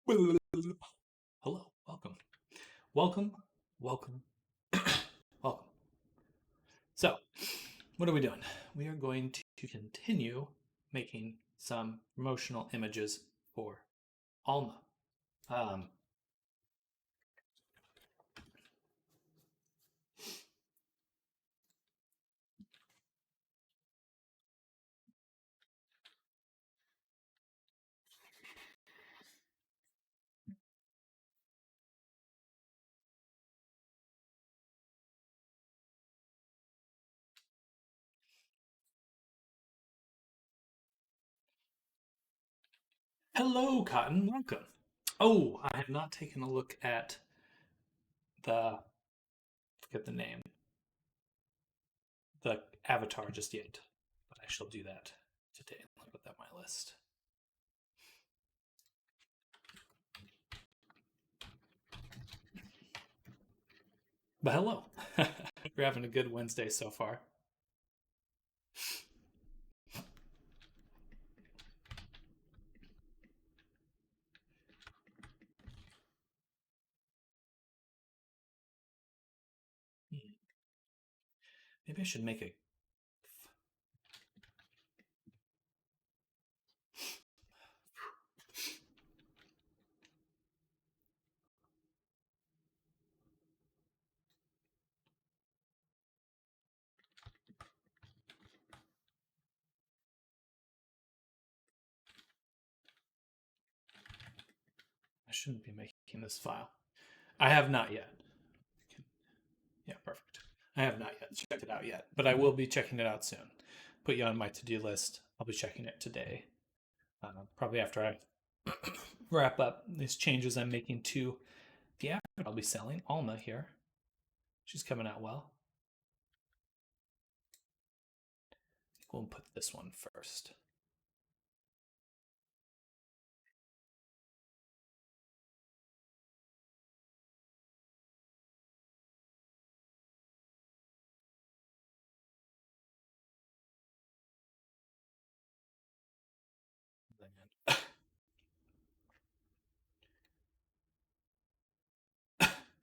Hello, welcome, welcome, welcome. So, what are we doing? We are going to continue making some promotional images for Alma. Um, Hello, Cotton, welcome. Oh, I have not taken a look at the forget the name, the avatar just yet, but I shall do that today. Let me put that on my list. But hello, we're having a good Wednesday so far. Hmm. Maybe I should make a. I shouldn't be making this file. I have not yet. Yeah, perfect. I have not yet checked it out yet, but I will be checking it out soon. Put you on my to-do list. I'll be checking it today. Probably after I wrap up these changes I'm making to the app I'll be selling. Alma here. She's coming out well. I think we'll put this one first.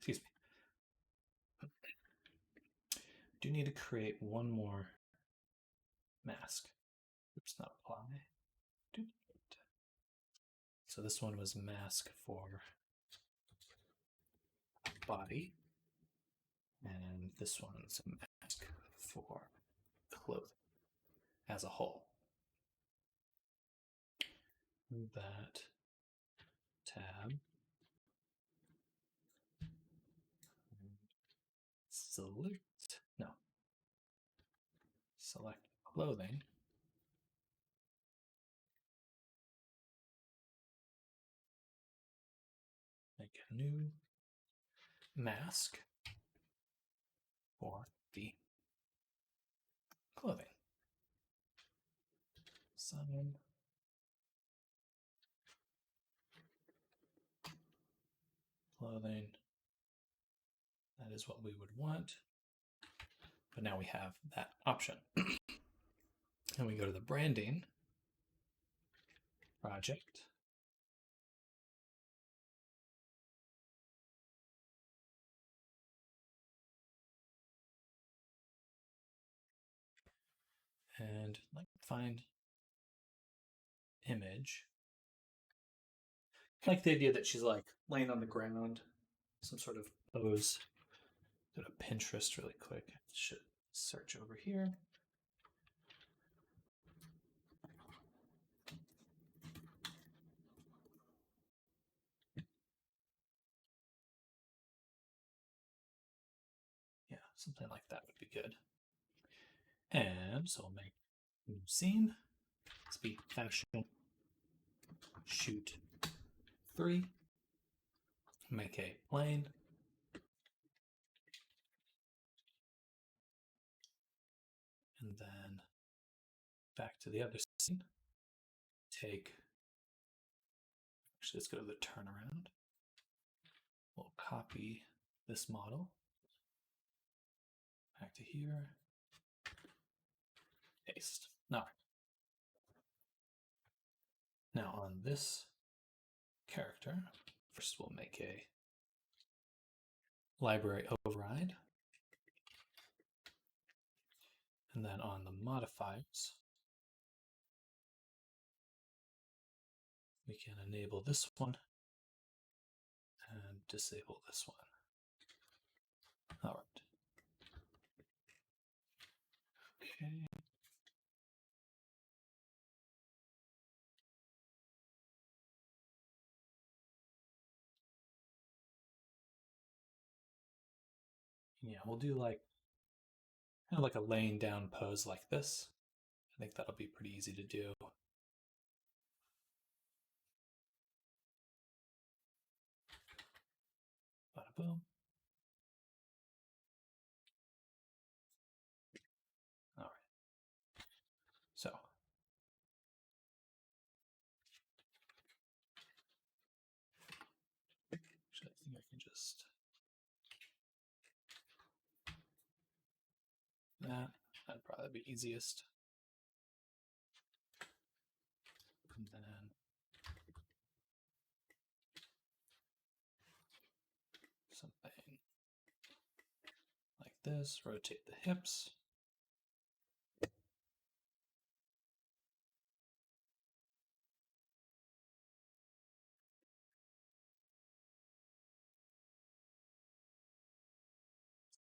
Excuse me. Do need to create one more mask. Oops, not apply. Duplicate. So this one was mask for body, and this one's a mask for clothing as a whole. Move that tab. Select, no. Select clothing. Make a new mask for the clothing. Sign. Clothing. That is what we would want. But now we have that option. And we go to the branding project. And like find image. I like the idea that she's like laying on the ground, some sort of pose. Go to Pinterest really quick. Should search over here. Yeah, something like that would be good. And so I'll make a new scene. Let's be fashion shoot 3. Make a plane. And then back to the other scene. Take, actually, let's go to the turnaround. We'll copy this model back to here. Paste. Now on this character. First, we'll make a library override. And then on the modifiers, we can enable this one and disable this one. All right. Okay. Yeah, we'll do like kind of like a laying down pose like this. I think that'll be pretty easy to do. Bada boom. All right. So actually, I think I can just that'd probably be easiest. And then something like this, rotate the hips.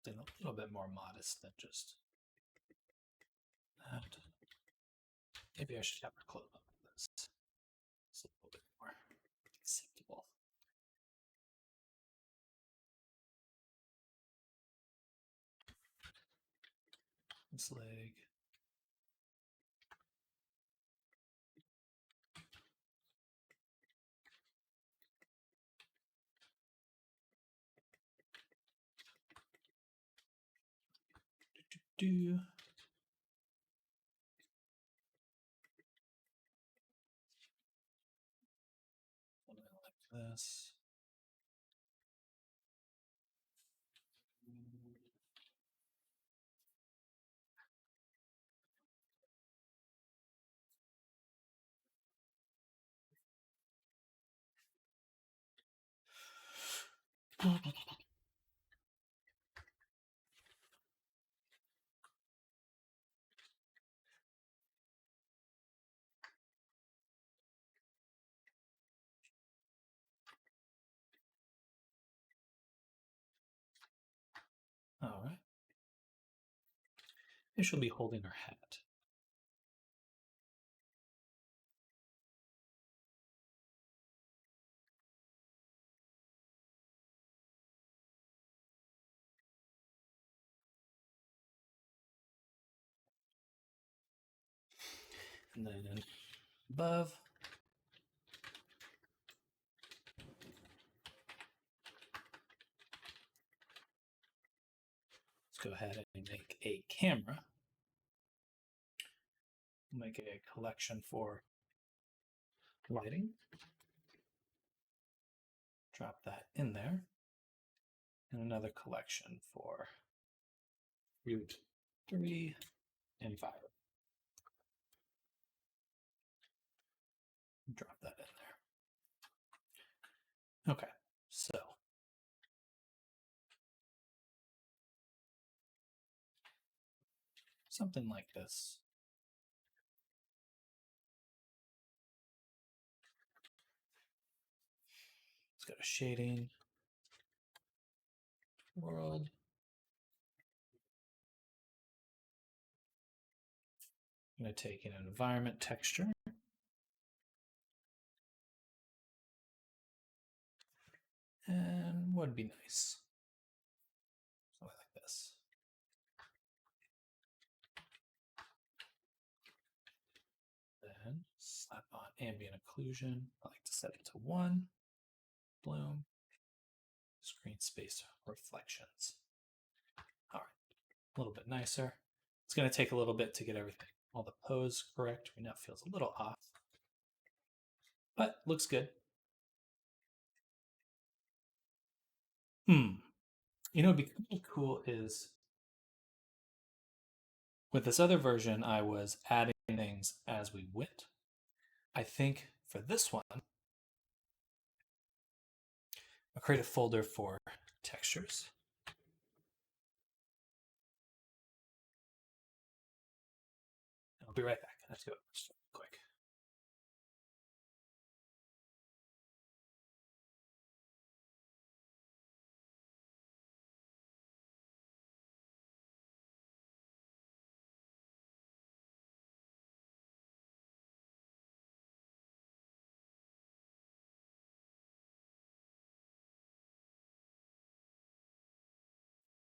Then a little bit more modest than just that. Maybe I should have her close up this. It's a little bit more acceptable. This leg. Do. Something like this. All right. And she'll be holding her hat. And then above, let's go ahead and make a camera. We'll make a collection for lighting. Drop that in there. And another collection for root 3 and 5. Drop that in there. Okay, so something like this. Let's go to shading, world. I'm going to take an environment texture. And what would be nice? Something like this. Then slap on ambient occlusion. I like to set it to 1. Bloom. Screen space reflections. All right, a little bit nicer. It's going to take a little bit to get everything, all the pose correct. Right now it feels a little off, but looks good. You know, what'd be kind of cool is with this other version, I was adding things as we went. I think for this one, I'll create a folder for textures. I'll be right back. Let's go quick.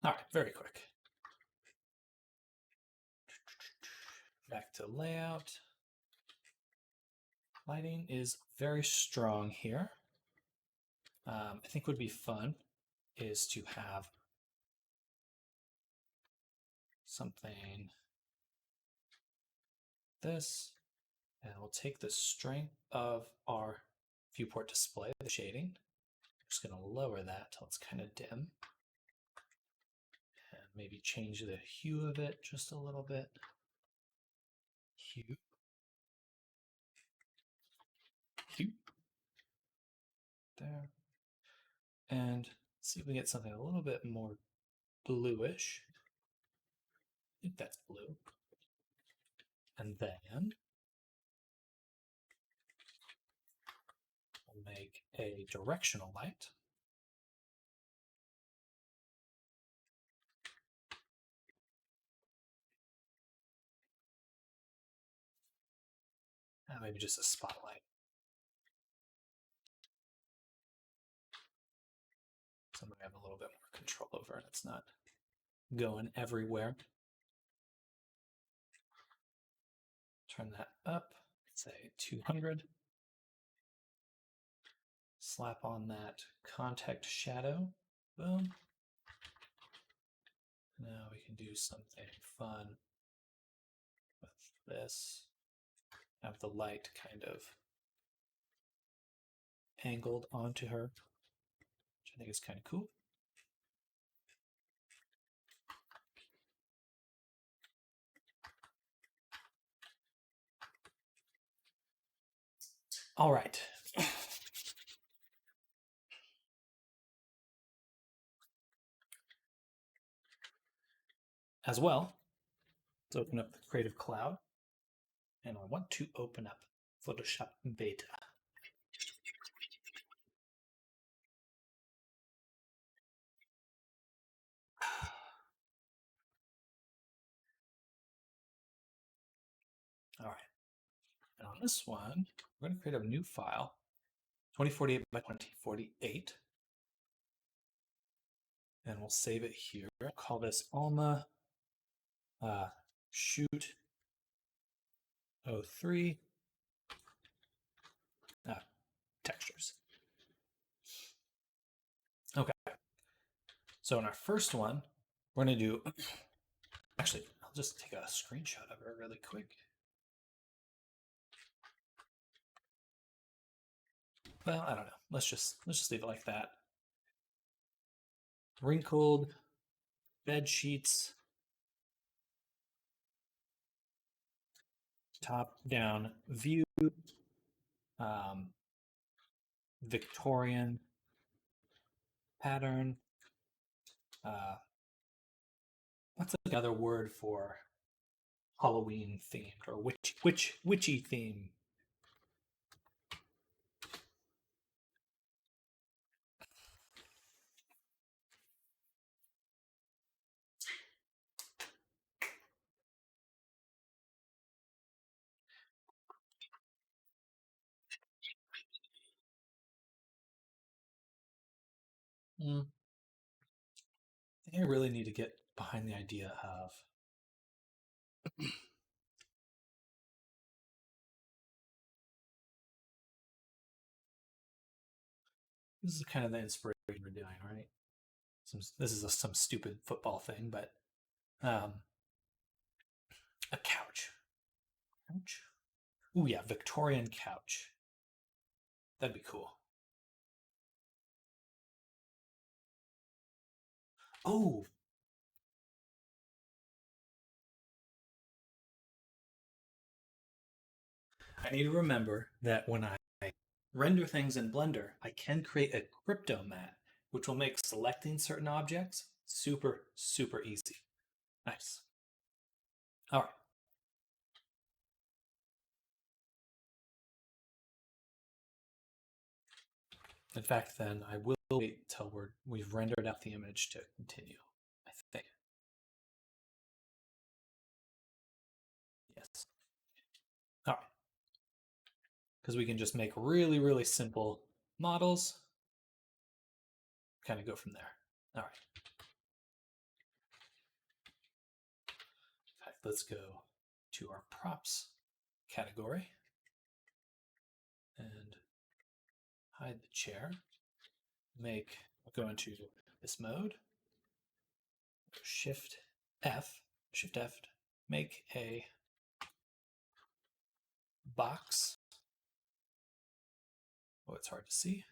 All right, very quick. Back to layout. Lighting is very strong here. I think would be fun is to have something this, and we'll take the strength of our viewport display, the shading. I'm just going to lower that till it's kind of dim. And maybe change the hue of it just a little bit. Hue. Hue. There. And see if we get something a little bit more bluish. I think that's blue. And then we'll make a directional light. Maybe just a spotlight. Something I have a little bit more control over and it's not going everywhere. Turn that up, say 200. Slap on that context shadow. Boom. Now we can do something fun with this. Have the light kind of angled onto her, which I think is kind of cool. All right. As well, let's open up the Creative Cloud, and I want to open up Photoshop Beta. All right. And on this one, we're going to create a new file, 2048 by 2048. And we'll save it here. I'll call this Alma Shoot 03 textures. Okay. So in our first one, we're going to do, actually, I'll just take a screenshot of it really quick. Well, I don't know. Let's just leave it like that. Wrinkled bed sheets, top down view, Victorian pattern. What's another word for Halloween themed or witchy theme? I think I really need to get behind the idea of this is kind of the inspiration we're doing, right? This is some stupid football thing, but a couch. Couch? Ooh, yeah, Victorian couch. That'd be cool. Oh, I need to remember that when I render things in Blender, I can create a crypto mat, which will make selecting certain objects super, super easy. Nice. All right. In fact, then I will wait till we've rendered out the image to continue, I think. Yes. All right. Because we can just make really, really simple models, kind of go from there. All right. In fact, let's go to our props category and hide the chair. Go into this mode, Shift F, make a box. Oh, it's hard to see.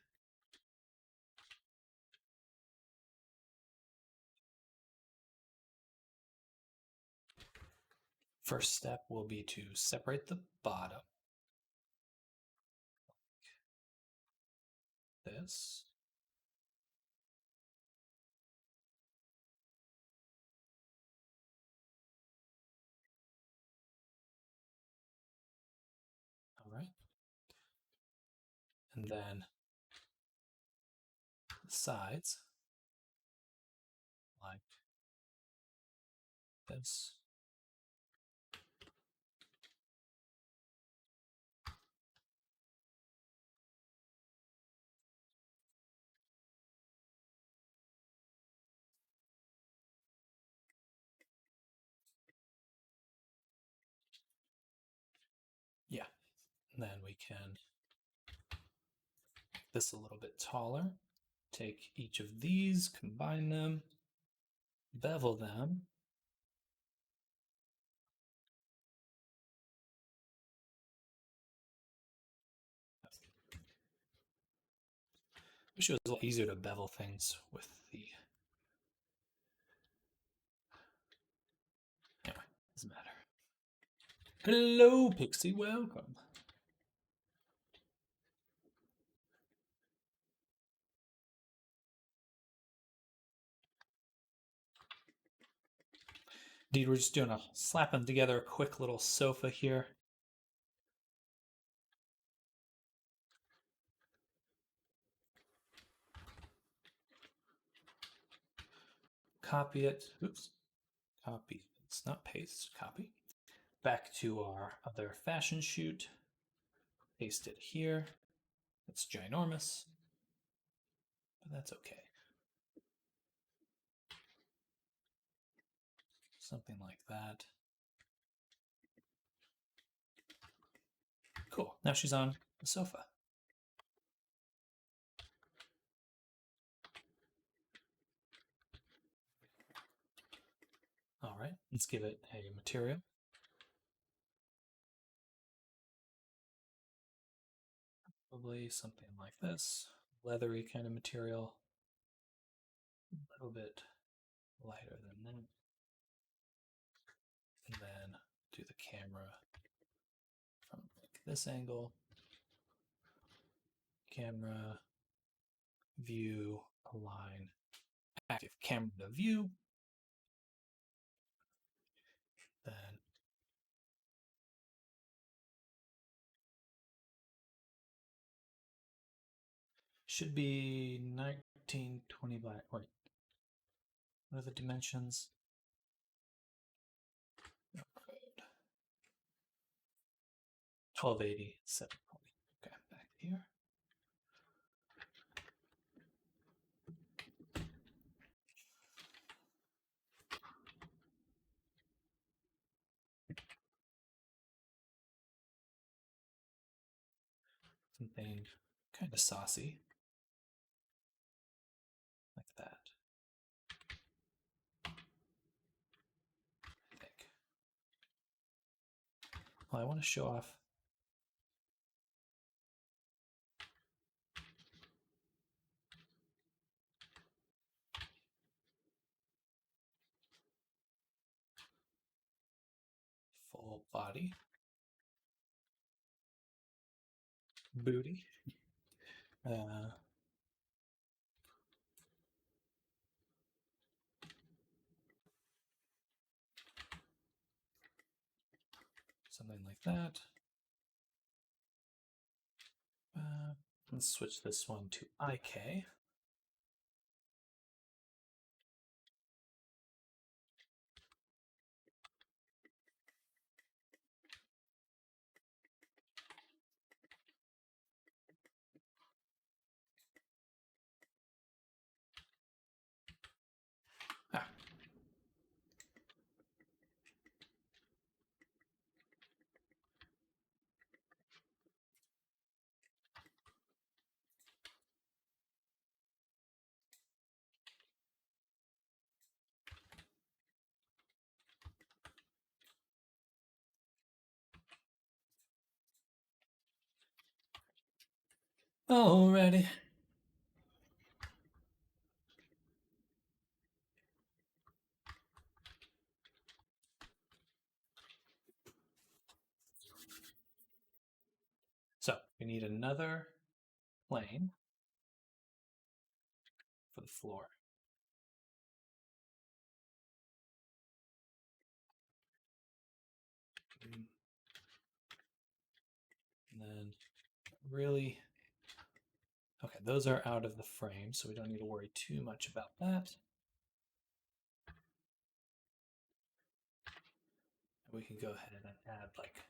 First step will be to separate the bottom. This. All right. And then the sides, like this. Yeah. And then we can make this a little bit taller. Take each of these, combine them, bevel them. Wish it was a lot easier to bevel things with the. Anyway, doesn't matter. Hello, Pixie. Welcome. Indeed, we're just doing slapping together a quick little sofa here. Copy it. Oops. Copy. It's not paste. Copy. Back to our other fashion shoot. Paste it here. It's ginormous, but that's okay. Something like that. Cool. Now she's on the sofa. All right, let's give it a material. Probably something like this. Leathery kind of material. A little bit lighter than that. And then do the camera from like this angle. Camera, view, align, active camera to view. Then should be 1920 by, wait, what are the dimensions? 1280, 720. Okay, back here. Something kind of saucy, like that. I think. Well, I want to show off full body, booty. Something like that. Let's switch this one to IK. Ah. Alrighty. So we need another plane for the floor. And then really, okay, those are out of the frame, so we don't need to worry too much about that. We can go ahead and add like,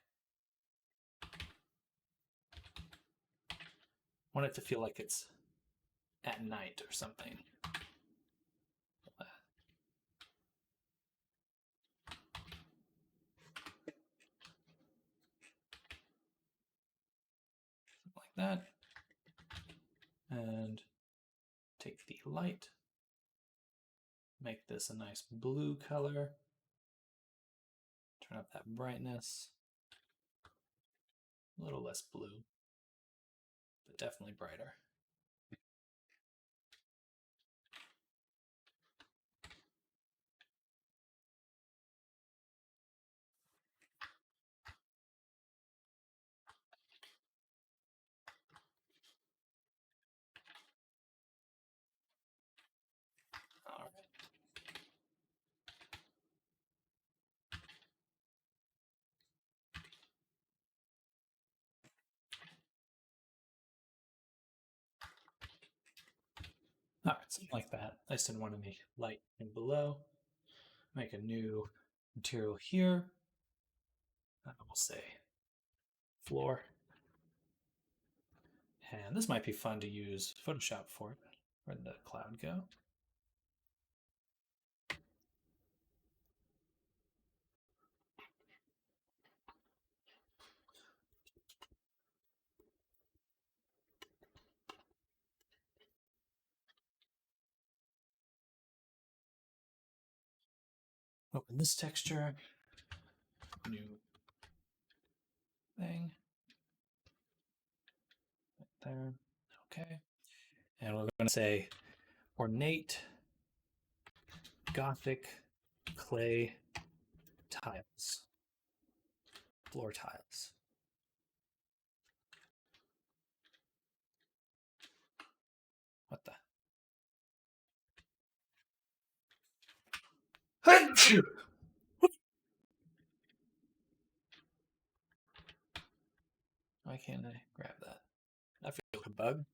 I want it to feel like it's at night or something. Like that. And take the light, make this a nice blue color, turn up that brightness, a little less blue, but definitely brighter. All right. All right, something like that. I just didn't want to make light and below. Make a new material here. We'll say floor. And this might be fun to use Photoshop for. Where'd the cloud go? Open this texture. New thing. Right there. Okay. And we're going to say ornate Gothic clay tiles. Floor tiles. What the? Why can't I grab that? I feel like a bug.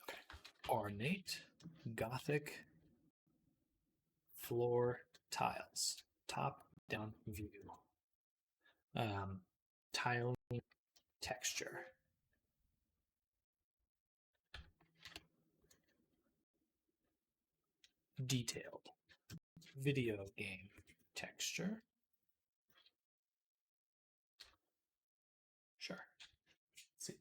Okay. Ornate Gothic floor tiles. Top down view. Tiling texture. Detailed. Video game texture. Sure. Let's see.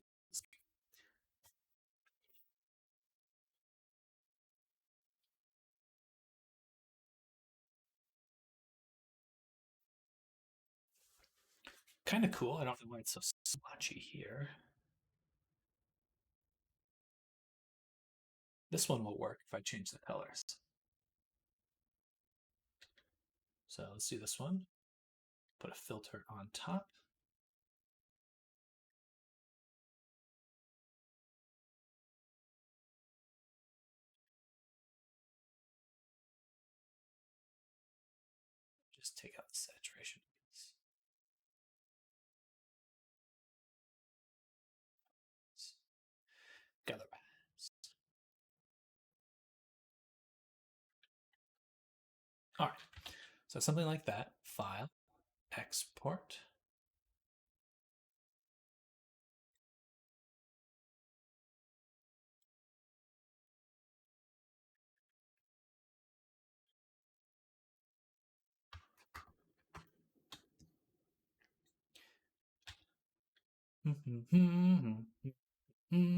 Kind of cool. I don't know why it's so splotchy here. This one will work if I change the colors. So let's do this one. Put a filter on top. Just take out the saturation. Color paths. All right. So something like that. File, export. Boom, boom, boom.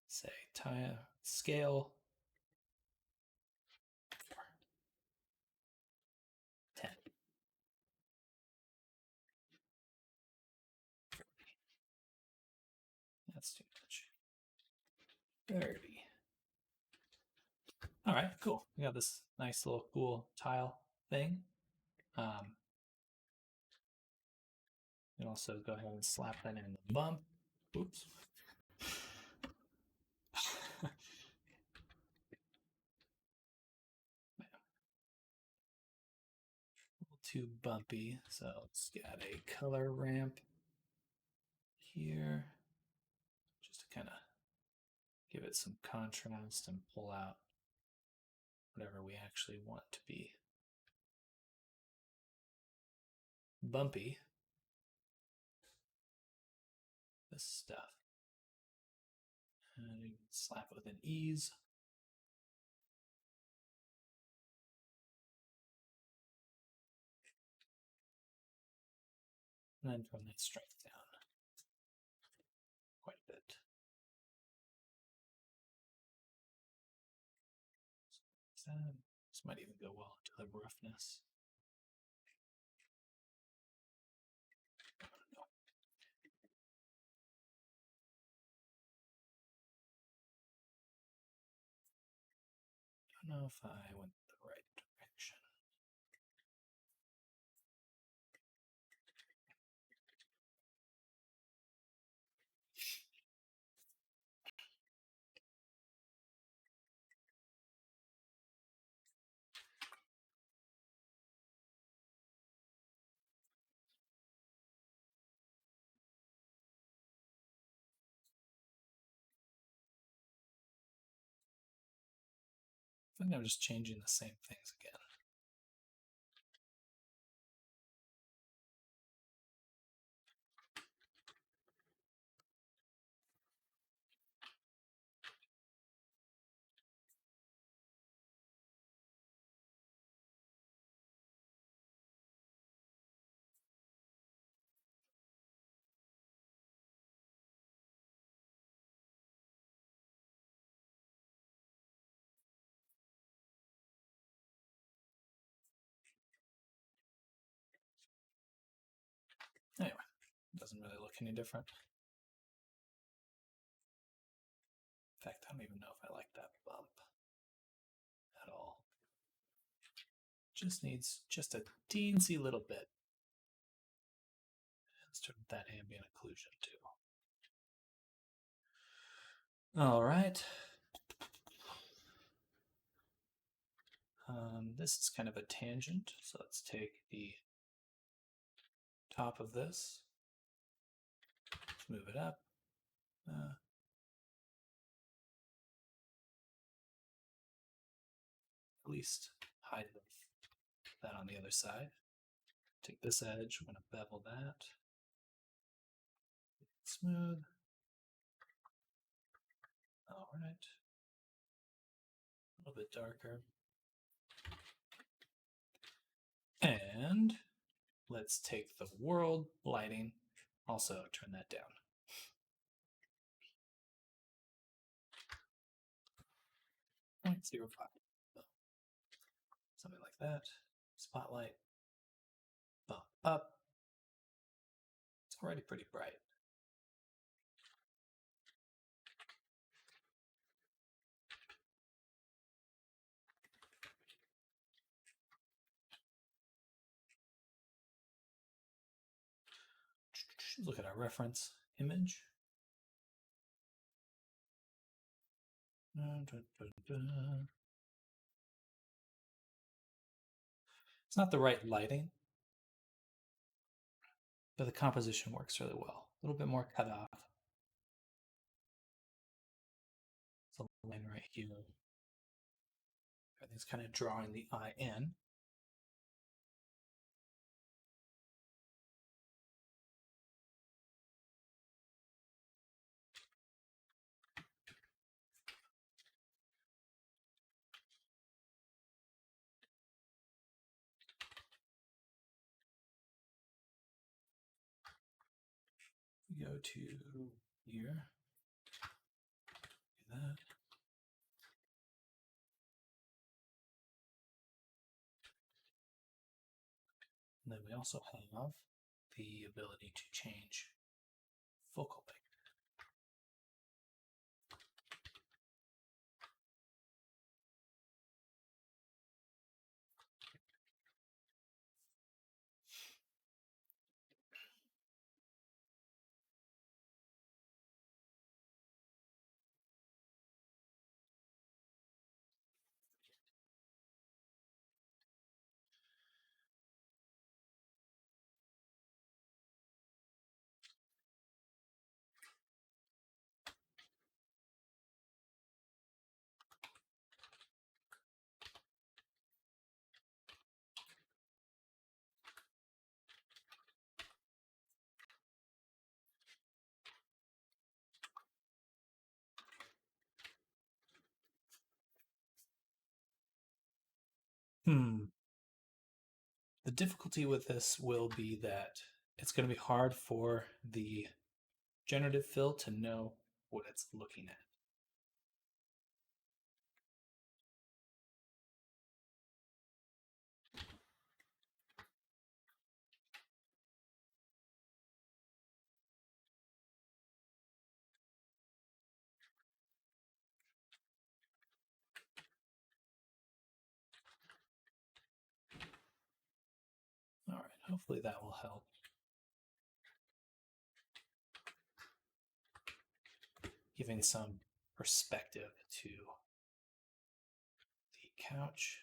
Say tile scale 4, 10, 40. That's too much. 30. All right, cool. We got this nice little cool tile thing. You can also go ahead and slap that in the bump. Oops. Too bumpy, so it's got a color ramp here just to kind of give it some contrast and pull out whatever we actually want to be bumpy. This stuff. And you can slap it with an ease. And then turn that strength down quite a bit. This might even go well into the roughness. I don't know if I went the right direction. I think I'm just changing the same things again. Anyway, it doesn't really look any different. In fact, I don't even know if I like that bump at all. Just needs just a teensy little bit. Let's turn that ambient occlusion too. All right. This is kind of a tangent, so let's take the top of this, let's move it up. At least hide that on the other side. Take this edge, we're going to bevel that. Smooth. All right. A little bit darker. And let's take the world lighting, also turn that down. Point 0.05. Something like that. Spotlight. Bump up. It's already pretty bright. Look at our reference image. It's not the right lighting, but the composition works really well. A little bit more cut off. It's a line right here. Everything's kind of drawing the eye in. We go to here. Do that. And then we also have the ability to change focal length. The difficulty with this will be that it's going to be hard for the generative fill to know what it's looking at. All right, hopefully that will help. Giving some perspective to the couch.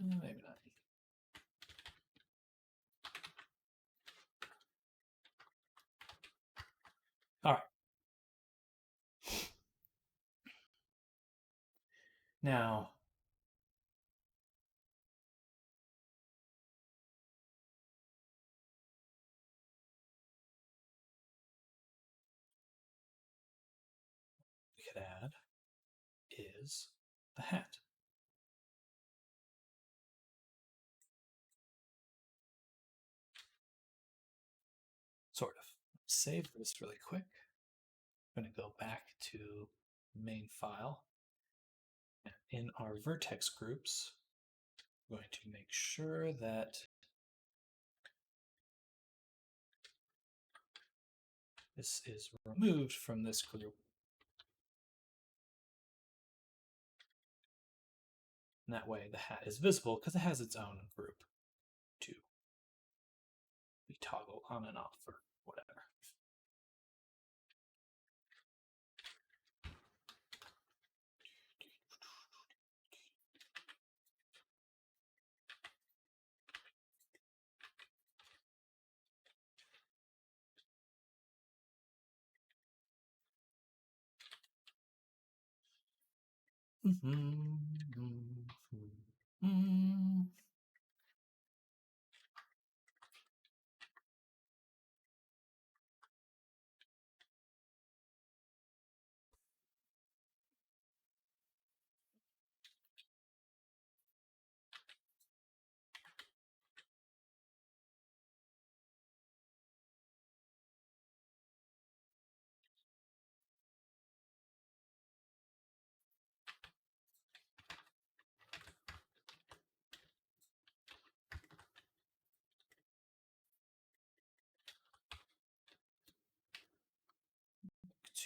Maybe not. All right. Now, we could add is the hat. Sort of. Save this really quick. I'm going to go back to main file. And in our vertex groups, I'm going to make sure that this is removed from this group. And that way the hat is visible because it has its own group to be toggled on and off or whatever.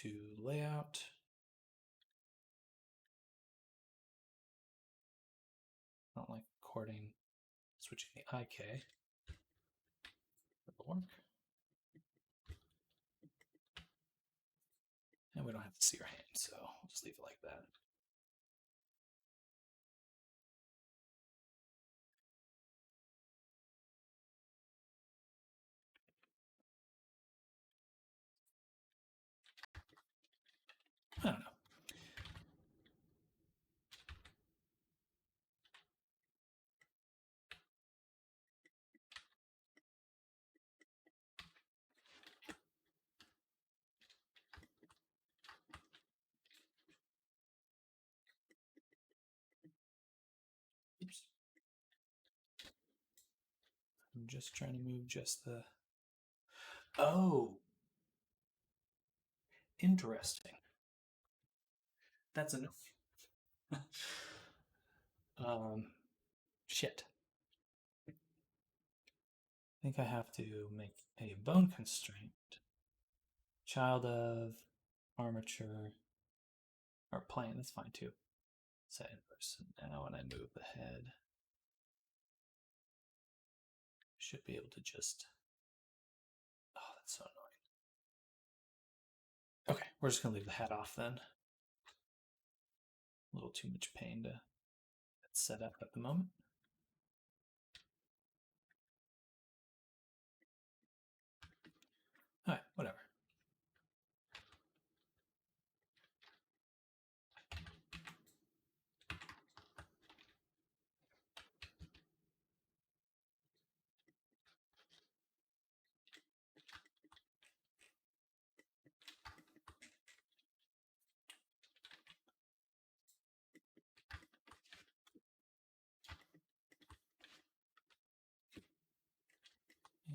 to layout. I don't like recording, switching the IK. That'll work. And we don't have to see our hand, so we'll just leave it like that. I don't know. Oops. I'm just trying to move just the... Oh! Interesting. That's enough. Shit. I think I have to make a bone constraint. Child of armature or plane, that's fine too. Set inverse. Now when I move the head, should be able to just... Oh, that's so annoying. Okay, we're just gonna leave the head off then. A little too much pain to set up at the moment. All right, whatever.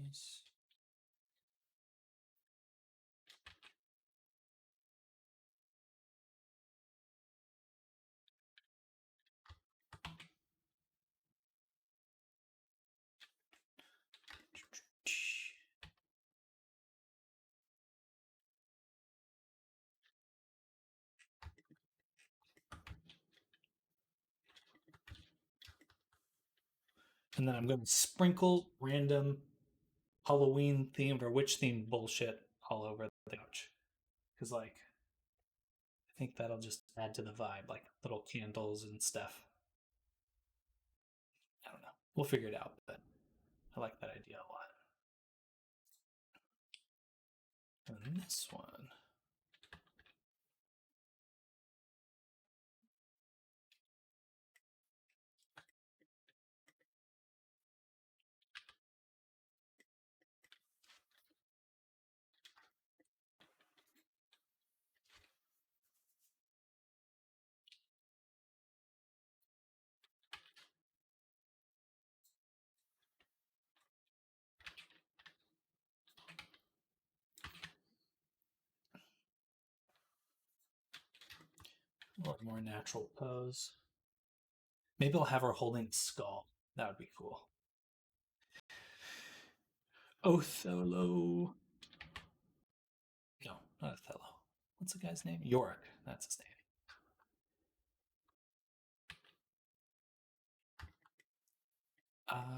Yes. And then I'm going to sprinkle random Halloween themed or witch themed bullshit all over the couch. Because, like, I think that'll just add to the vibe, like little candles and stuff. I don't know. We'll figure it out, but I like that idea a lot. And this one. Or a more natural pose. Maybe I'll have her holding the skull. That would be cool. Othello. No, not Othello. What's the guy's name? Yorick. That's his name.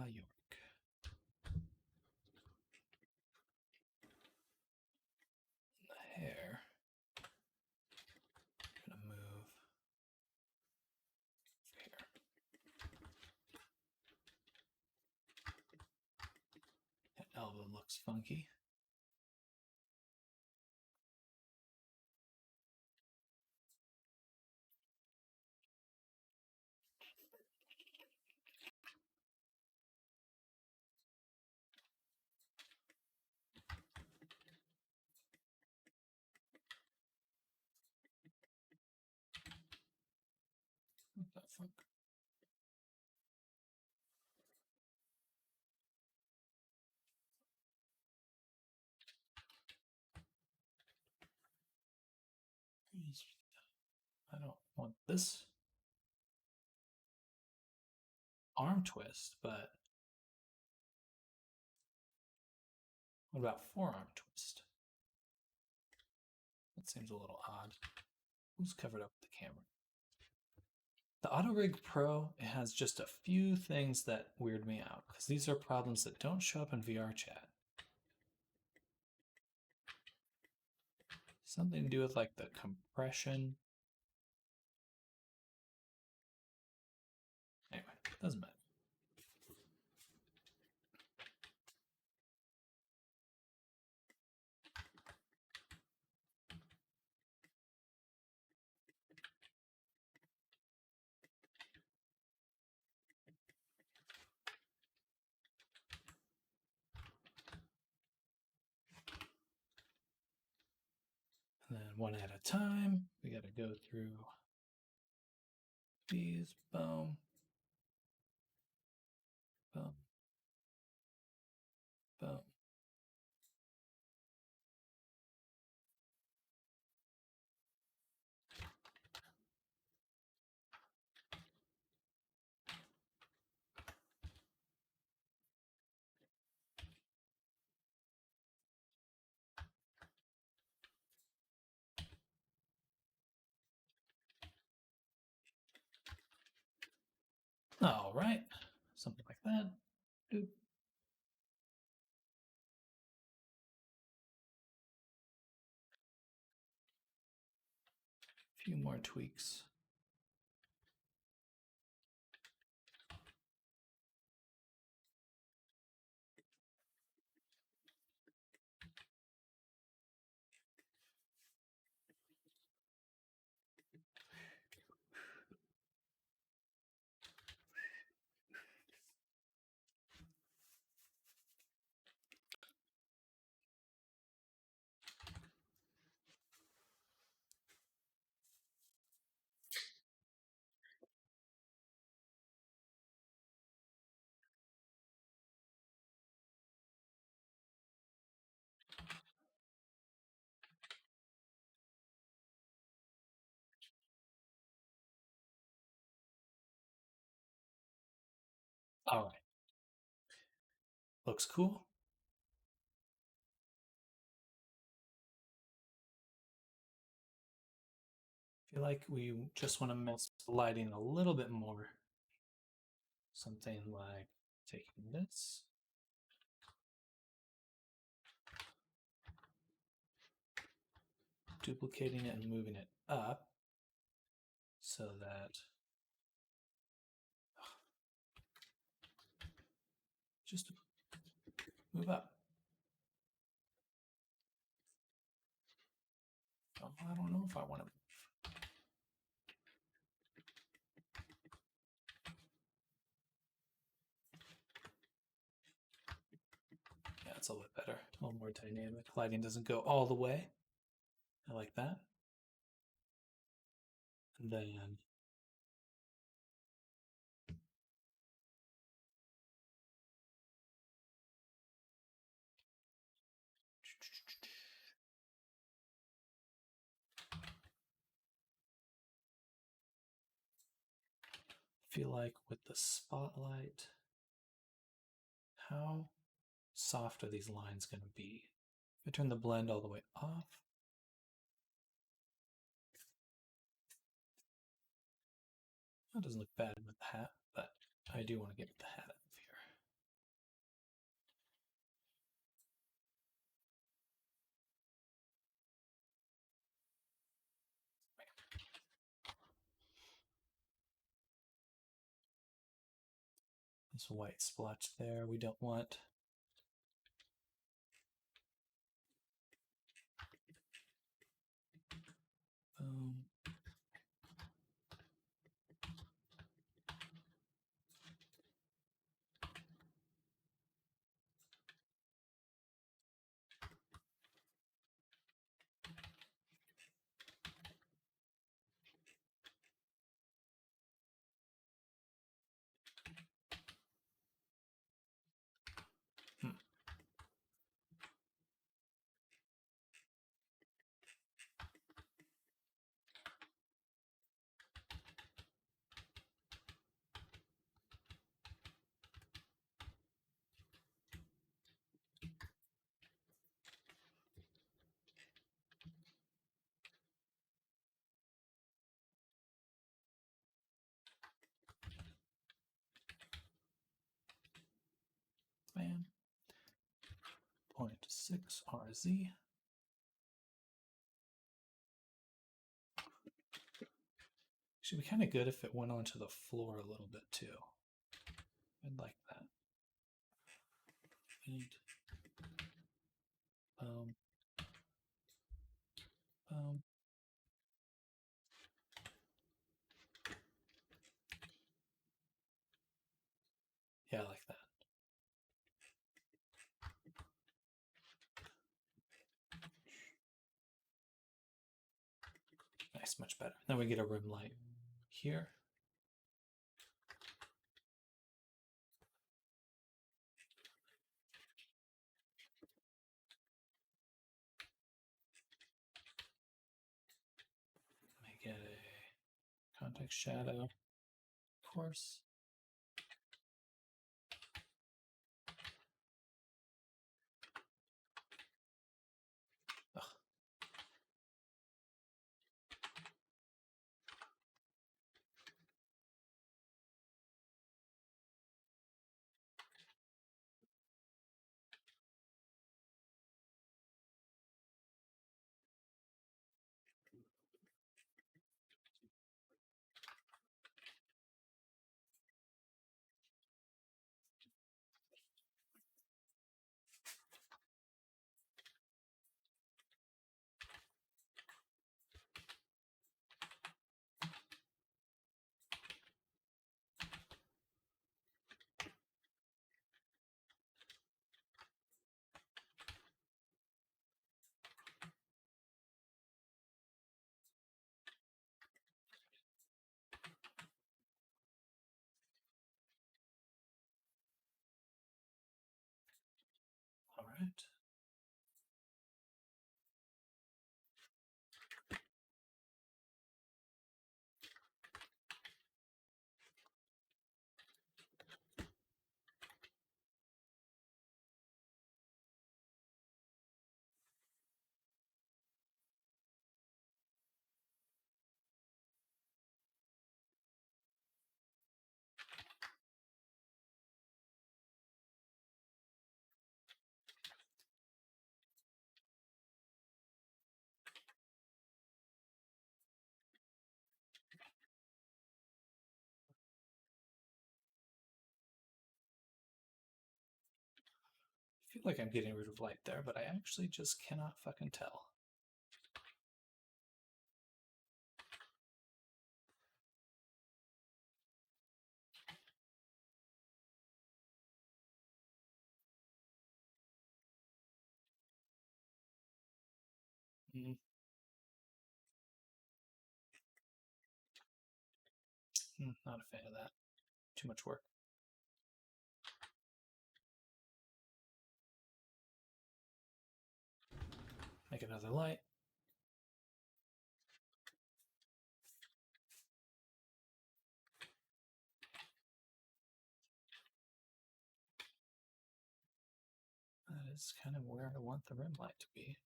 Yorick. The hair. I'm gonna move here. That elbow looks funky. What the fuck? I don't want this arm twist, but what about forearm twist? seems a little odd. Who's covered up the camera? The AutoRig Pro, it has just a few things that weird me out because these are problems that don't show up in VR chat. Something to do with like the compression. Anyway, doesn't matter. And then one at a time, we got to go through these. Boom. Boom. Boom. All right. Something like that. Doop. A few more tweaks. All right. Looks cool. I feel like we just want to mess with the lighting a little bit more. Something like taking this. Duplicating it and moving it up so that just move up. Oh, I don't know if I want to. Yeah, it's a little bit better. A little more dynamic. Lighting doesn't go all the way. I like that. And then feel like with the spotlight, how soft are these lines going to be? If I turn the blend all the way off, that doesn't look bad with the hat, but I do want to get the hat up here. This white splotch there we don't want. Boom. 0.6 RZ. Should be kind of good if it went onto the floor a little bit too. I'd like that. And boom, boom. Yeah, I like that. Nice, much better. Then we get a rim light here. Let me get a context shadow, of course. Ugh. All right. I feel like I'm getting rid of light there, but I actually just cannot fucking tell. Not a fan of that. Too much work. Make another light. That is kind of where I want the rim light to be.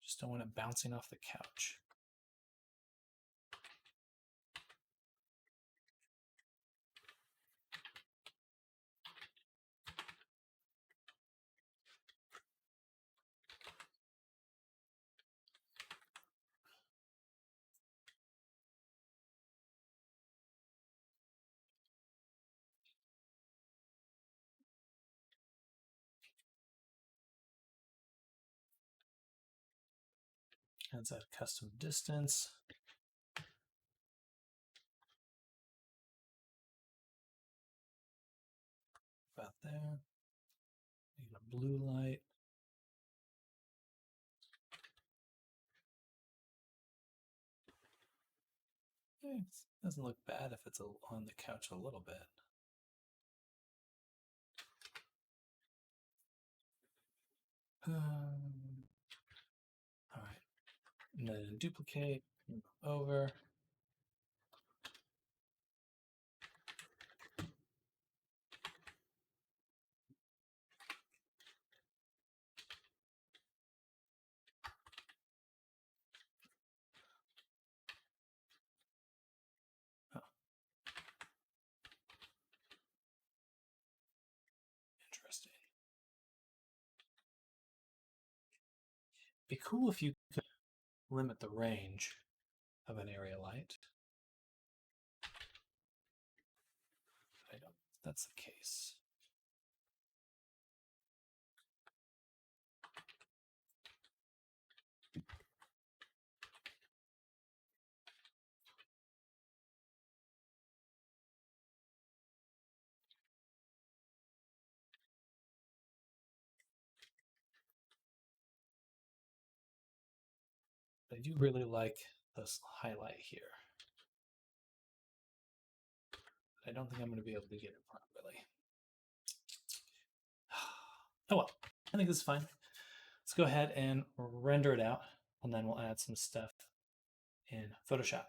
Just don't want it bouncing off the couch. Adds that custom distance. About there. Need a blue light. It doesn't look bad if it's on the couch a little bit. All right. And then duplicate, move over. Be cool if you could limit the range of an area light. I don't think that's the case. I do really like this highlight here. I don't think I'm going to be able to get it properly. Oh well, I think this is fine. Let's go ahead and render it out, and then we'll add some stuff in Photoshop.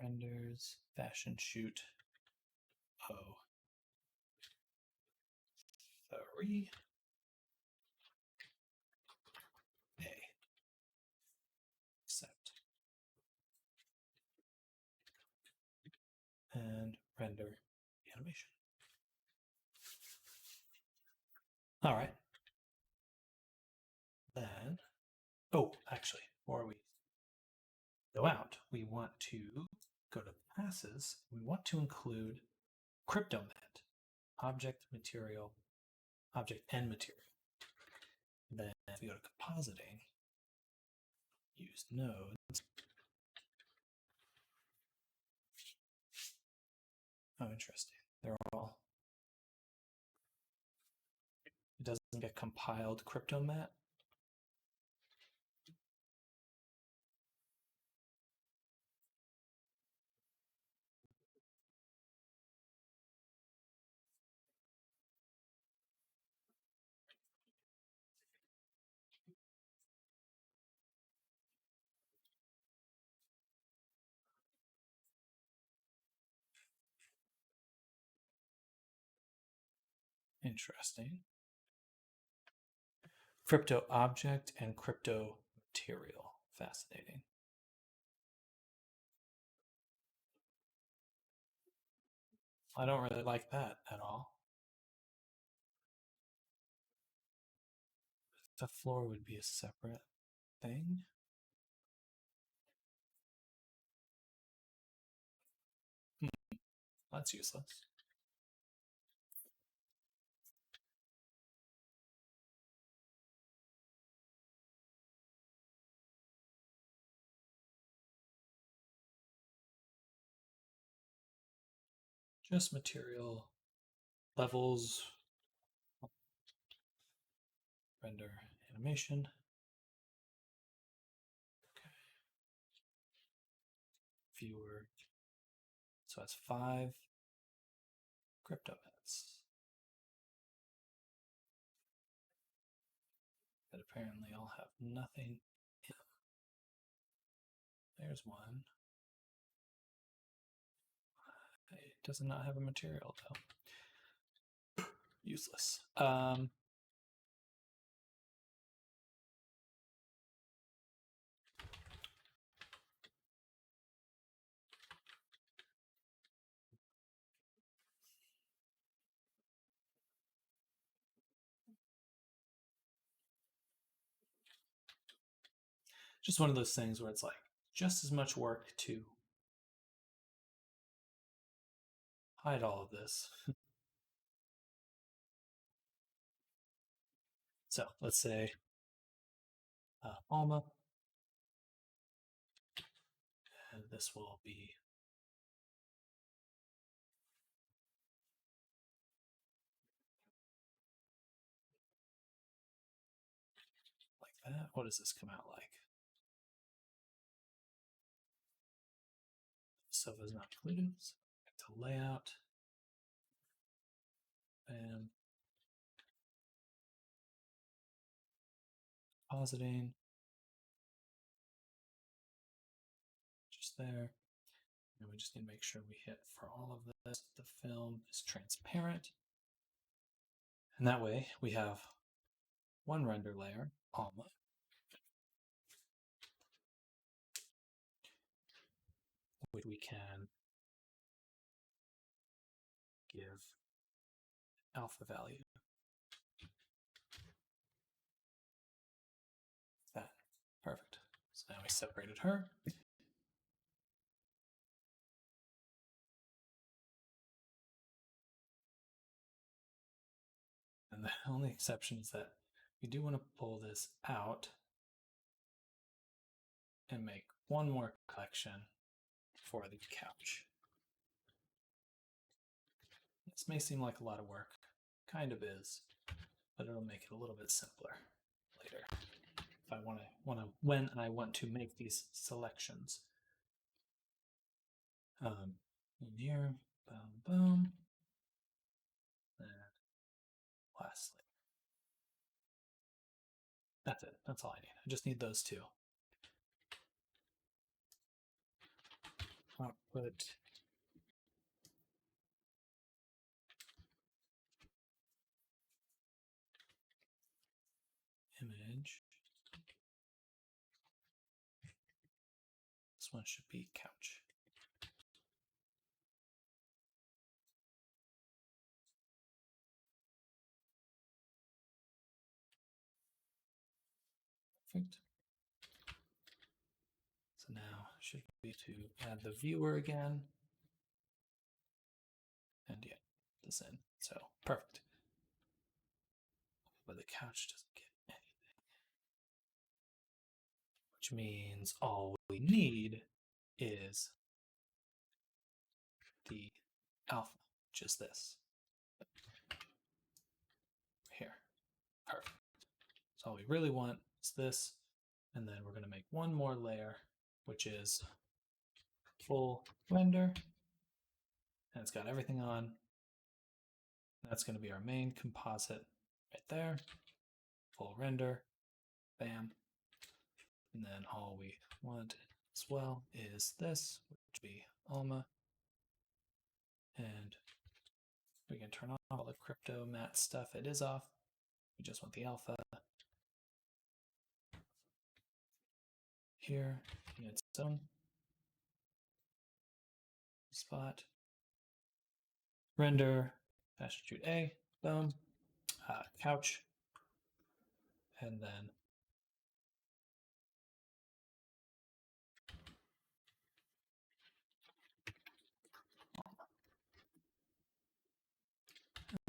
Renders, fashion shoot. Oh. 3. A. Accept. And render animation. All right. Then, oh, actually, before we go out, we want to go to classes. We want to include CryptoMat, object, material, object and material. Then if we go to compositing, use nodes. Oh, interesting. They're all. It doesn't get compiled CryptoMat. Interesting. Crypto object and crypto material. Fascinating. I don't really like that at all. The floor would be a separate thing. That's useless. Just material levels, render animation. Okay. Viewer. So that's 5 CryptoMats. That apparently all have nothing in them. There's one. It does not have a material though. Useless. Just one of those things where it's like just as much work to hide all of this. So let's say Alma, and this will be like that. What does this come out like? Sofa is not included. So back to layout. And compositing. Just there. And we just need to make sure we hit for all of this. The film is transparent. And that way we have one render layer, Alma. Which we can give alpha value. That. Perfect. So now we separated her. And the only exception is that we do want to pull this out and make one more collection for the couch. This may seem like a lot of work, kind of is, but it'll make it a little bit simpler later. If I when I want to make these selections. In here, boom, boom, and lastly, that's it. That's all I need. I just need those two. Output image. This one should be couch. Perfect. So now should be to add the viewer again. And yeah, this in. So perfect. But the couch doesn't get anything. Which means all we need is the alpha, which is this. Here. Perfect. So all we really want is this. And then we're going to make one more layer, which is full render. And it's got everything on. That's going to be our main composite right there. Full render. Bam. And then all we want as well is this, which would be Alma. And we can turn off all the crypto matte stuff. It is off. We just want the alpha here in its own spot. Render, fashion shoot A, boom, couch, and then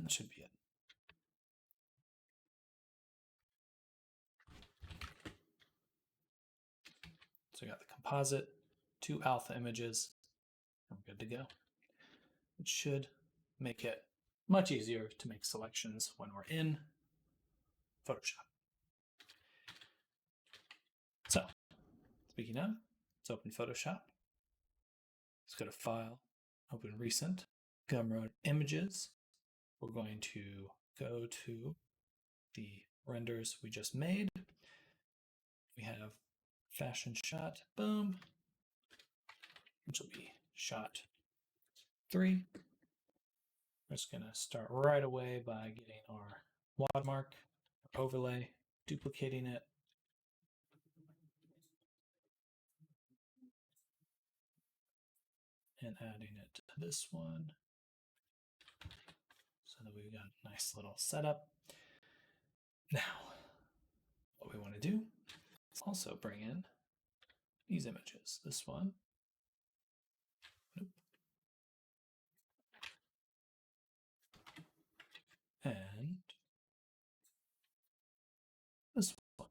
that should be it. So we got the composite, 2 alpha images, and we're good to go. It should make it much easier to make selections when we're in Photoshop. So, speaking of, let's open Photoshop. Let's go to File, Open Recent, Gumroad Images. We're going to go to the renders we just made. We have fashion shot, boom, which will be shot 3. We're just going to start right away by getting our watermark, our overlay, duplicating it. And adding it to this one so that we've got a nice little setup. Now, what we want to do is also bring in these images. This one. Nope. And this one.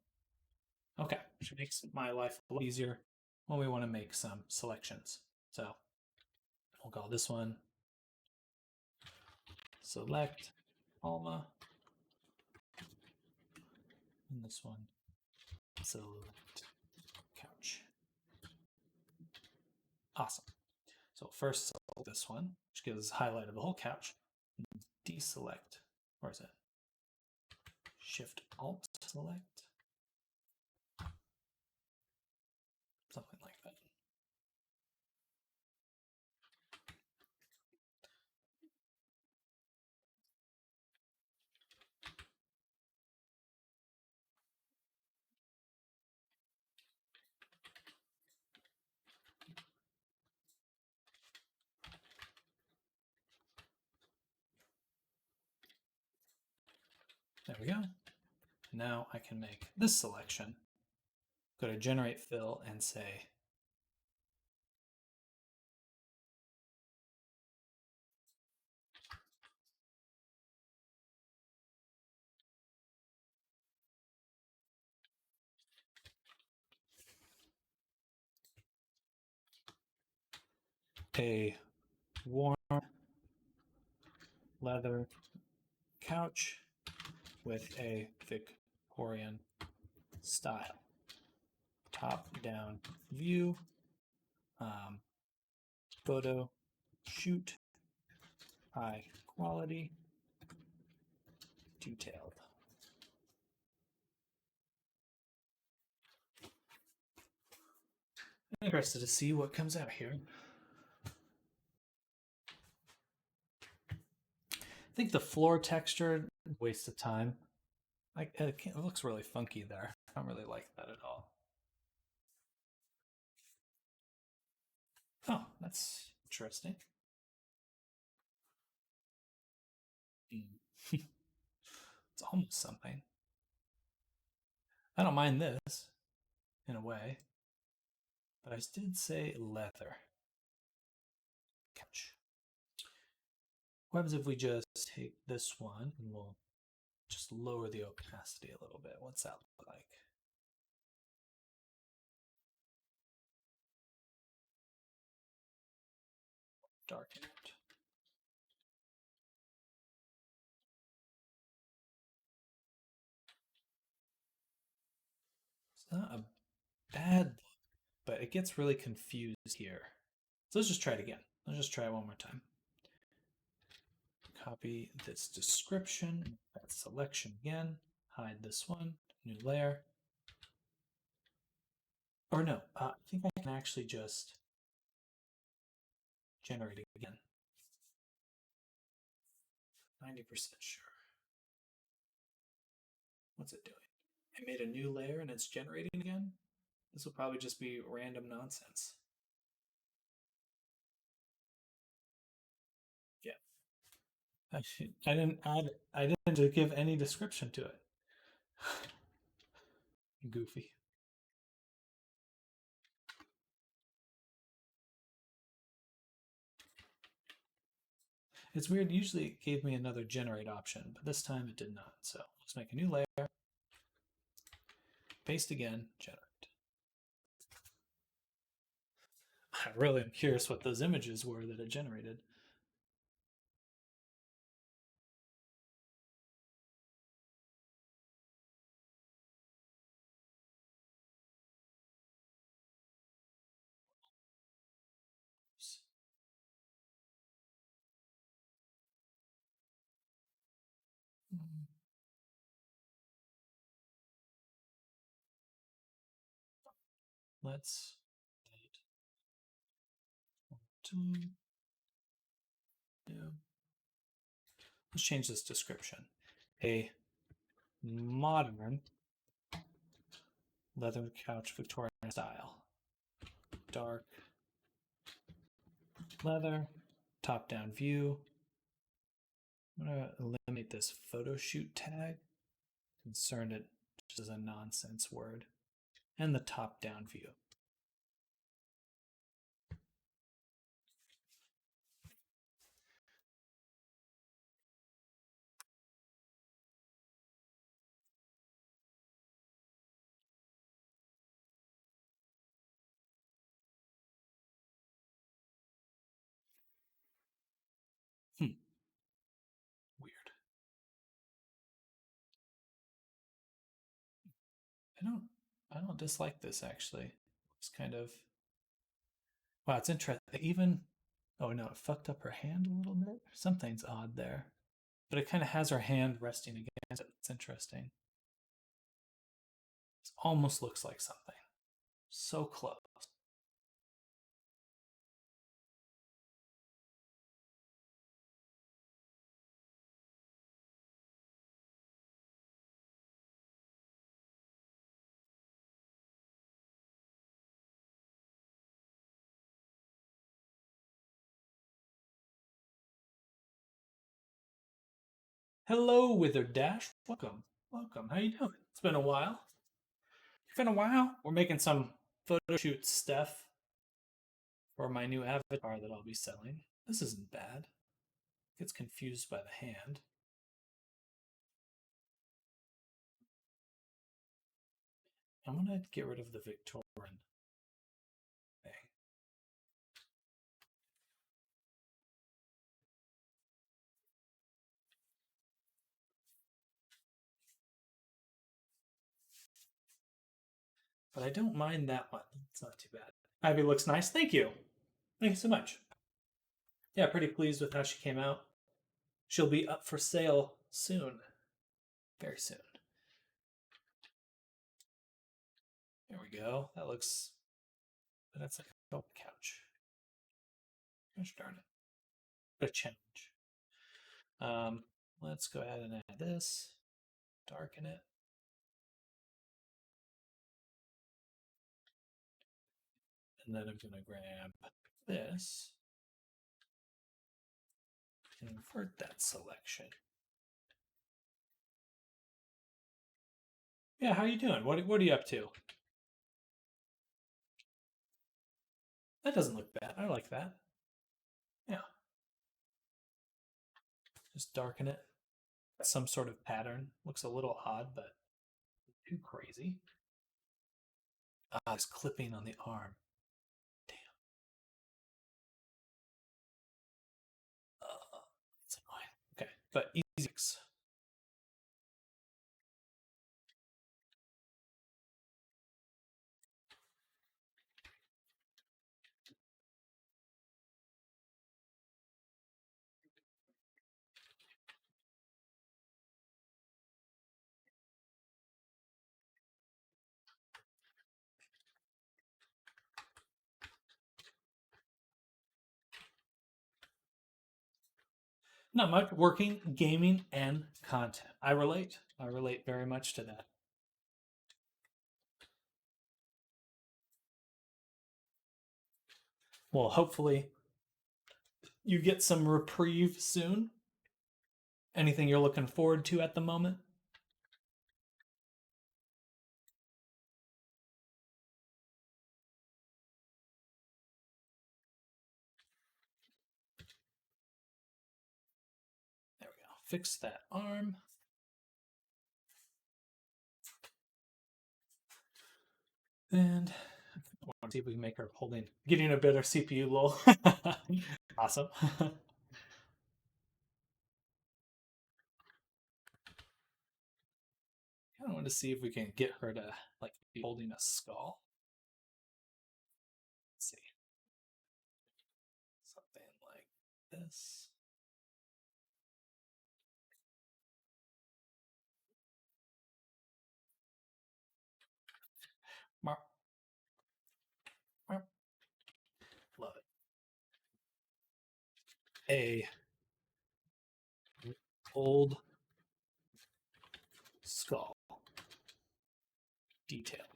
Okay, which makes my life a lot easier when we want to make some selections. So we'll call this one Select Alma. And this one Select Couch. Awesome. So first select this one, which gives us a highlight of the whole couch. Deselect. Where is it? Shift Alt select. Something like that. There we go. Now I can make this selection. Go to generate fill and say a warm leather couch with a Victorian style. Top-down view, photo shoot, high quality, detailed. I'm interested to see what comes out here. I think the floor texture, waste of time. Like it looks really funky there. I don't really like that at all. Oh, that's interesting. It's almost something. I don't mind this in a way, but I did say leather couch. What happens if we just take this one and we'll just lower the opacity a little bit? What's that look like? Darken it. It's not a bad look, but it gets really confused here. So let's just try it again. Let's just try it one more time. Copy this description, that selection again, hide this one, new layer. Or no, I think I can actually just generate it again. 90% sure. What's it doing? I made a new layer and it's generating again? This will probably just be random nonsense. Yeah. I didn't give any description to it. Goofy. It's weird. Usually it gave me another generate option, but this time it did not. So let's make a new layer. Paste again, generate. I really am curious what those images were that it generated. Let's let's change this description. A modern leather couch Victorian style. Dark leather, top down view. I'm going to eliminate this photo shoot tag. Concerned it just is a nonsense word. And the top down view. Weird. I don't dislike this actually. It's kind of wow, it's interesting. Even oh no, it fucked up her hand a little bit. Something's odd there. But it kind of has her hand resting against it. It's interesting. It almost looks like something. So close. Hello, Withered Dash. Welcome. Welcome. How you doing? It's been a while. It's been a while. We're making some photo shoot stuff for my new avatar that I'll be selling. This isn't bad. Gets confused by the hand. I'm gonna get rid of the Victorian thing. But I don't mind that one. It's not too bad. Ivy looks nice. Thank you. Thank you so much. Yeah, pretty pleased with how she came out. She'll be up for sale soon. Very soon. There we go. That looks. That's like a couch. Gosh darn it. A challenge. Let's go ahead and add this. Darken it. And then I'm going to grab this. Invert that selection. Yeah, how you doing? What are you up to? That doesn't look bad. I like that. Yeah. Just darken it. Some sort of pattern. Looks a little odd, but too crazy. Ah, it's clipping on the arm. Damn. It's annoying. Okay, but easy fix. Not much. Working, gaming, and content. I relate. I relate very much to that. Well, hopefully you get some reprieve soon. Anything you're looking forward to at the moment? There we go. Fix that arm. And I want to see if we can make her holding, getting a better CPU lull. Awesome. I want to see if we can get her to like be holding a skull. Let's see. Something like this. Love it. A old skull. Detailed.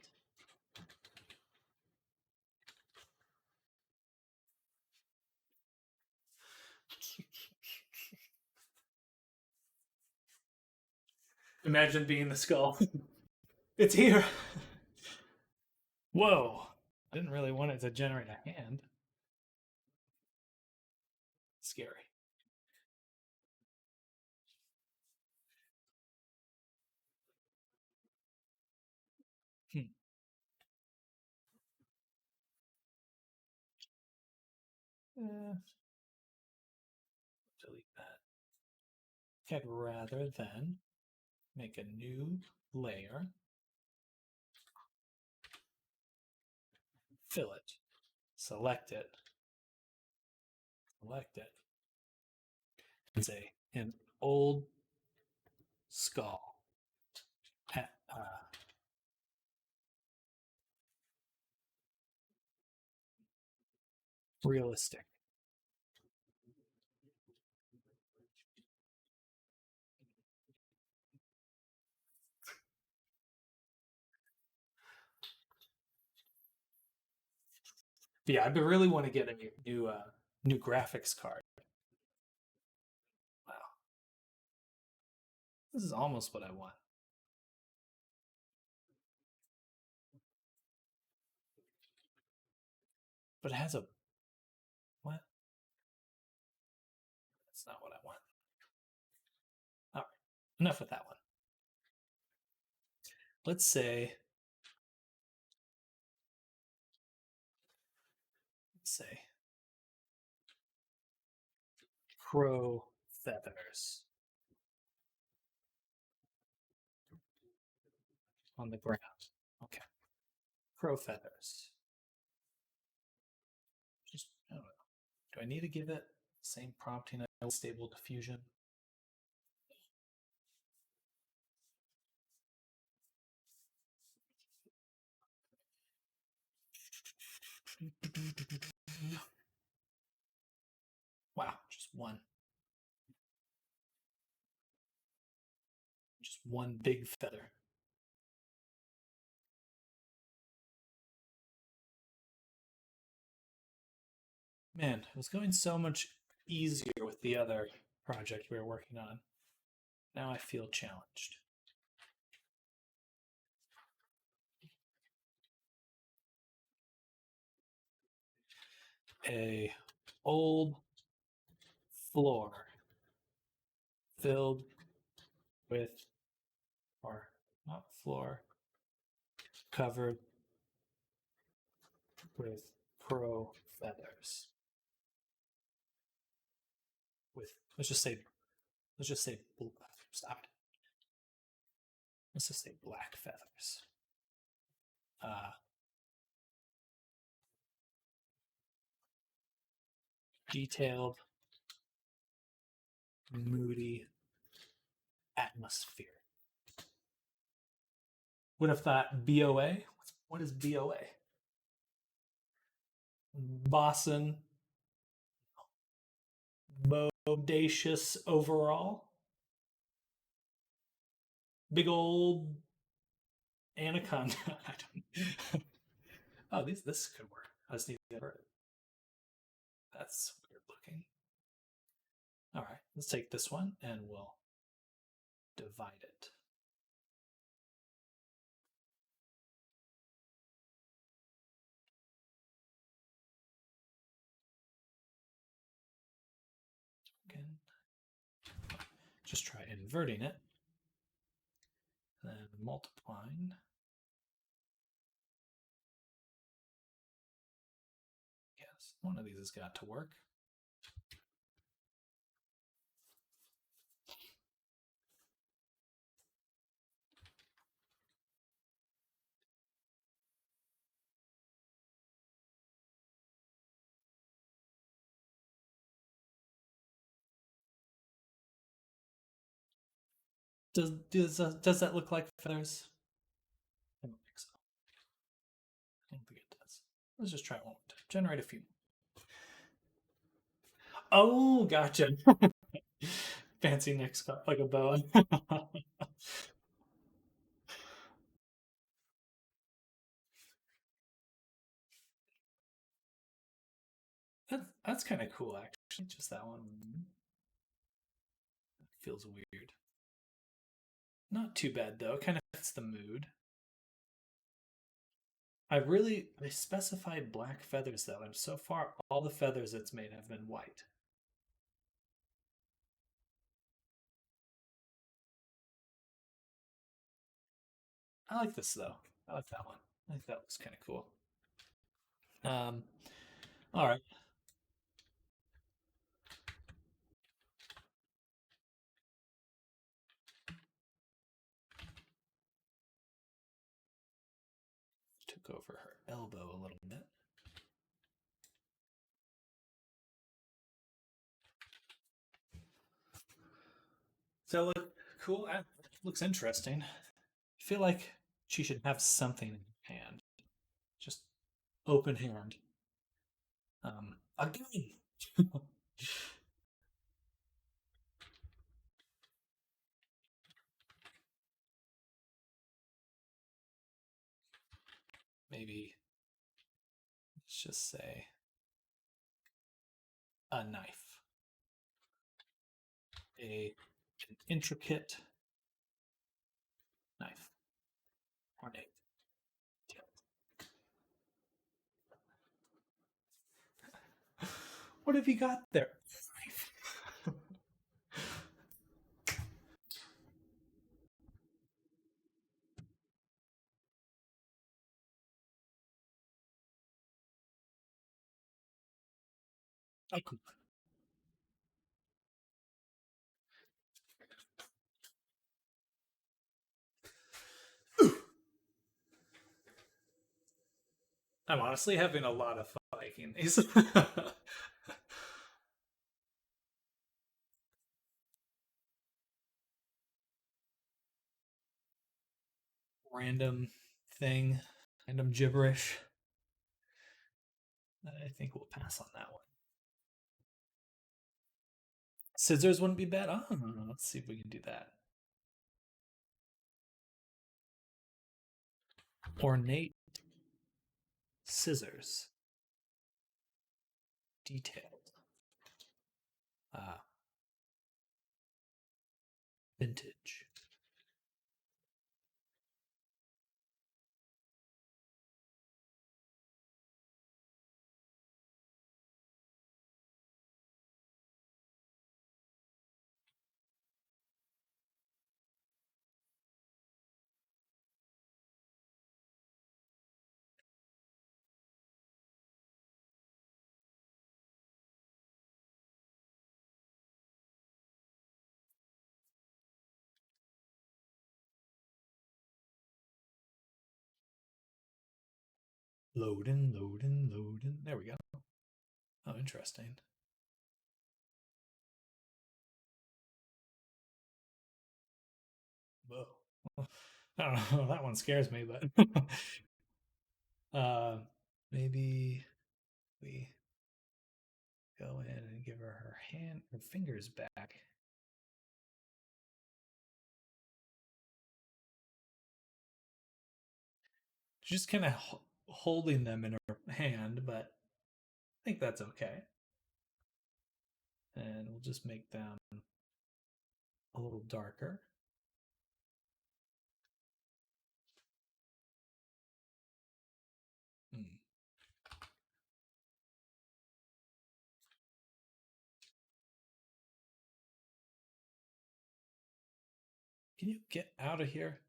Imagine being the skull. It's here. Whoa. I didn't really want it to generate a hand. Scary. Hmm. Delete that. I'd rather than make a new layer, fill it, select it, and say an old skull. Realistic. But yeah, I really want to get a new graphics card. Wow. This is almost what I want. But it has a what? That's not what I want. All right, enough with that one. Let's say crow feathers on the ground. Okay, crow feathers. Just I don't know. Do I need to give it the same prompting as stable diffusion? Wow, just one. Just one big feather. Man, it was going so much easier with the other project we were working on. Now I feel challenged. A old floor filled with, or not floor, covered with crow feathers. With let's just say stop it. Let's just say black feathers. Detailed, moody atmosphere. Would have thought BOA. What is BOA? Boston, bodacious overall. Big old anaconda. I don't. Oh, this could work. I just need to heard it. That's weird looking. All right, let's take this one and we'll divide it. Again, just try inverting it, then multiplying. Yes, one of these has got to work. Does that look like feathers? I don't think so. I don't think it does. Let's just try one more time. Generate a few. Oh, gotcha. Fancy neck scarf like a boa. That's kind of cool, actually. Just that one feels weird. Not too bad though. It kind of fits the mood. I specified black feathers though, and so far all the feathers it's made have been white. I like this though. I like that one. I think that looks kind of cool. All right. Took over her elbow a little bit. So look cool. That looks interesting. I feel like she should have something in hand. Just open hand. Again. Maybe let's just say a knife. An intricate What have you got there? Oh, cool. I'm honestly having a lot of fun making these. Random thing, random gibberish. I think we'll pass on that one. Scissors wouldn't be bad. Oh, let's see if we can do that. Ornate scissors. Detailed. Ah, vintage. Loading, loading, loading. There we go. Oh, interesting. Whoa. I don't know. That one scares me, but uh, maybe we go in and give her her fingers back. Just kind of holding them in her hand, but I think that's okay. And we'll just make them a little darker. Hmm. Can you get out of here?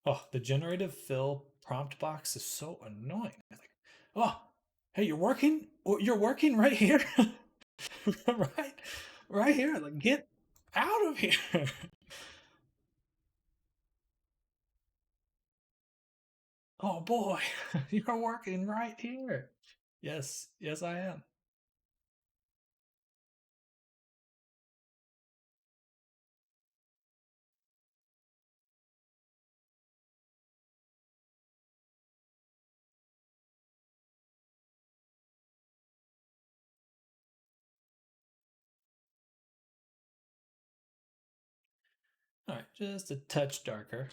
Oh, the generative fill prompt box is so annoying. Like, oh, hey, you're working? You're working right here? right? Right here. Like, get out of here. Oh boy, you're working right here. Yes, yes, I am. All right, just a touch darker.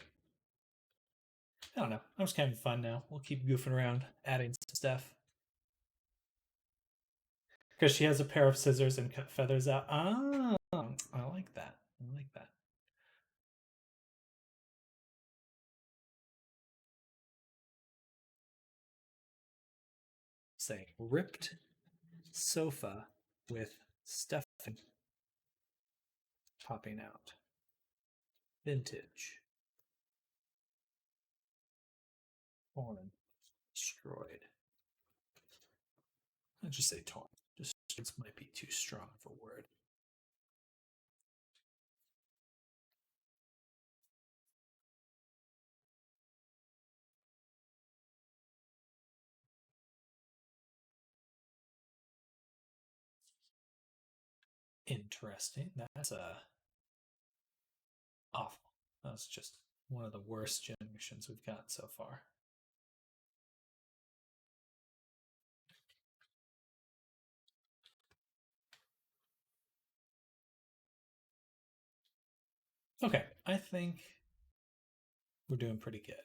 I don't know. I'm just having fun now. We'll keep goofing around, adding stuff. Because she has a pair of scissors and cut feathers out. Ah, I like that. I like that. Say, ripped sofa with stuffing popping out. Vintage. Torn. Destroyed. I'll just say torn. Destroyed might be too strong of a word. Interesting. That's awful. That's just one of the worst generations we've got so far. Okay, I think we're doing pretty good.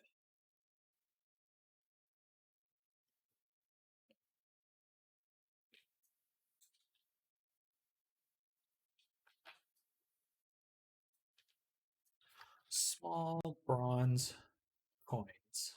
Small bronze coins.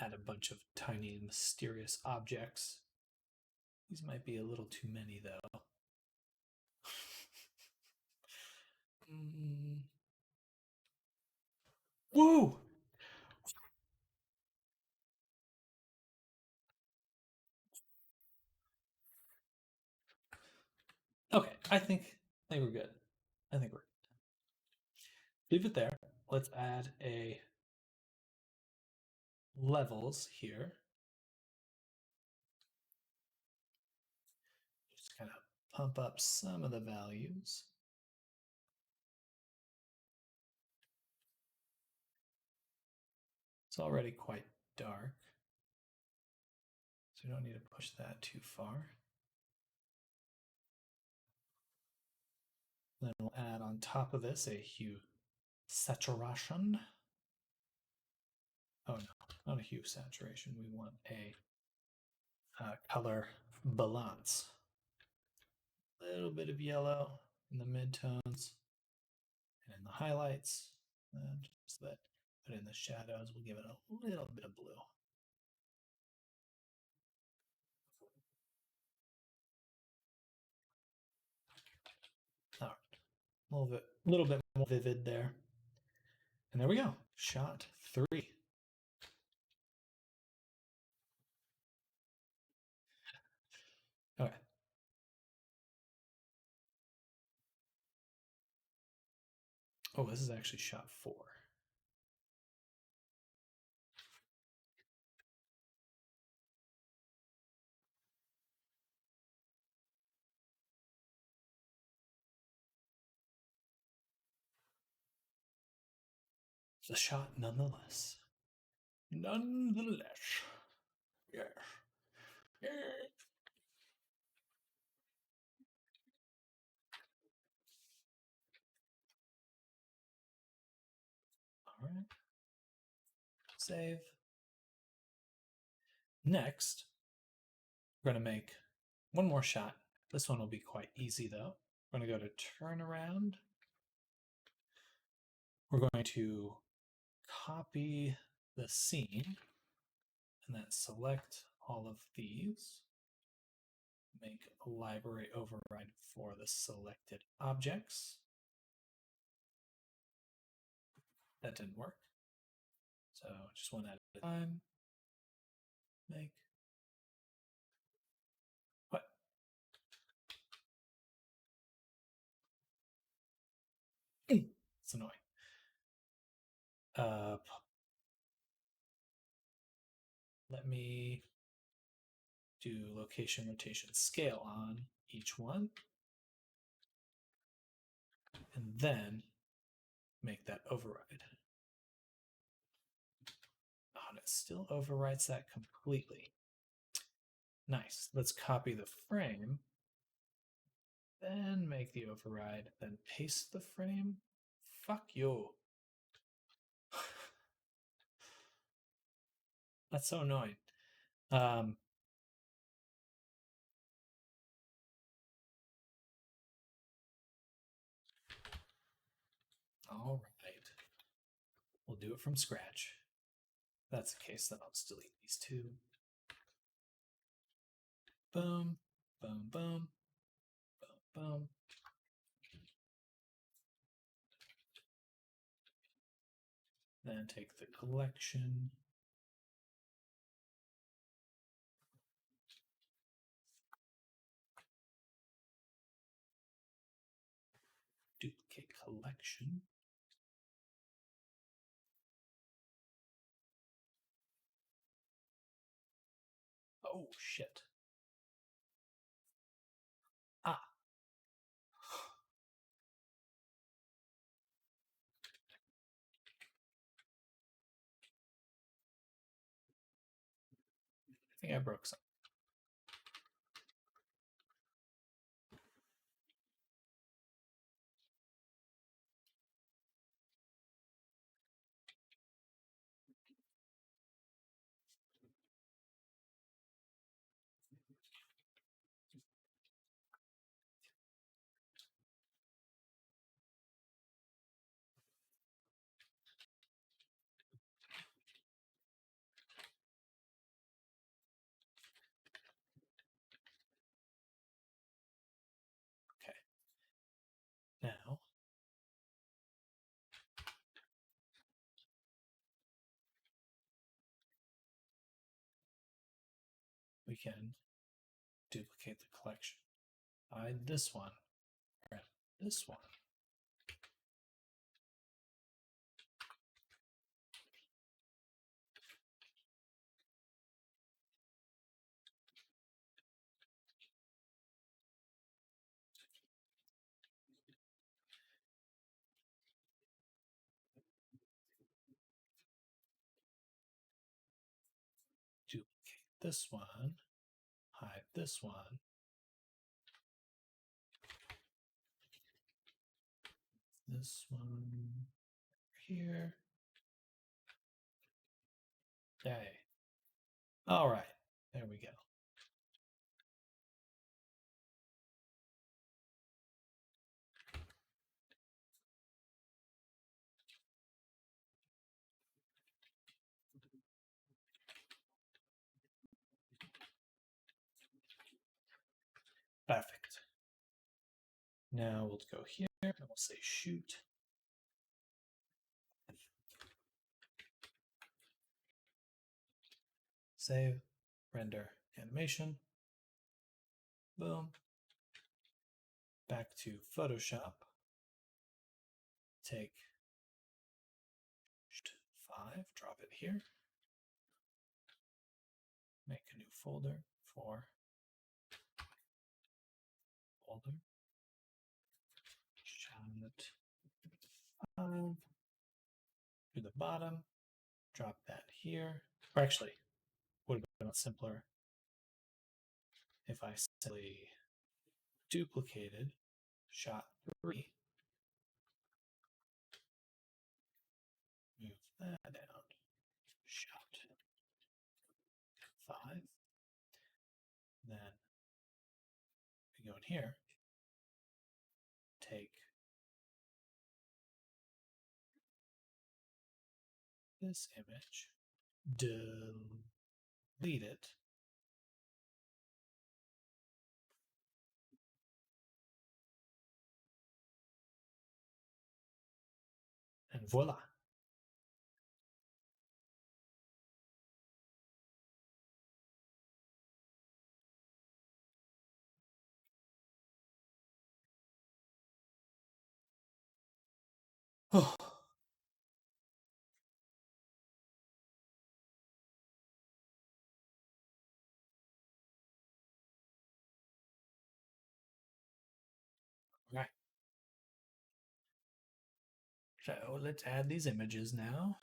add a bunch of tiny mysterious objects. These might be a little too many though. Woo! Okay, I think we're good. I think we're good. Leave it there. Let's add a levels here. Just kind of pump up some of the values. It's already quite dark, so we don't need to push that too far. Then we'll add on top of this a hue saturation. Oh no, not a hue saturation. We want a color balance. A little bit of yellow in the midtones and in the highlights. And just that, but in the shadows, we'll give it a little bit of blue. All right, a little bit more vivid there. And there we go. Shot 3. Okay. Oh, this is actually shot 4. It's a shot nonetheless. Nonetheless. Yes. Yes. All right. Save. Next, we're going to make one more shot. This one will be quite easy though. We're going to go to turn around. We're going to copy the scene and then select all of these. Make a library override for the selected objects. That didn't work. So just one at a time. Make. What? It's annoying. Let me do location, rotation, scale on each one. And then make that override. Oh, and it still overwrites that completely. Nice. Let's copy the frame. Then make the override. Then paste the frame. Fuck you. That's so annoying. All right. We'll do it from scratch. If that's the case, then I'll just delete these two. Boom, boom, boom, boom, boom. Then take the collection. Duplicate collection. Oh, shit. Ah. I think I broke something. we can duplicate the collection. Hide this one, grab this one. Duplicate this one, hide this one. This one here. Okay. All right, there we go. Perfect. Now we'll go here and we'll say shoot. Save, render animation. Boom. Back to Photoshop. Take 5, drop it here. Make a new folder for folder. Shot 5. To the bottom. Drop that here. Or actually, would have been simpler if I simply duplicated shot 3. Move that down. Shot 5. Then we go in here. Take this image. Delete it. And voila. Oh. Right. So let's add these images now.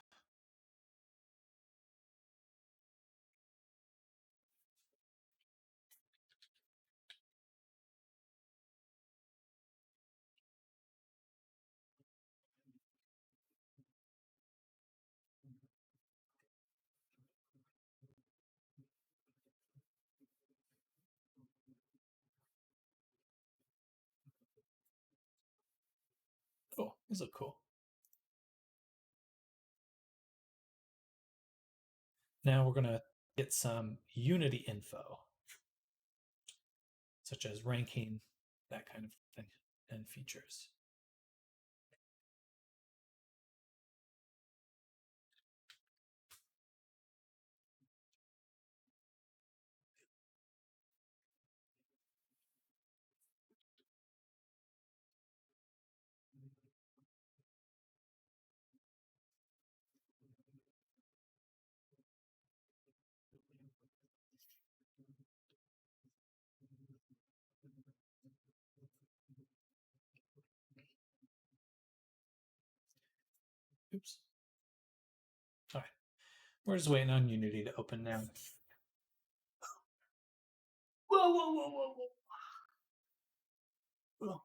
Oh, these look cool. Now we're going to get some Unity info, such as ranking, that kind of thing, and features. Oops. All right. We're just waiting on Unity to open now. Whoa, whoa, whoa, whoa, whoa. Whoa.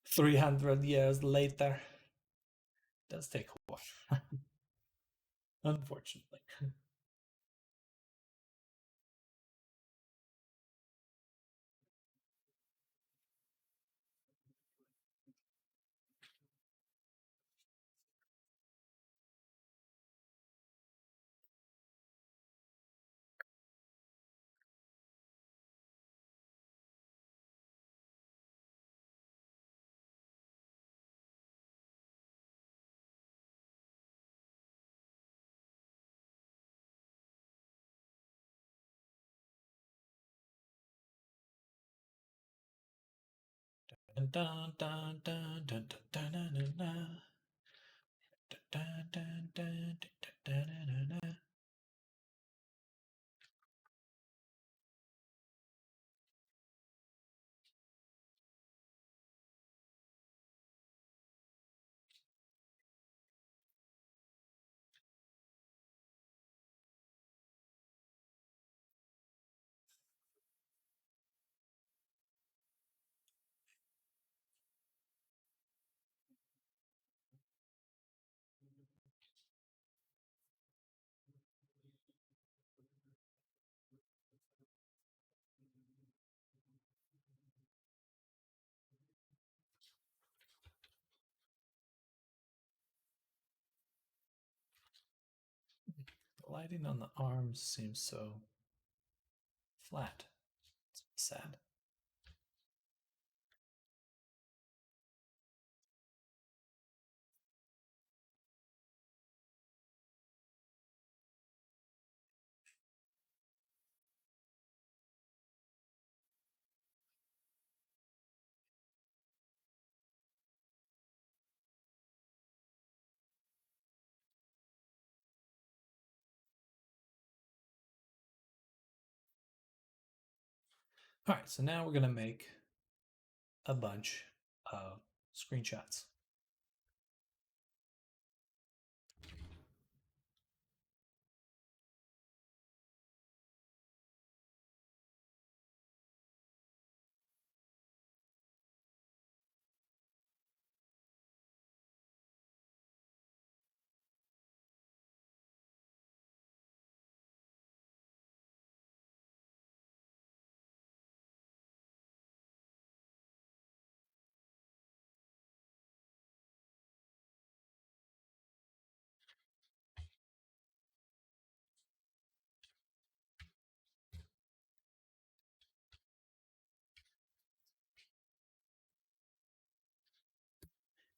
300 years later. Does take a while. Unfortunately. Dun, dun, dun, dun, dun, dun, dun, dun, dun, dun. Dun, dun, dun, dun, dun, dun, dun, dun. The lighting on the arms seems so flat. It's sad. All right, so now we're going to make a bunch of screenshots.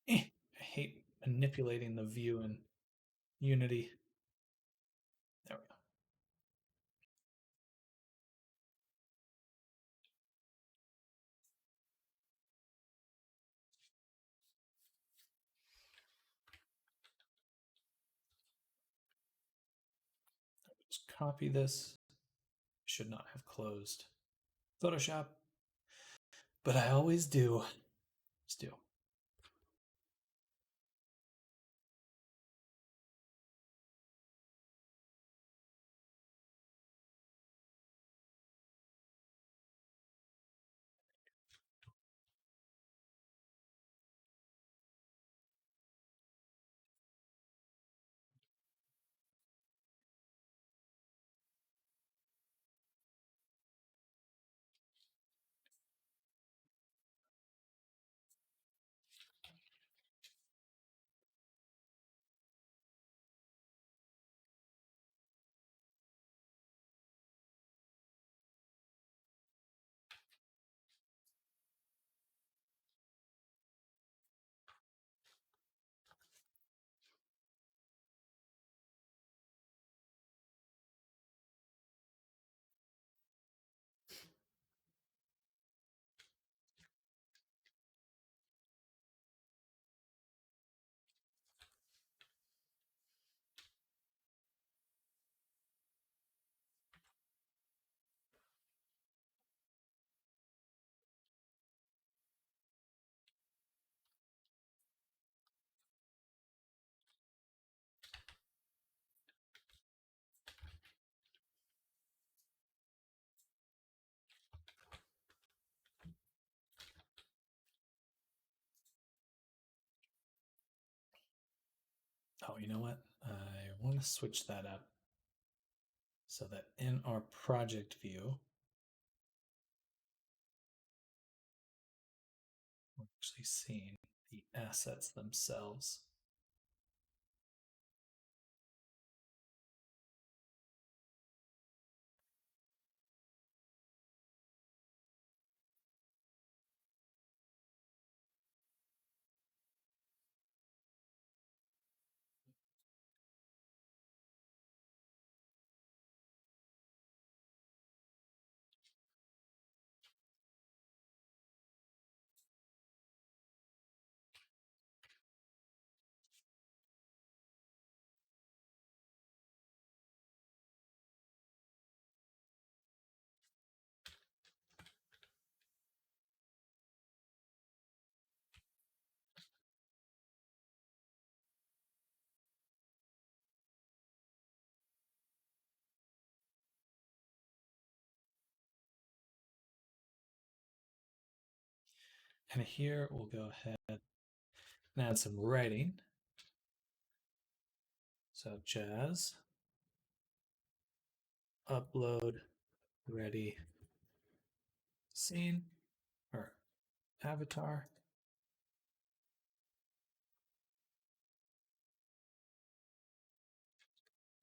I hate manipulating the view in Unity. There we go. Just copy this. Should not have closed Photoshop, but I always do. Just do. Oh, you know what? I want to switch that up so that in our project view, we're actually seeing the assets themselves. And here we'll go ahead and add some writing, such as upload ready scene or avatar.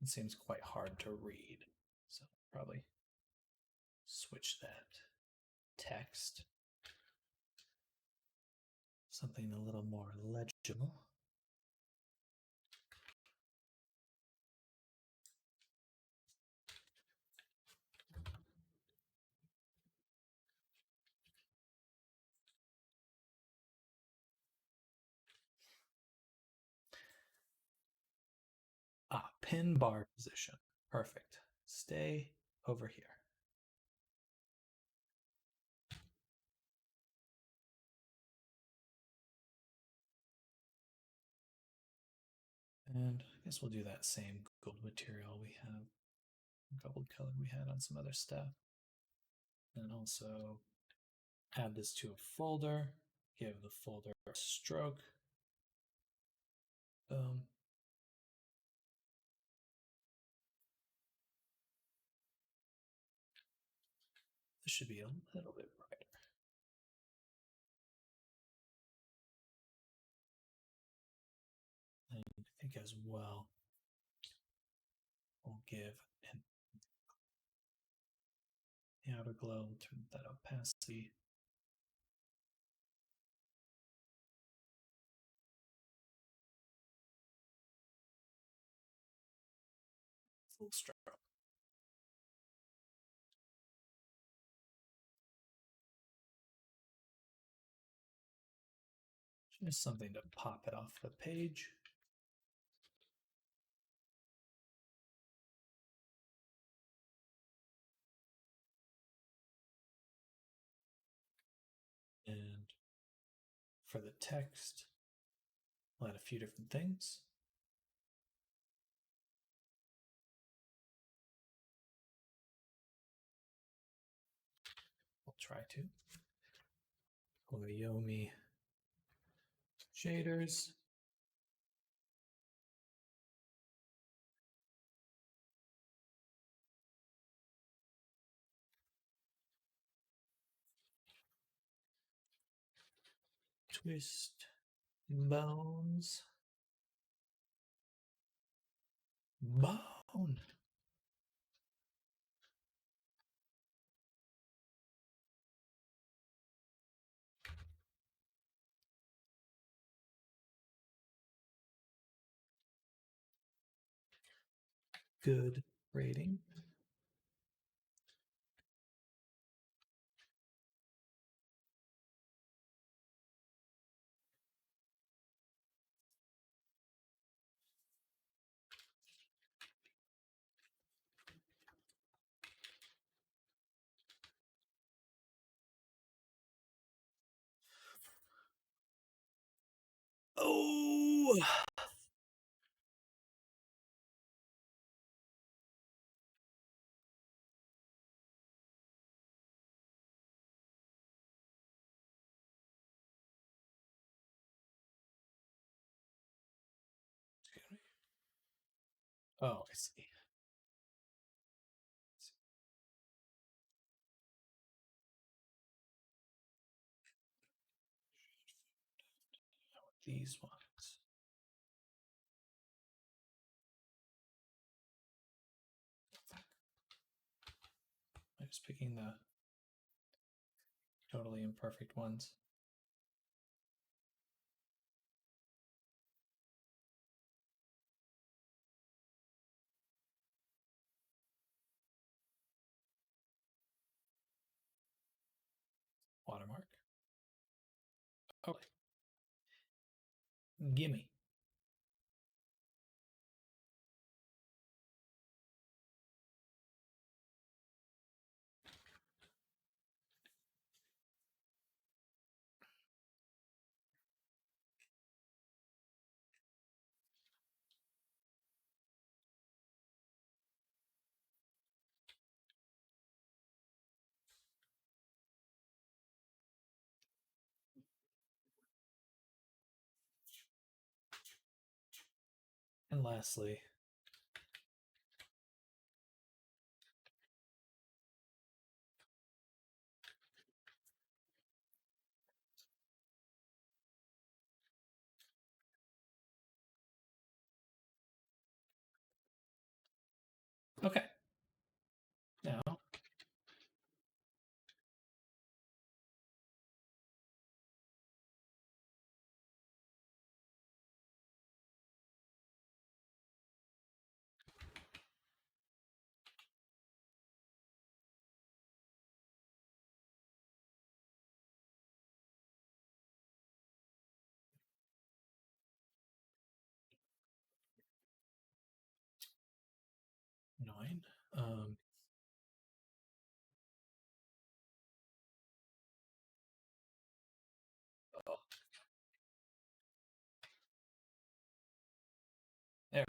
It seems quite hard to read, so probably switch that text. Something a little more legible. Pin bar position. Perfect. Stay over here. And I guess we'll do that same gold material we have, gold color we had on some other stuff. And also add this to a folder, give the folder a stroke. Boom. This should be a little bit brighter. And I think as well, we'll give an outer glow, we'll turn that opacity. It's a little stroke. Just something to pop it off the page. And for the text, we'll add a few different things. We'll try to. Yomi shaders. Twist bones. Bone. Good rating. Oh, oh, I see. These ones. I'm just picking the totally imperfect ones. Watermark. Okay. Gimme. And lastly, okay. Now, nine. Oh, there.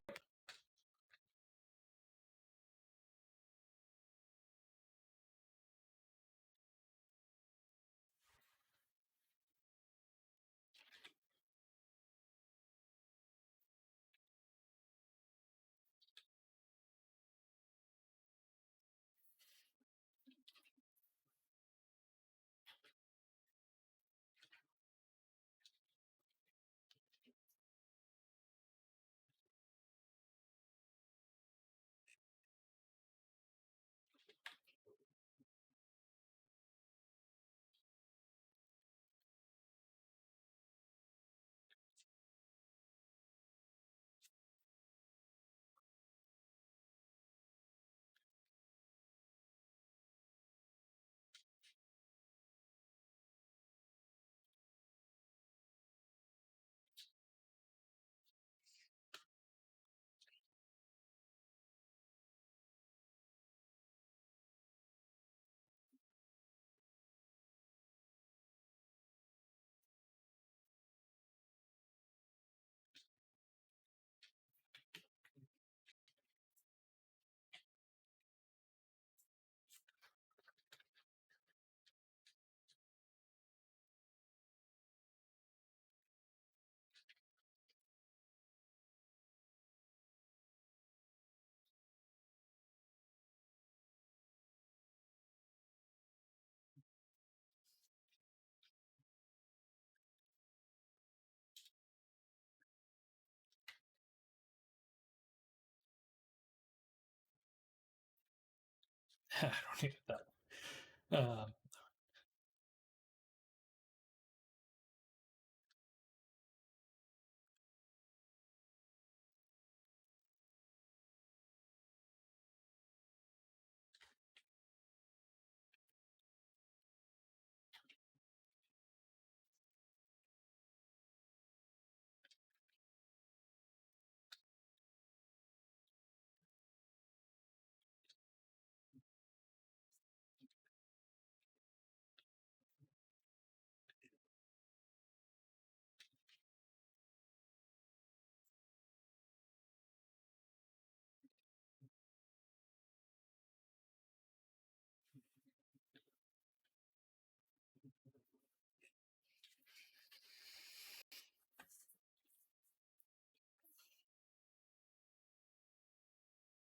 I don't need that.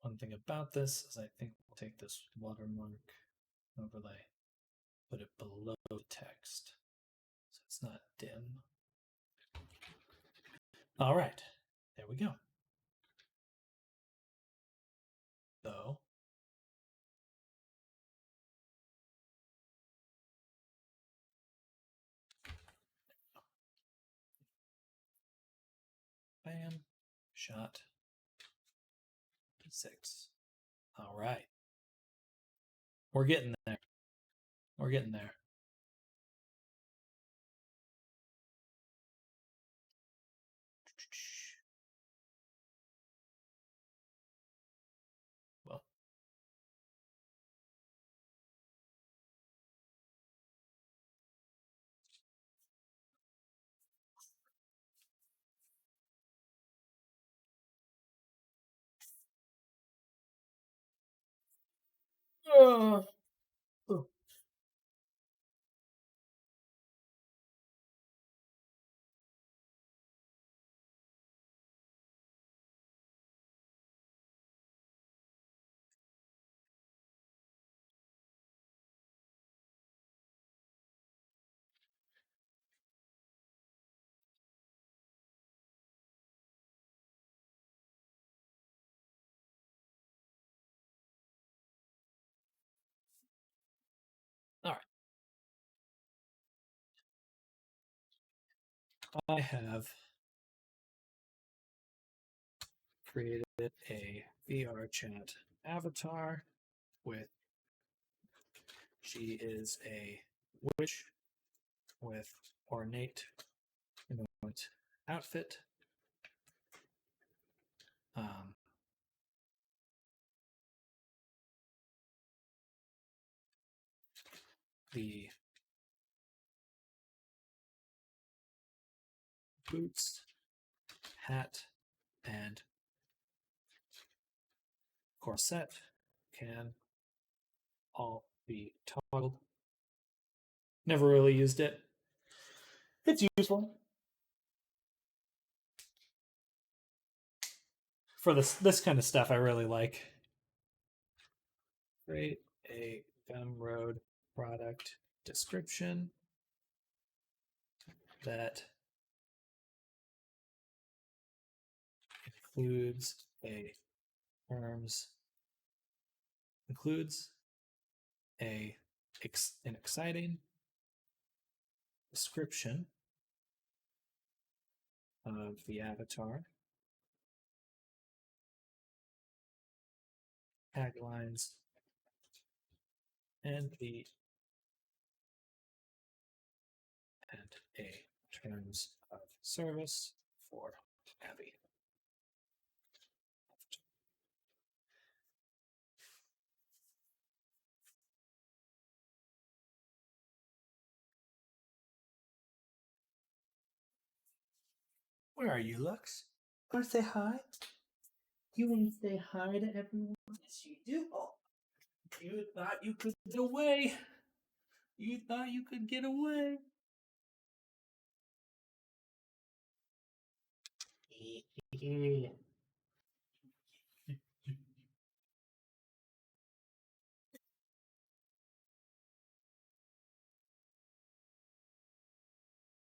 One thing about this is I think we'll take this watermark overlay, put it below text so it's not dim. All right, there we go. So, bam, shot, 6. All right, we're getting there. We're getting there. Well, uh, I have created a VR chat avatar with she is a witch with ornate outfit. The boots, hat, and corset can all be toggled. Never really used it. It's useful for this kind of stuff. I really like. Create a Gumroad product description that includes an exciting description of the avatar, taglines, and a terms of service for Abby. Where are you, Lux? Want to say hi? You want to say hi to everyone? Yes, you do. Oh, you thought you could get away. You thought you could get away.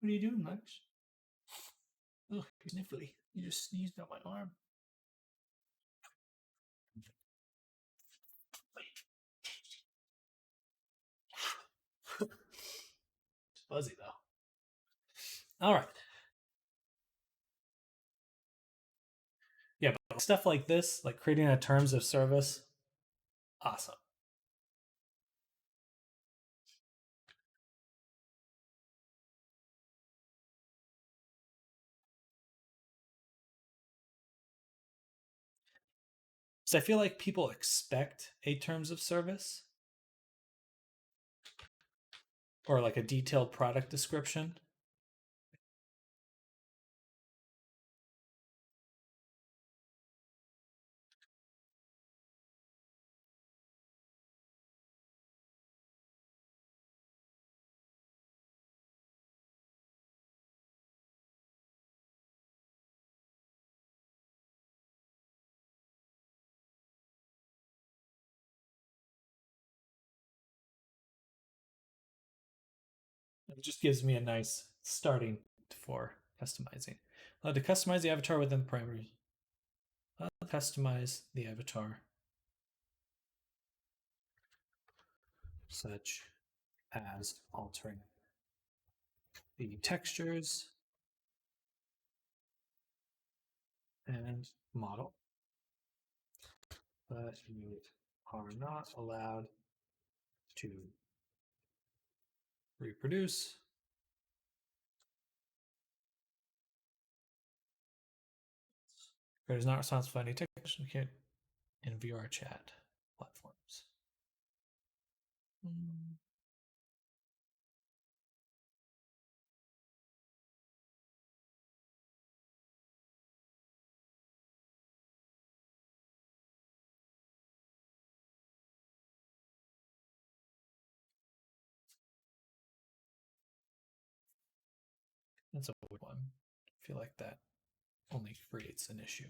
What are you doing, Lex? Ugh, you're sniffly. You just sneezed on my arm. It's fuzzy, though. All right. Yeah, but stuff like this, like creating a terms of service, awesome. So I feel like people expect a terms of service or like a detailed product description. It just gives me a nice starting for customizing. Allowed to customize the avatar within the parameters. Customize the avatar such as altering the textures and model, but you are not allowed to reproduce Creator is not responsible for any technical in VR chat platforms. That's a weird one. I feel like that only creates an issue.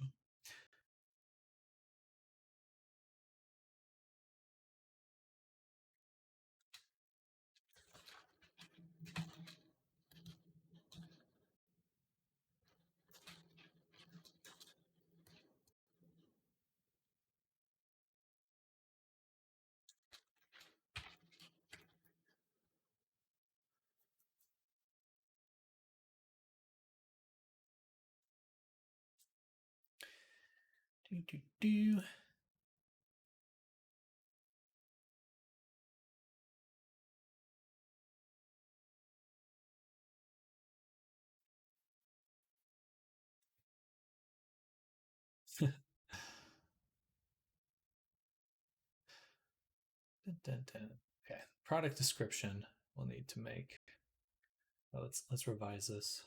Do, do, do. Dun, dun, dun. Okay, product description we'll need to make. Let's revise this.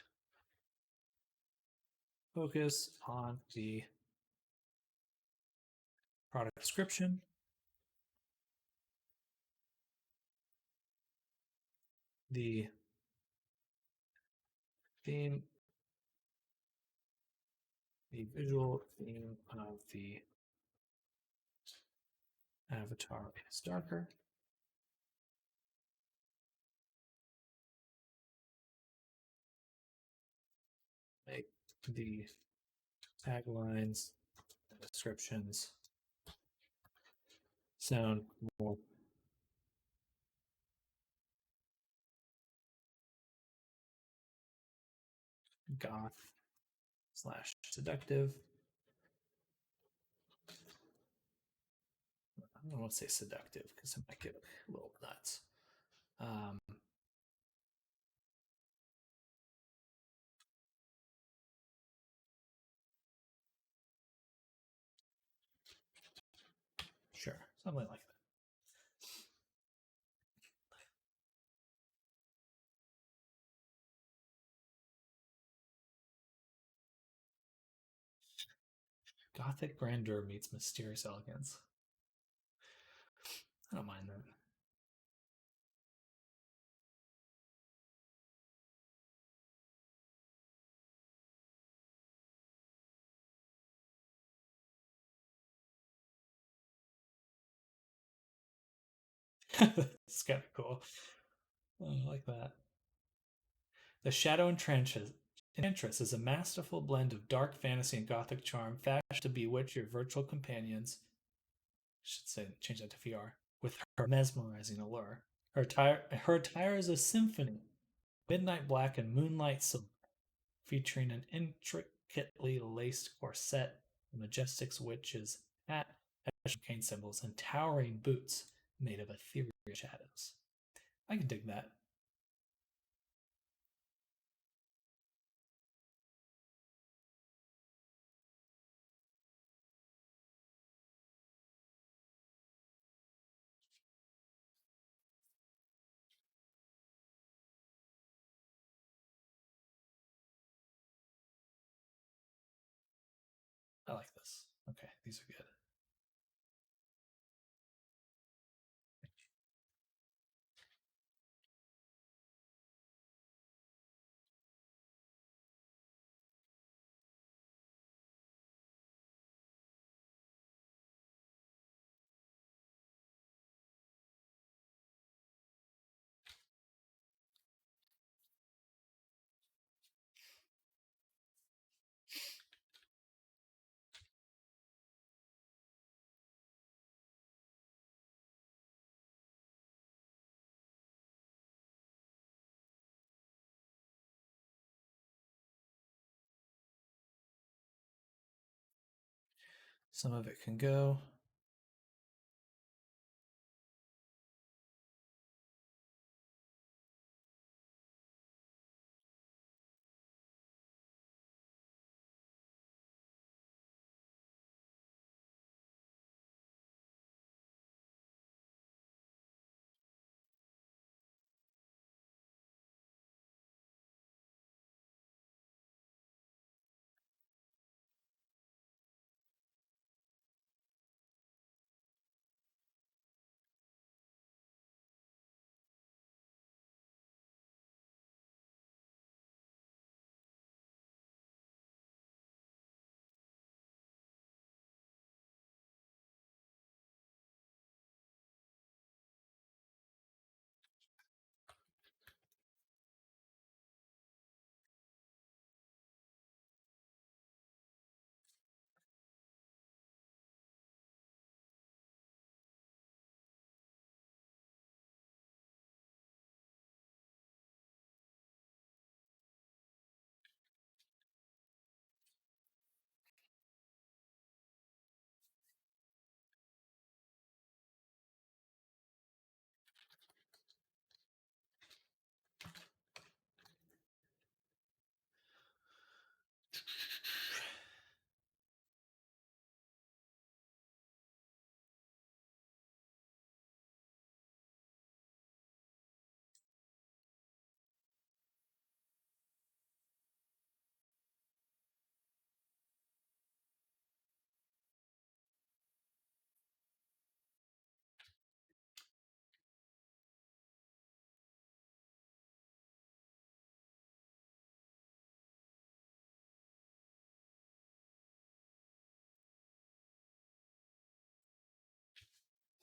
Focus on the product description, the theme, the visual theme of the avatar is darker. Make the taglines and descriptions sound more goth slash seductive. I don't want to say seductive because it might get a little nuts. Sure, something like that. Gothic grandeur meets mysterious elegance. I don't mind that. It's kind of cool. I like that. The Shadow Enchantress is a masterful blend of dark fantasy and gothic charm, fashioned to bewitch your virtual companions. I should say change that to VR with her mesmerizing allure. Her attire is a symphony, midnight black and moonlight silver, featuring an intricately laced corset, a majestic witch's hat, cane symbols, and towering boots made of ethereal shadows. I can dig that. I like this. Okay, these are good. Some of it can go.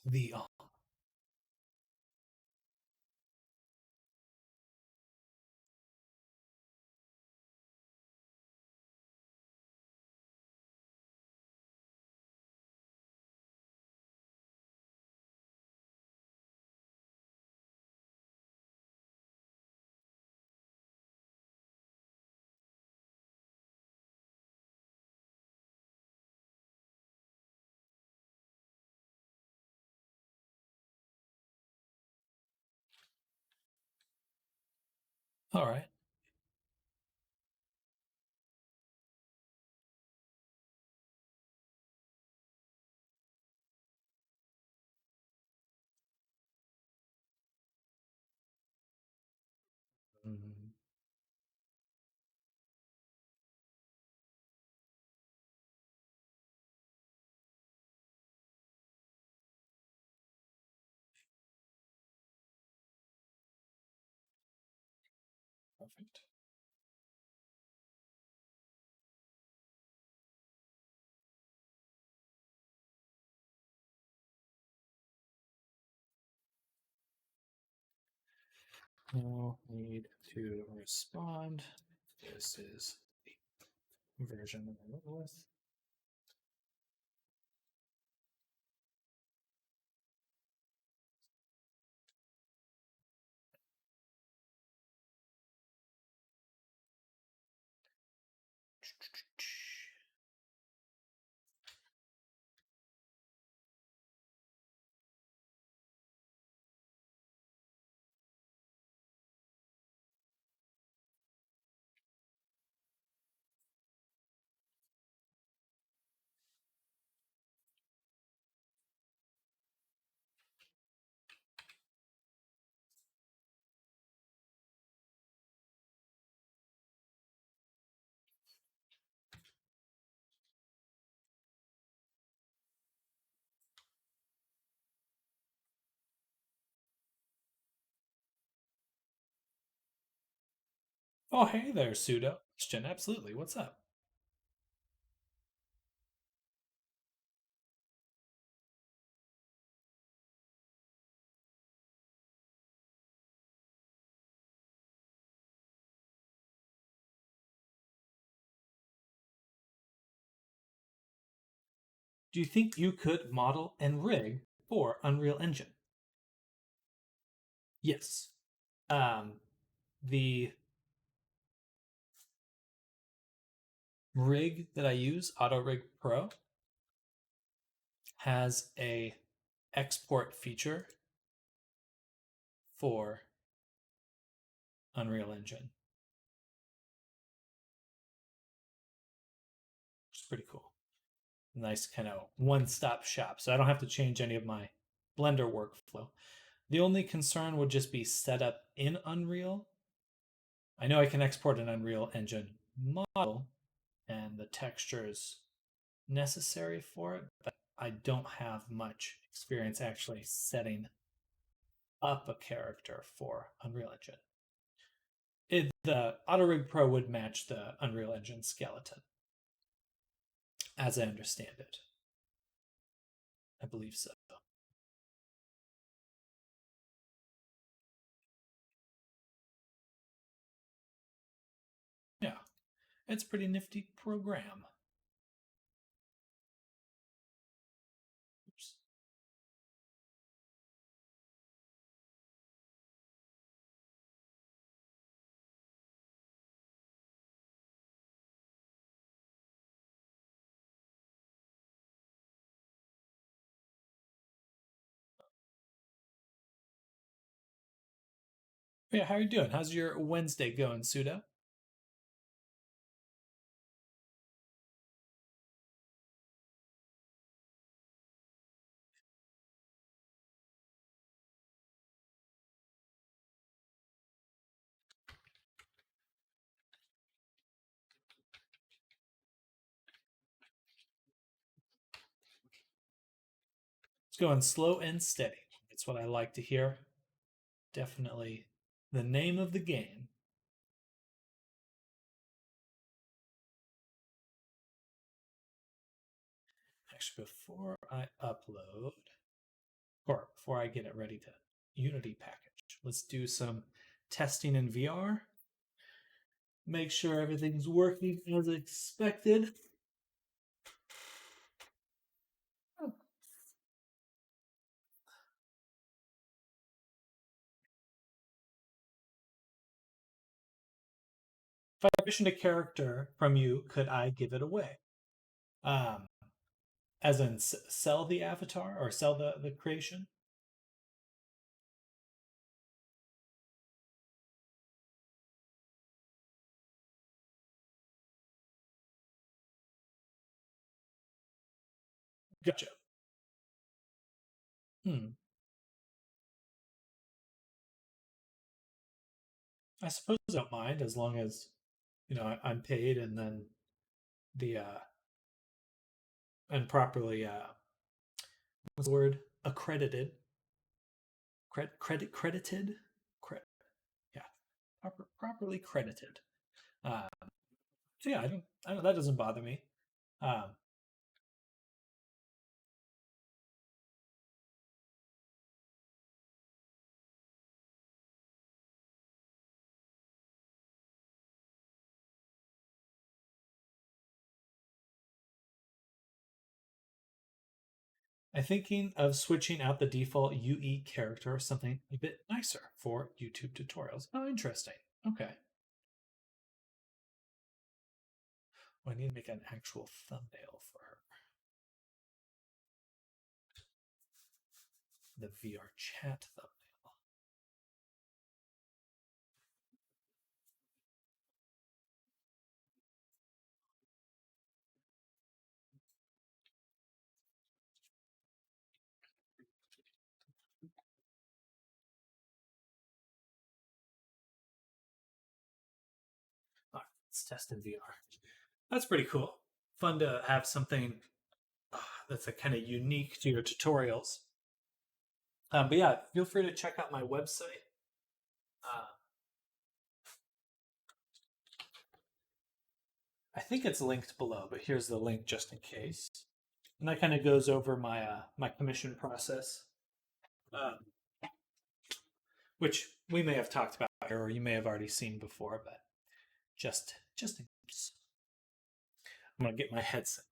The all right. Mm, perfect. No need to respond. This is the version that I went with. Oh, hey there, Pseudo. Question, absolutely. What's up? Do you think you could model and rig for Unreal Engine? Yes. Um, the rig that I use, AutoRig Pro, has a export feature for Unreal Engine. Which is pretty cool. Nice kind of one-stop shop. So I don't have to change any of my Blender workflow. The only concern would just be setup in Unreal. I know I can export an Unreal Engine model and the textures necessary for it, but I don't have much experience actually setting up a character for Unreal Engine. The AutoRig Pro would match the Unreal Engine skeleton, as I understand it. I believe so. Yeah, it's a pretty nifty program. Oops. Yeah, how are you doing? How's your Wednesday going, Suda? It's going slow and steady. That's what I like to hear. Definitely the name of the game. Actually, before I upload, before I get it ready to Unity package. Let's do some testing in VR. Make sure everything's working as expected. If I commissioned a character from you, could I give it away? Um, as in sell the avatar or sell the creation? Gotcha. Hmm. I suppose I don't mind as long as I'm paid and then the and properly what's the word, accredited, credited, yeah, properly credited. Uh, so yeah, I don't, that doesn't bother me. Um, I'm thinking of switching out the default UE character or something a bit nicer for YouTube tutorials. Oh, interesting. Okay. Well, I need to make an actual thumbnail for her. The VR chat thumbnail. All right, let's test in VR. That's pretty cool. Fun to have something that's a kind of unique to your tutorials. But yeah, feel free to check out my website. Uh, I think it's linked below, but here's the link just in case. And that kind of goes over my my commission process, uh, which we may have talked about here, or you may have already seen before, but just in case. I'm gonna get my headset.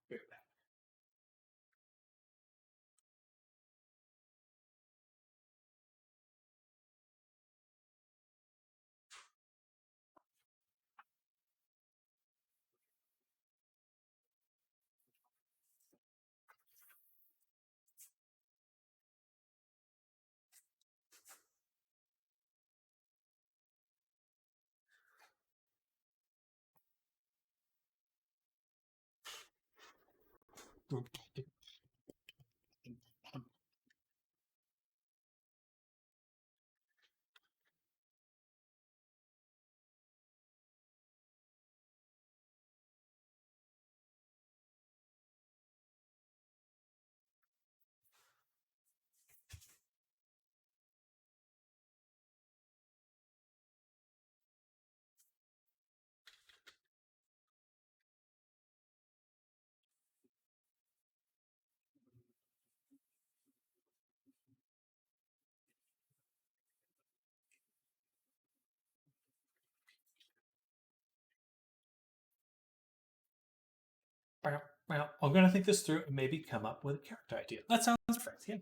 Well, I'm going to think this through and maybe come up with a character idea. That sounds perfect. Yeah.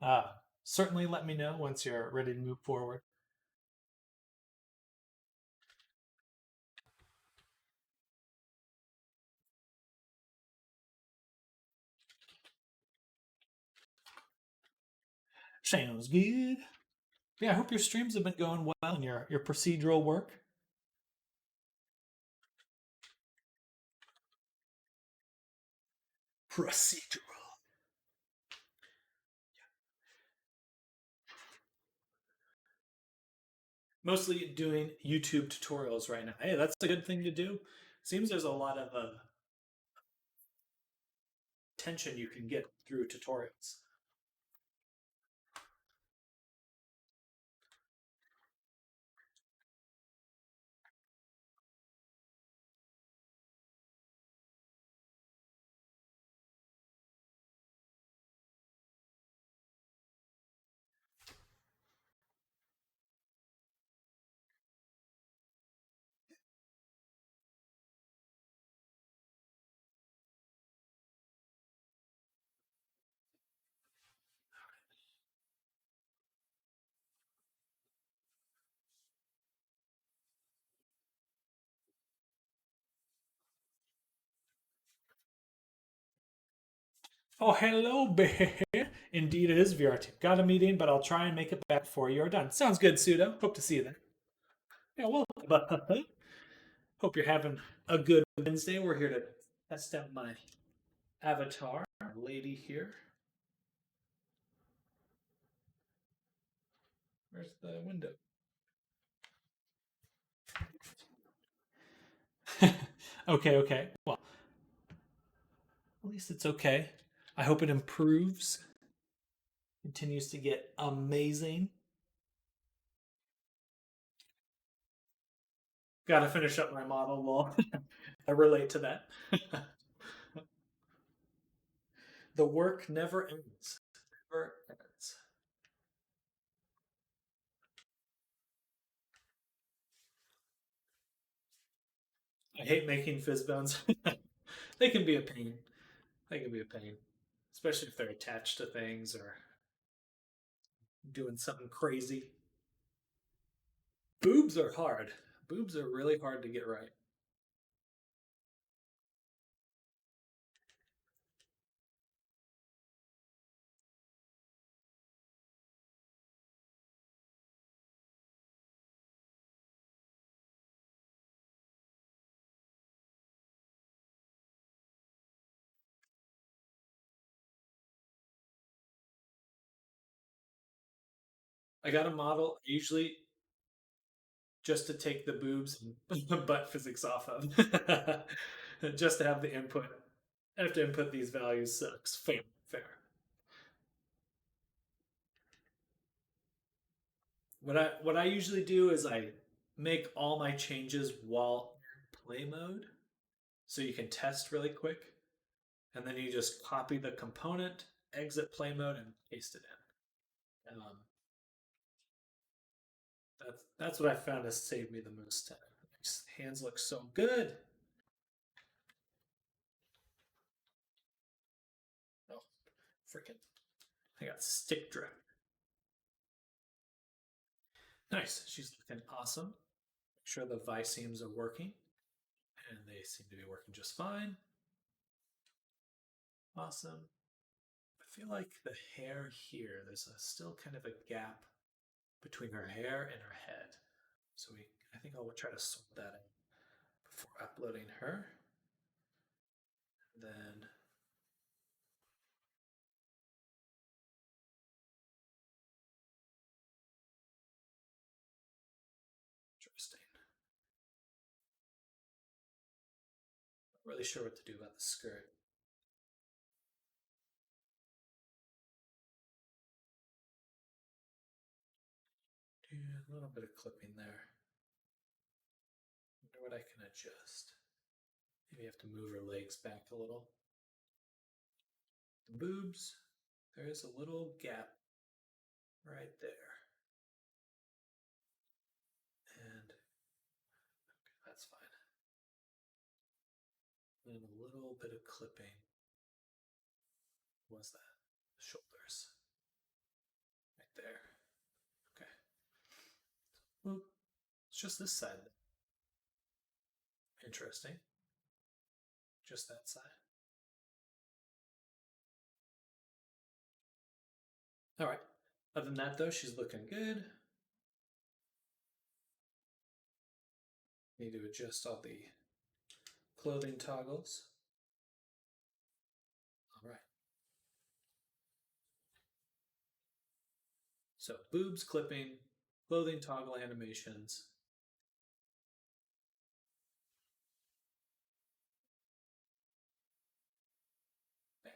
Uh, Certainly let me know once you're ready to move forward. Sounds good. Yeah, I hope your streams have been going well and your procedural work. Procedural. Mostly doing YouTube tutorials right now. Hey, that's a good thing to do. Seems there's a lot of attention you can get through tutorials. Oh, hello, bear. Indeed, it is VRT. Got a meeting, but I'll try and make it back before you're done. Sounds good, Pseudo. Hope to see you then. Yeah, welcome. Hope you're having a good Wednesday. We're here to test out my avatar, our lady here. Where's the window? Okay, okay. Well, at least it's okay. I hope it improves, continues to get amazing. Gotta finish up my model. Well, I relate to that. The work never ends. Never ends. I hate making fizz bones. They can be a pain. They can be a pain, especially if they're attached to things or doing something crazy. Boobs are hard. Boobs are really hard to get right. I got a model usually just to take the boobs and butt physics off of, just to have the input. I have to input these values. Sucks. Fair, fair. What I usually do is I make all my changes while in play mode, so you can test really quick, and then you just copy the component, exit play mode, and paste it in. That's what I found has saved me the most time. Hands look so good. Oh, freaking! I got stick drift. Nice. She's looking awesome. Make sure the Viseams are working, and they seem to be working just fine. Awesome. I feel like the hair here, there's still kind of a gap between her hair and her head. So I think I'll try to sort that out before uploading her. And then interesting. Not really sure what to do about the skirt. A little bit of clipping there. Wonder what I can adjust. Maybe I have to move her legs back a little. The boobs, there is a little gap right there. And okay, that's fine. And a little bit of clipping. What's that? Shoulders. Right there. Okay. Well, it's just this side. Interesting. Just that side. All right. Other than that, though, she's looking good. Need to adjust all the clothing toggles. All right. So boobs clipping, clothing toggle animations. Bam.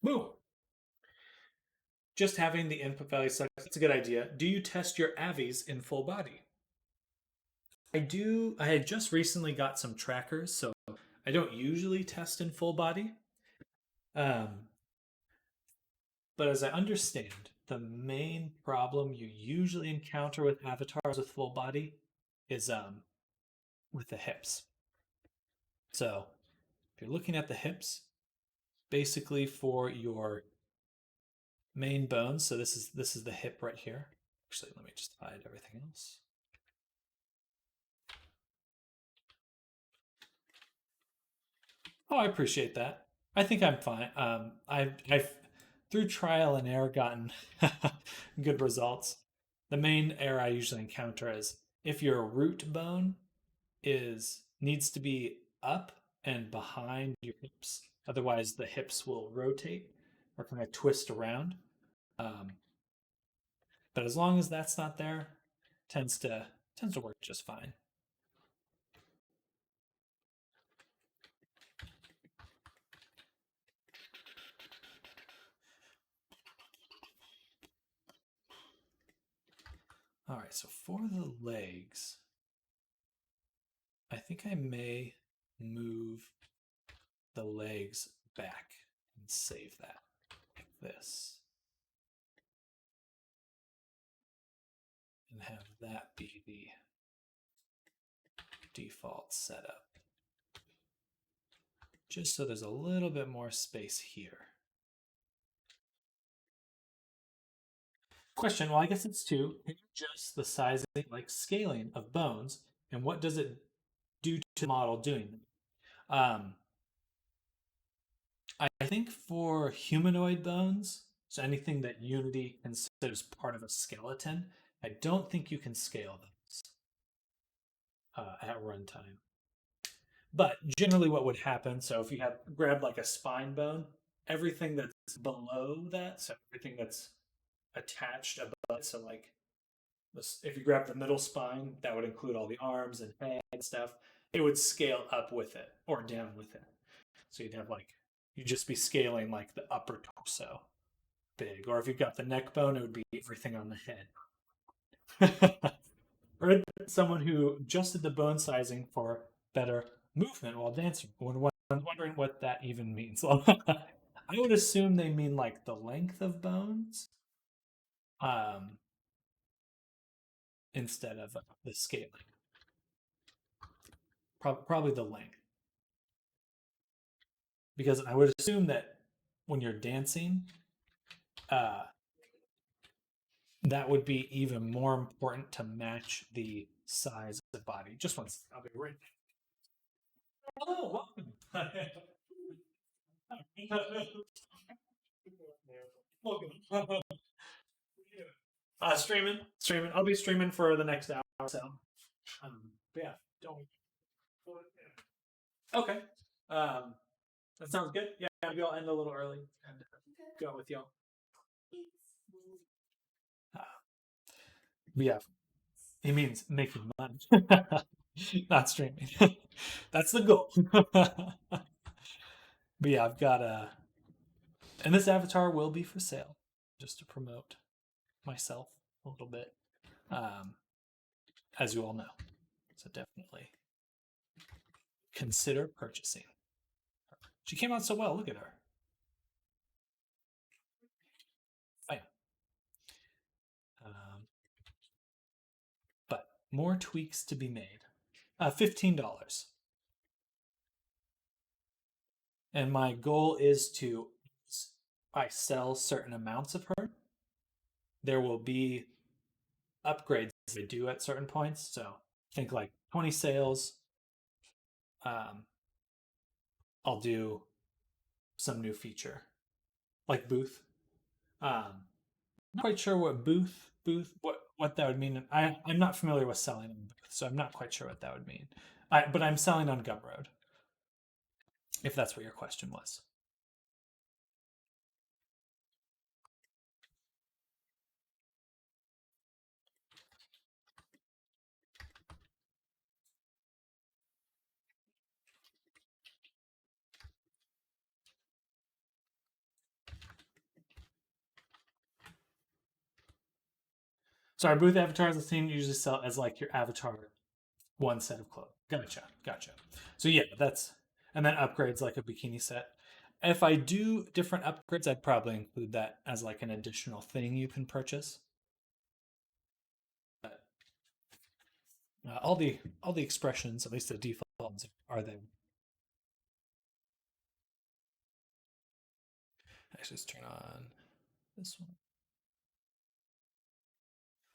Boom. Just having the input value sucks. That's a good idea. Do you test your avies in full body? I do. I had just recently got some trackers, so I don't usually test in full body. Um, but as I understand, the main problem you usually encounter with avatars with full body is with the hips. So if you're looking at the hips, basically for your main bones, so this is the hip right here. Actually, let me just hide everything else. Oh, I appreciate that. I think I'm fine. I've through trial and error gotten good results. The main error I usually encounter is if your root bone is needs to be up and behind your hips. Otherwise, the hips will rotate or kind of twist around. Um, but as long as that's not there, tends to tends to work just fine. All right, so for the legs, I think I may move the legs back and save that like this and have that be the default setup. Just so there's a little bit more space here. Question, well, I guess it's two. Can you adjust the sizing, like scaling of bones, and what does it do to the model doing that? I think for humanoid bones, so anything that Unity considers part of a skeleton, I don't think you can scale those at runtime. But generally, what would happen? So if you have grabbed like a spine bone, everything that's below that, so everything that's attached above it, so like this, if you grab the middle spine, that would include all the arms and head and stuff. It would scale up with it or down with it. So you'd have like you'd just be scaling like the upper torso big, or if you've got the neck bone, it would be everything on the head. Or someone who adjusted the bone sizing for better movement while dancing. When I'm wondering what that even means. I would assume they mean like the length of bones, um, instead of the scaling. Probably the length, because I would assume that when you're dancing, uh, that would be even more important to match the size of the body. Just one second, I'll be right back. Hello, welcome. welcome. Streaming. I'll be streaming for the next hour or so. Yeah, don't. Okay. Um, that sounds good. Yeah, maybe I'll end a little early and go with y'all. Uh, but yeah, he means making money, not streaming. That's the goal. But yeah, I've got and this avatar will be for sale, just to promote myself a little bit, um, as you all know. So definitely consider purchasing. She came out so well. Look at her. Oh, yeah. But more tweaks to be made. $15. And my goal is to, I sell certain amounts of her, there will be upgrades I do at certain points. So think like 20 sales. I'll do some new feature like booth. Not quite sure what what that would mean. I'm not familiar with selling on booth, so I'm not quite sure what that would mean. But I'm selling on Gumroad, if that's what your question was. So our booth avatars, the thing you usually sell as like your avatar, one set of clothes. Gotcha. So yeah, that's and then upgrades like a bikini set. If I do different upgrades, I'd probably include that as like an additional thing you can purchase. But all the expressions, at least the default ones, are there. Let's just turn on this one.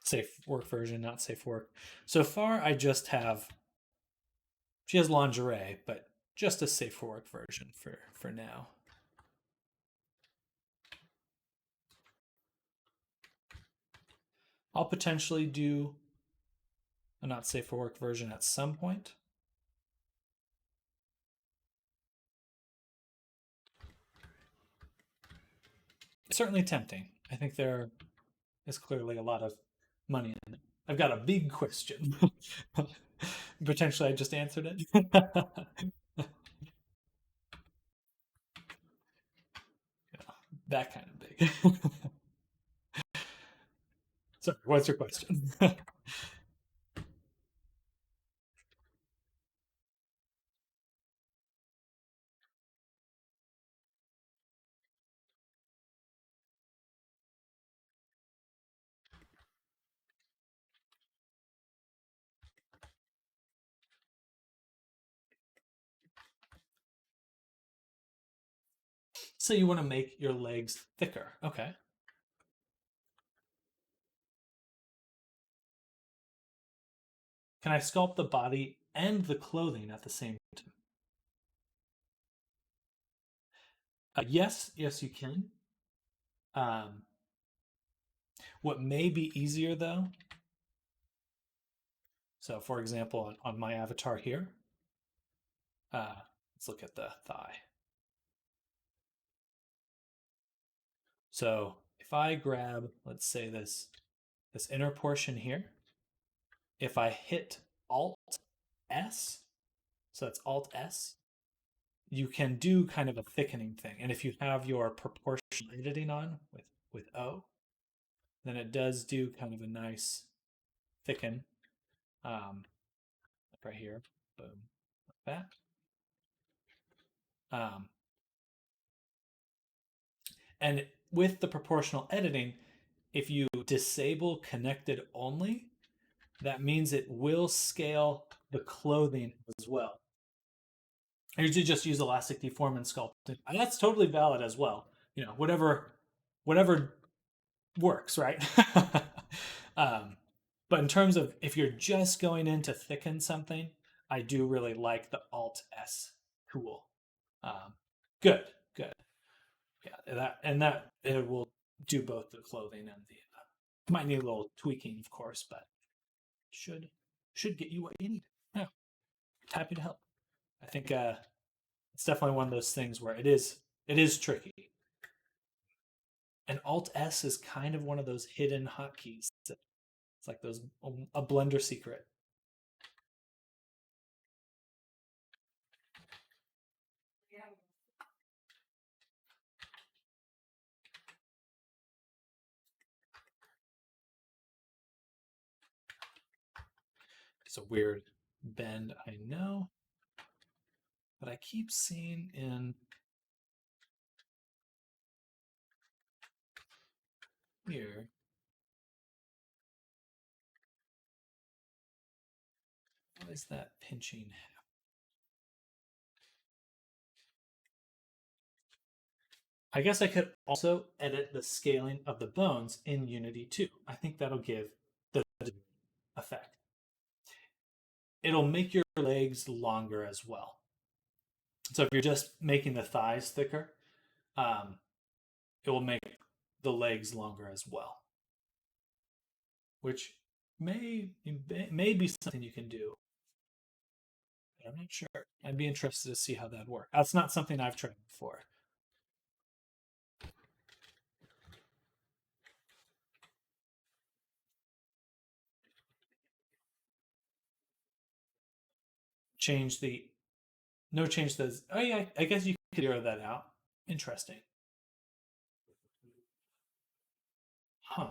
Safe work version, not safe work. So far, I just have. She has lingerie, but just a safe for work version for now. I'll potentially do a not safe for work version at some point. It's certainly tempting. I think there is clearly a lot of money in it. I've got a big question. Potentially I just answered it. That kind of big. Sorry, what's your question? So you want to make your legs thicker. Okay. Can I sculpt the body and the clothing at the same time? Yes, yes, you can. Um, what may be easier though, so for example, on my avatar here, let's look at the thigh. So if I grab, let's say this inner portion here, if I hit Alt S, so that's Alt S, you can do kind of a thickening thing. And if you have your proportional editing on with O, then it does do kind of a nice thicken, like right here, boom, like that. And with the proportional editing, if you disable connected only, that means it will scale the clothing as well. I usually just use elastic deform and sculpt, and that's totally valid as well. You know, whatever works, right? um, but in terms of if you're just going in to thicken something, I do really like the Alt S tool. Um, good, good. Yeah, that it will do both the clothing and the. Might need a little tweaking, of course, but should should get you what you need. Yeah, happy to help. I think it's definitely one of those things where it is tricky. And Alt S is kind of one of those hidden hotkeys. It's like those a Blender secret. It's a weird bend, I know, but I keep seeing in here. What is that pinching? I guess I could also edit the scaling of the bones in Unity too. I think that'll give the effect. It'll make your legs longer as well. So if you're just making the thighs thicker, um, it will make the legs longer as well, which may be something you can do. But I'm not sure. I'd be interested to see how that works. That's not something I've tried before. Change the no change those. Oh yeah, I guess you could zero that out. Interesting. Huh.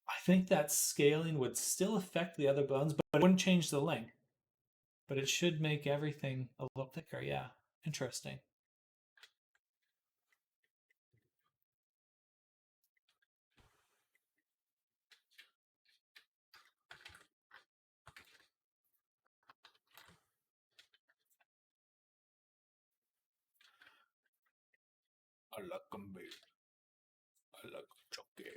I think that scaling would still affect the other bones, but it wouldn't change the length. But it should make everything a little thicker. Yeah. Interesting. I like them big. I like chunky.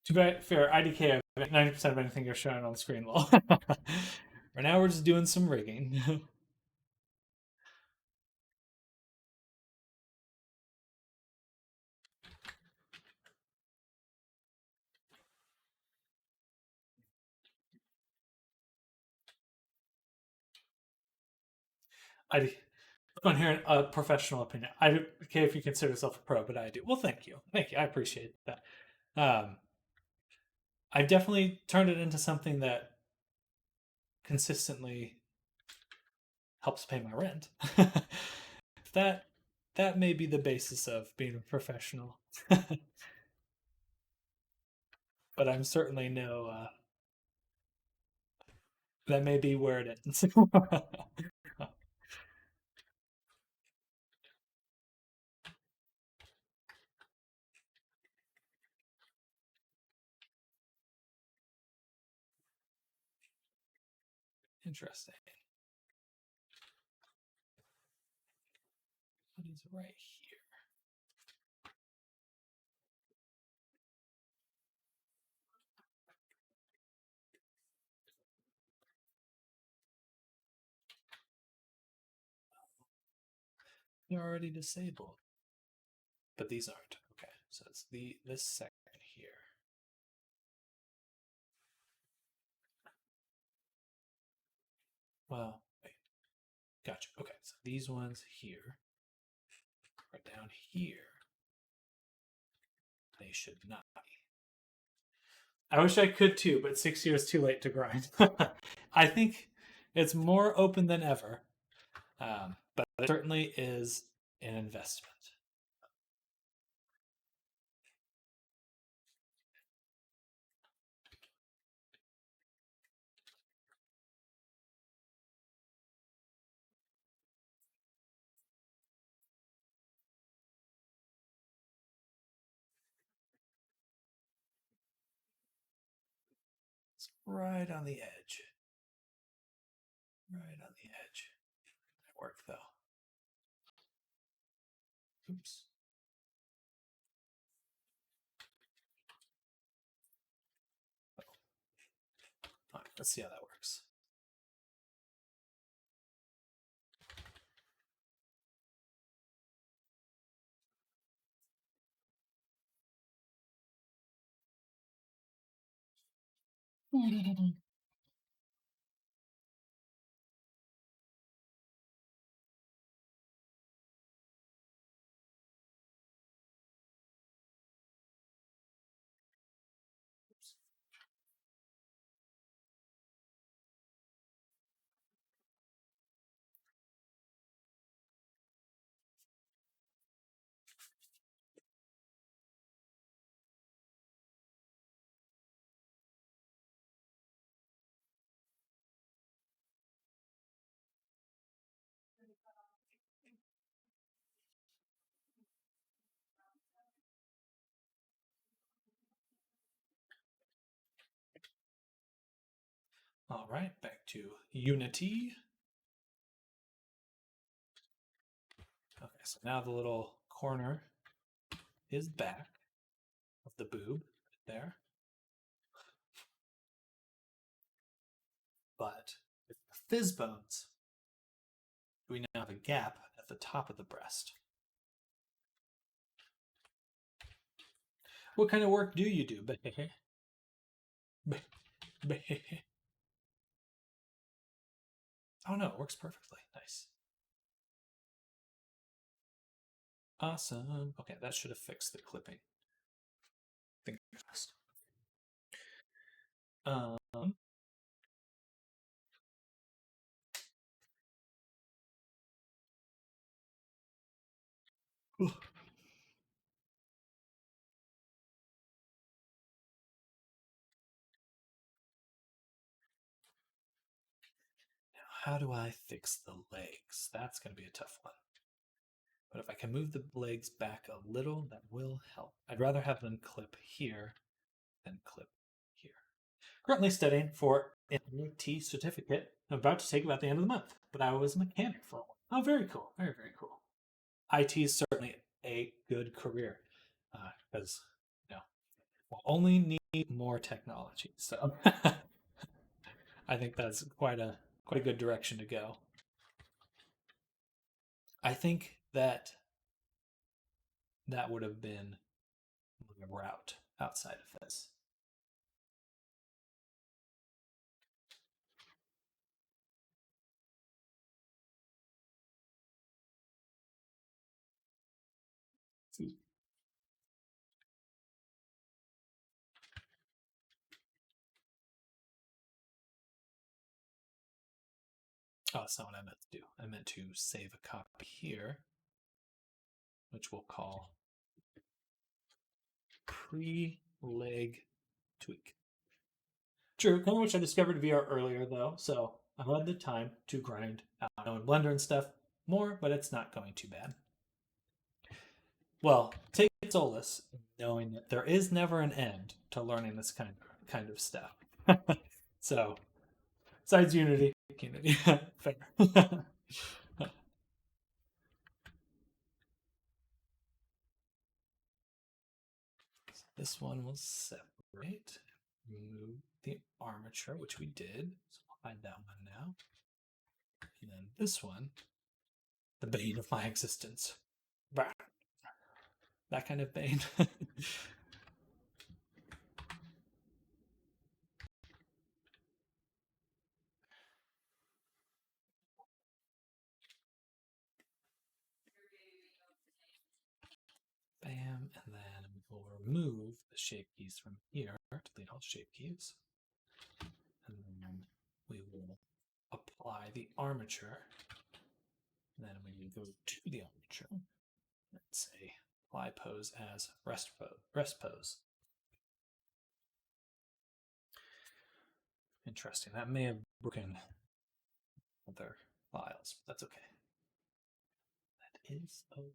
To be fair, IDK, 90% of anything you're showing on the screen, lol. Right now, we're just doing some rigging. I on here a professional opinion. I don't care if you consider yourself a pro, but I do. Well, thank you, I appreciate that. I've definitely turned it into something that consistently helps pay my rent. that that may be the basis of being a professional, but I'm certainly no. That may be where it ends. Interesting. What is right here? They're already disabled, but these aren't. Okay, so it's this second here. Well, wait. Gotcha. Okay, so these ones here are down here. They should not be. I wish I could too, but 6 years too late to grind. I think it's more open than ever, but it certainly is an investment. It's right on the edge. Right on the edge. That worked though. Oops. All right, let's see how that works. All right, back to Unity. Okay, so now the little corner is back of the boob there. But with the fizz bones, we now have a gap at the top of the breast. What kind of work do you do? Oh no, it works perfectly. Nice. Awesome. Okay, that should have fixed the clipping. Fingers crossed. How do I fix the legs? That's going to be a tough one. But if I can move the legs back a little, that will help. I'd rather have them clip here than clip here. Currently studying for an IT certificate. I'm about to take it at the end of the month, but I was a mechanic for a while. Oh, very cool. Very, very cool. IT is certainly a good career because, we'll only need more technology. So I think that's quite a good direction to go. I think that that would have been my route outside of this. Oh, that's not what I meant to do. I meant to save a copy here, which we'll call pre-leg tweak. True, kind of which I discovered VR earlier though, so I had the time to grind out my own Blender and stuff more, but it's not going too bad. Well, take solace in knowing that there is never an end to learning this kind of stuff. So, besides Unity, fair. This one will separate. Remove the armature, which we did. So I'll hide that one now. And then this one, the bane of my existence. Bah. That kind of bane. Bam, and then we'll remove the shape keys from here, delete all shape keys. And then we will apply the armature. And then we go to the armature. Let's say apply pose as rest pose. Interesting. That may have broken other files, but that's okay. That is okay.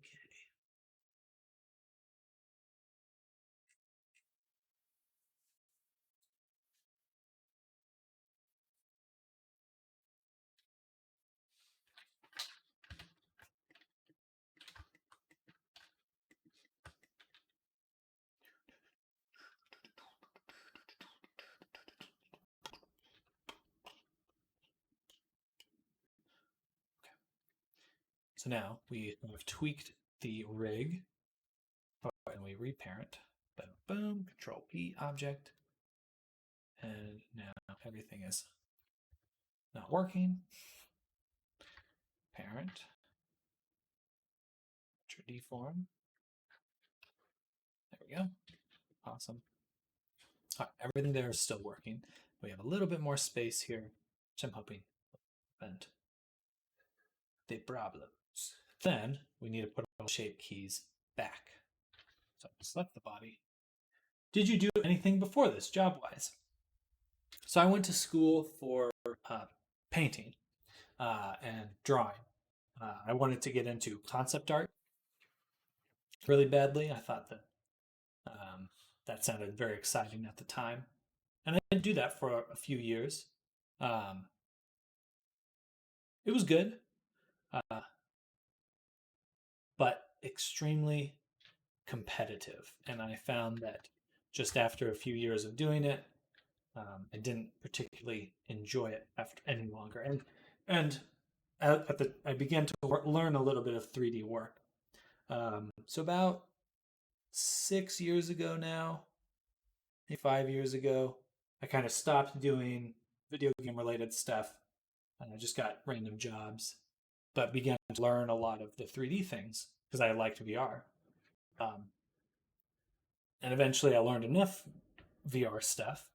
So now we have tweaked the rig and we reparent. Boom, boom, Control P object. And now everything is not working. Parent. Deform. There we go. Awesome. All right, everything there is still working. We have a little bit more space here, which I'm hoping will prevent the problems. Then we need to put all shape keys back. So select the body. Did you do anything before this, job-wise? So I went to school for painting and drawing. I wanted to get into concept art really badly. I thought that that sounded very exciting at the time. And I did do that for a few years. It was good, but extremely competitive. And I found that just after a few years of doing it, I didn't particularly enjoy it after any longer. And I began to learn a little bit of 3D work. So about 6 years ago now, maybe 5 years ago, I kind of stopped doing video game related stuff, and I just got random jobs, but began to learn a lot of the 3D things because I liked VR. Um, and eventually I learned enough VR stuff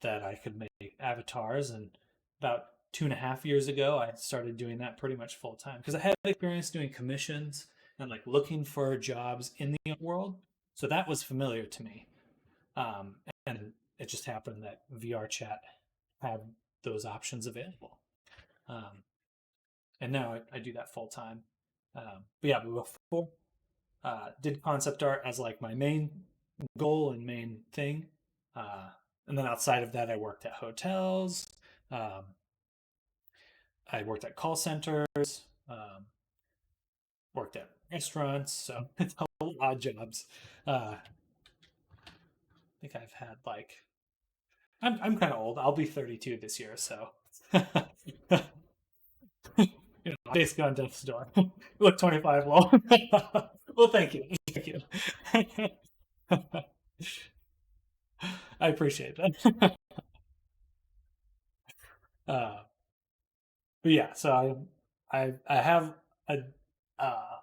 that I could make avatars. And about 2.5 years ago, I started doing that pretty much full time because I had experience doing commissions and like looking for jobs in the world. So that was familiar to me. And it just happened that VR chat had those options available. Um, and now I do that full time. But yeah, before did concept art as like my main goal and main thing. And then outside of that, I worked at hotels. Um, I worked at call centers. Worked at restaurants. So it's a lot of jobs. think I've had like I'm kind of old. I'll be 32 this year, so basically on death's door. Look, 25 low. Well, thank you, thank you. I appreciate that. Uh, but yeah, so I have a uh,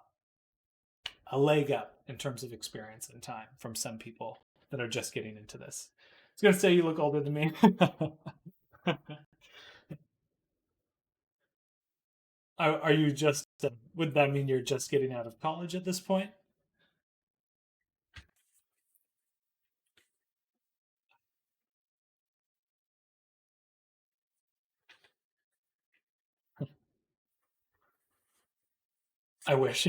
a leg up in terms of experience and time from some people that are just getting into this. I was gonna say you look older than me. Are you just? Would that mean you're just getting out of college at this point? I wish.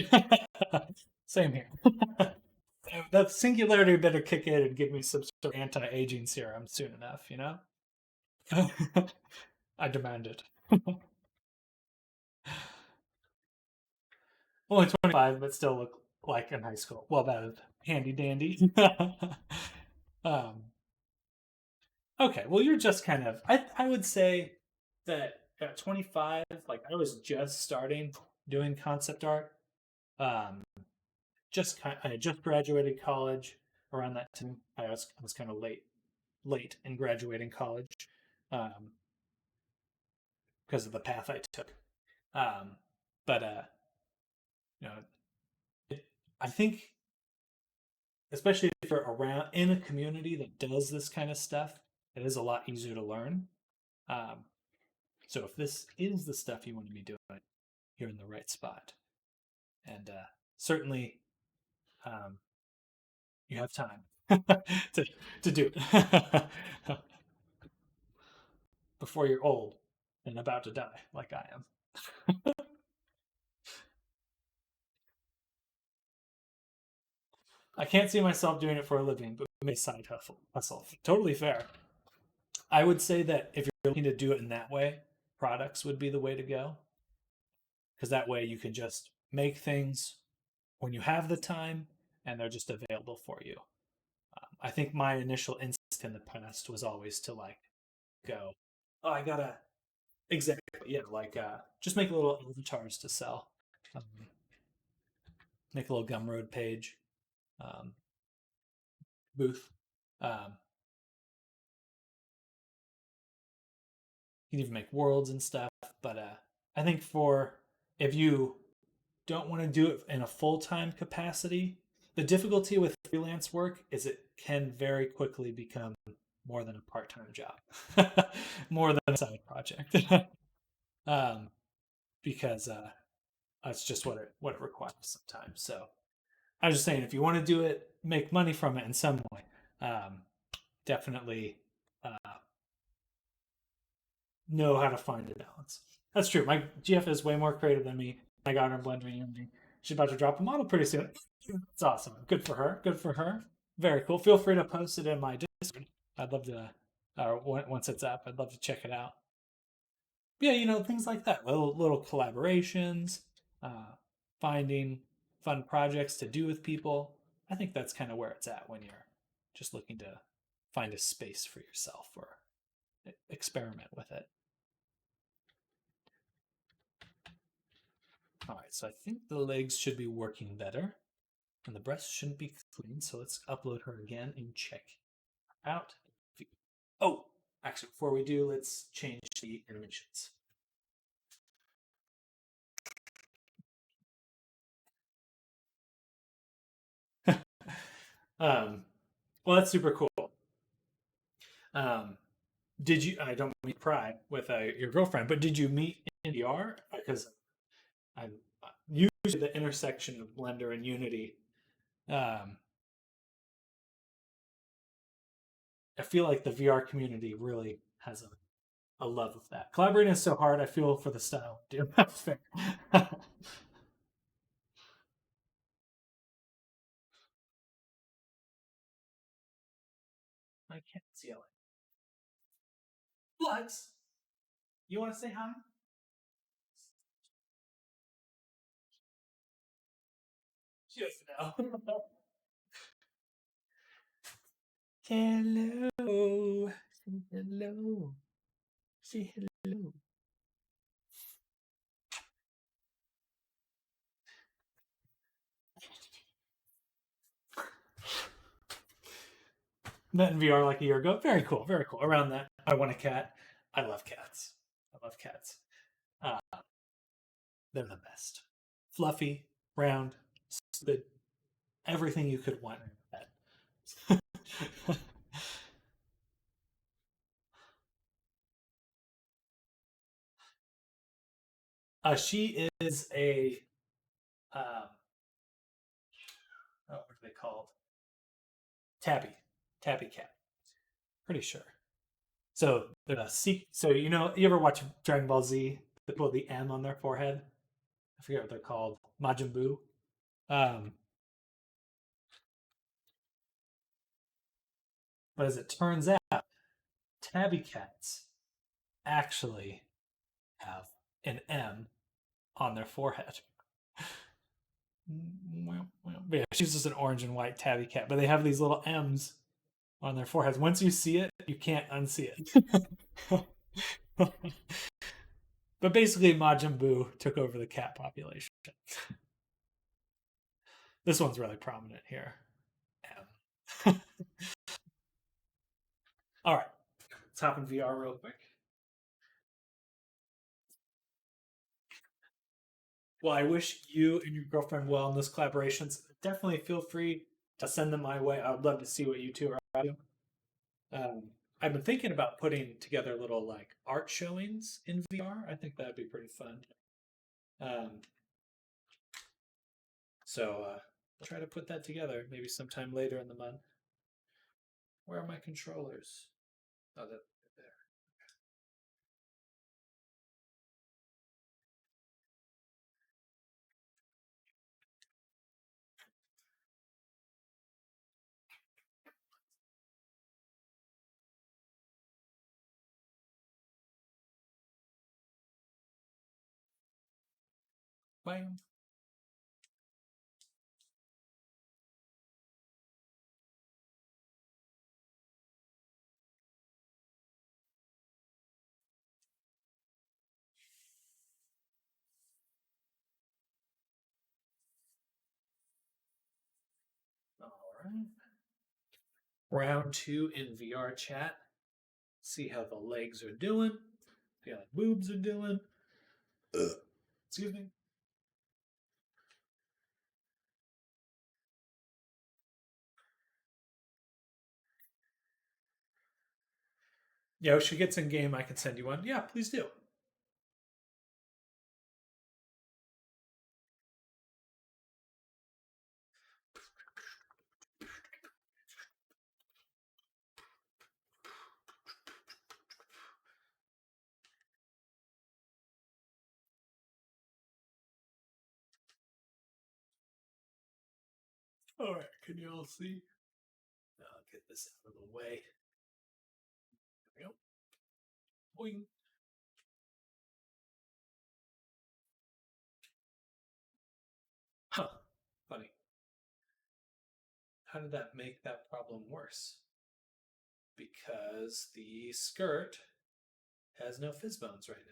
Same here. That singularity better kick in and give me some sort of anti-aging serum soon enough. I demand it. Only 25, but still look like in high school. Well, that is handy dandy. um, okay, well, you're just kind of. I would say that at 25, like I was just starting doing concept art. Um, I had just graduated college around that time. I was kind of late in graduating college um, because of the path I took. Um, but you know, it, I think especially if you're around in a community that does this kind of stuff, it is a lot easier to learn. Um, so if this is the stuff you want to be doing, you're in the right spot, and certainly um, you have time to to do it before you're old and about to die, like I am. I can't see myself doing it for a living, but maybe side hustle. Totally fair. I would say that if you're looking to do it in that way, products would be the way to go because that way you can just make things when you have the time and they're just available for you. I think my initial instinct in the past was always to like go, oh, I gotta exactly yeah, like just make little avatars to sell, um, make a little Gumroad page, um, booth. Um, you can even make worlds and stuff. But I think for if you don't want to do it in a full time capacity, the difficulty with freelance work is it can very quickly become more than a part time job, more than a side project, um, because that's just what it requires sometimes. So I was just saying, if you want to do it, make money from it in some way, um, definitely uh, know how to find a balance. That's true. My GF is way more creative than me. I got her in Blender and Unity. She's about to drop a model pretty soon. It's awesome. Good for her. Good for her. Very cool. Feel free to post it in my Discord. I'd love to, once it's up, I'd love to check it out. Yeah, things like that. Little collaborations, uh, finding fun projects to do with people. I think that's kind of where it's at when you're just looking to find a space for yourself or experiment with it. All right, so I think the legs should be working better, and the breast shouldn't be clean. So let's upload her again and check out. Oh, actually, before we do, let's change the animations. um, well, that's super cool. Um, did you? I don't mean to pry with your girlfriend, but did you meet in VR? Because I'm usually the intersection of Blender and Unity. Um, I feel like the VR community really has a love of that. Collaborating is so hard. I feel for the style. Dude, that's fair. I can't see it. Lex, you want to say hi? She doesn't know. Hello. Hello. Say hello. Met in VR like a year ago. Very cool. Very cool. Around that, I want a cat. I love cats. I love cats. Uh, they're the best. Fluffy, round, stupid, everything you could want in a pet. She is a what are they called? Tabby, tabby cat. Pretty sure. So they're a so you ever watch Dragon Ball Z? They put the M on their forehead. I forget what they're called. Majin Buu. Um, but as it turns out, tabby cats actually have an M on their forehead. But yeah, she's just an orange and white tabby cat, but they have these little M's on their foreheads. Once you see it, you can't unsee it. But basically, Majin Buu took over the cat population. This one's really prominent here. All right, let's hop in VR real quick. Well, I wish you and your girlfriend well in those collaborations. Definitely feel free to send them my way. I would love to see what you two are up to. Um, I've been thinking about putting together little like art showings in VR. I think that'd be pretty fun. Um, so I'll try to put that together maybe sometime later in the month. Where are my controllers? Oh, they're there. Bam. All right. Round two in VR chat. See how the legs are doing. See how the boobs are doing. Excuse me. Yeah, if she gets in game, I can send you one. Yeah, please do. All right, can you all see? I'll get this out of the way. There we go. Boing. Huh. Funny. How did that make that problem worse? Because the skirt has no fizz bones right now.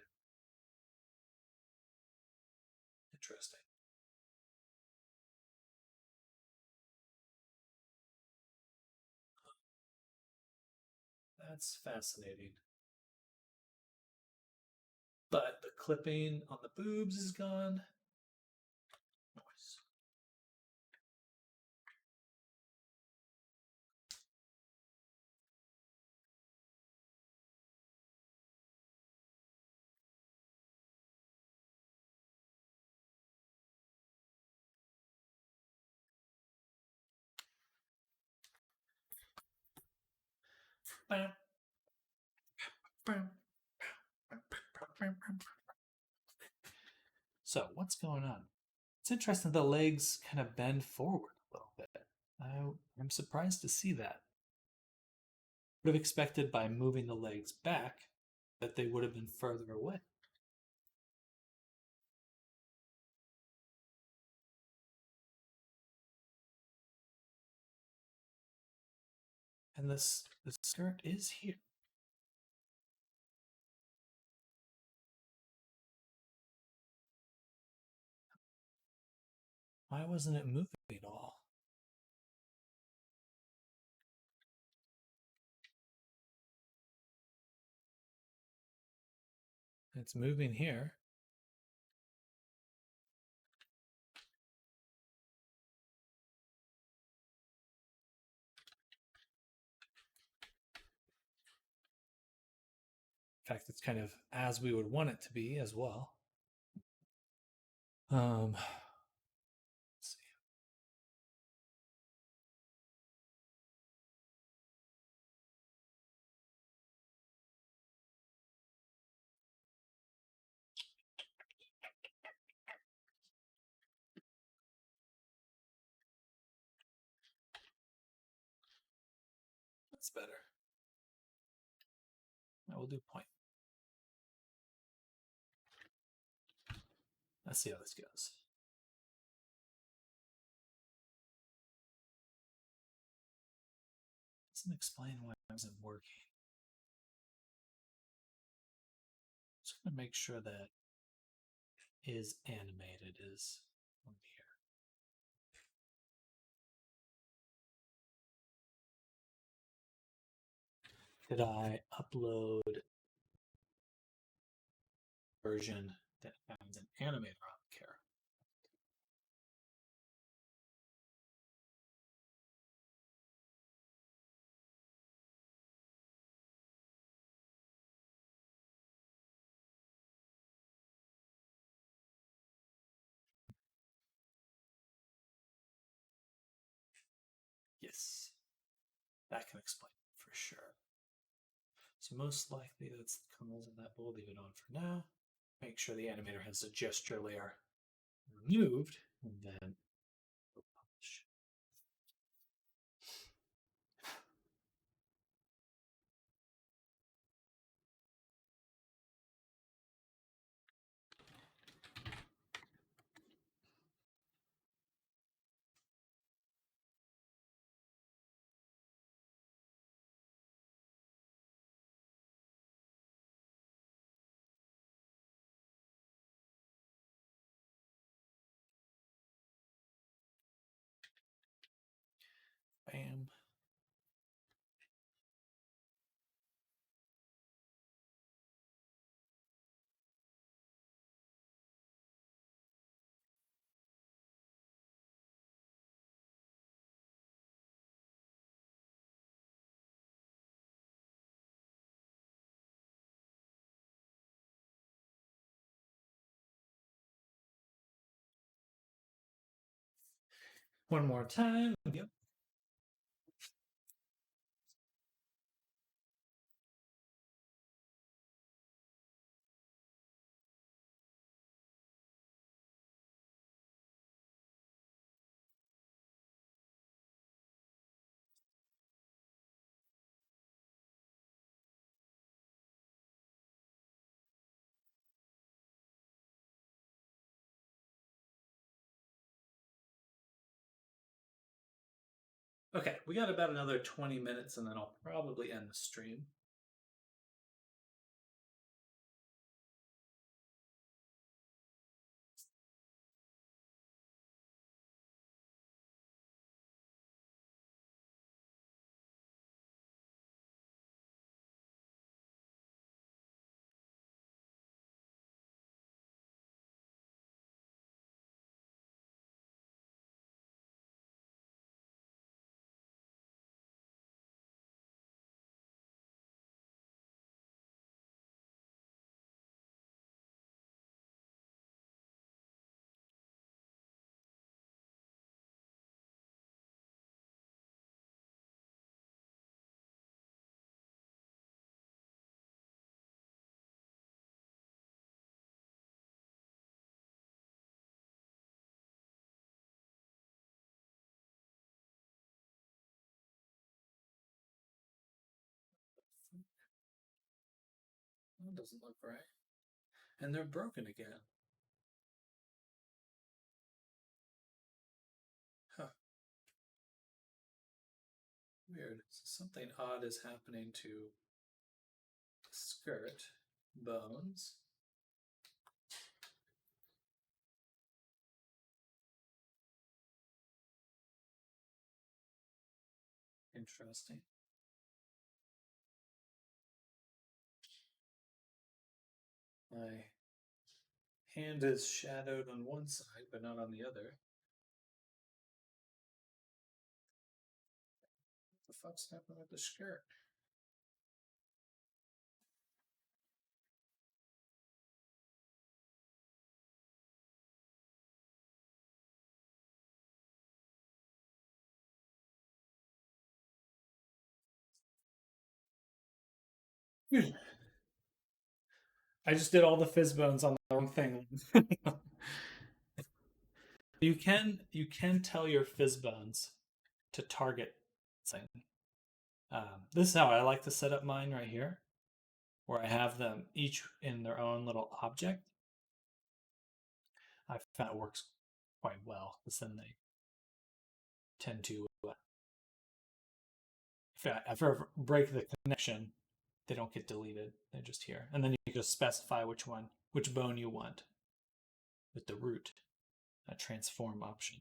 Interesting. That's fascinating. But the clipping on the boobs is gone. Nice. Bam. Bam. So, what's going on? It's interesting the legs kind of bend forward a little bit. I'm surprised to see that. Would have expected by moving the legs back that they would have been further away. And the skirt is here. Why wasn't it moving at all? It's moving here. In fact, it's kind of as we would want it to be as well. Let's see. That's better. I will do point. Let's see how this goes. Doesn't explain why it wasn't working. Just gonna make sure that is animated is on here. Did I upload a version that has an animator on the care? Yes, that can explain it for sure. So most likely that's the cause of that. We'll leave it on for now. Make sure the animator has the gesture layer removed, and then we'll publish. Bam. One more time. Yep. Okay, we got about another 20 minutes and then I'll probably end the stream. That doesn't look right. And they're broken again. Huh. Weird. So something odd is happening to the skirt bones. Interesting. My hand is shadowed on one side, but not on the other. What the fuck's happening with the skirt? I just did all the fizz bones on the wrong thing. you can tell your fizz bones to target something. This is how I like to set up mine right here, where I have them each in their own little object. I found it works quite well, because then they tend to, if I ever break the connection, they don't get deleted. They're just here. And then you just specify which bone you want with the root, a transform option.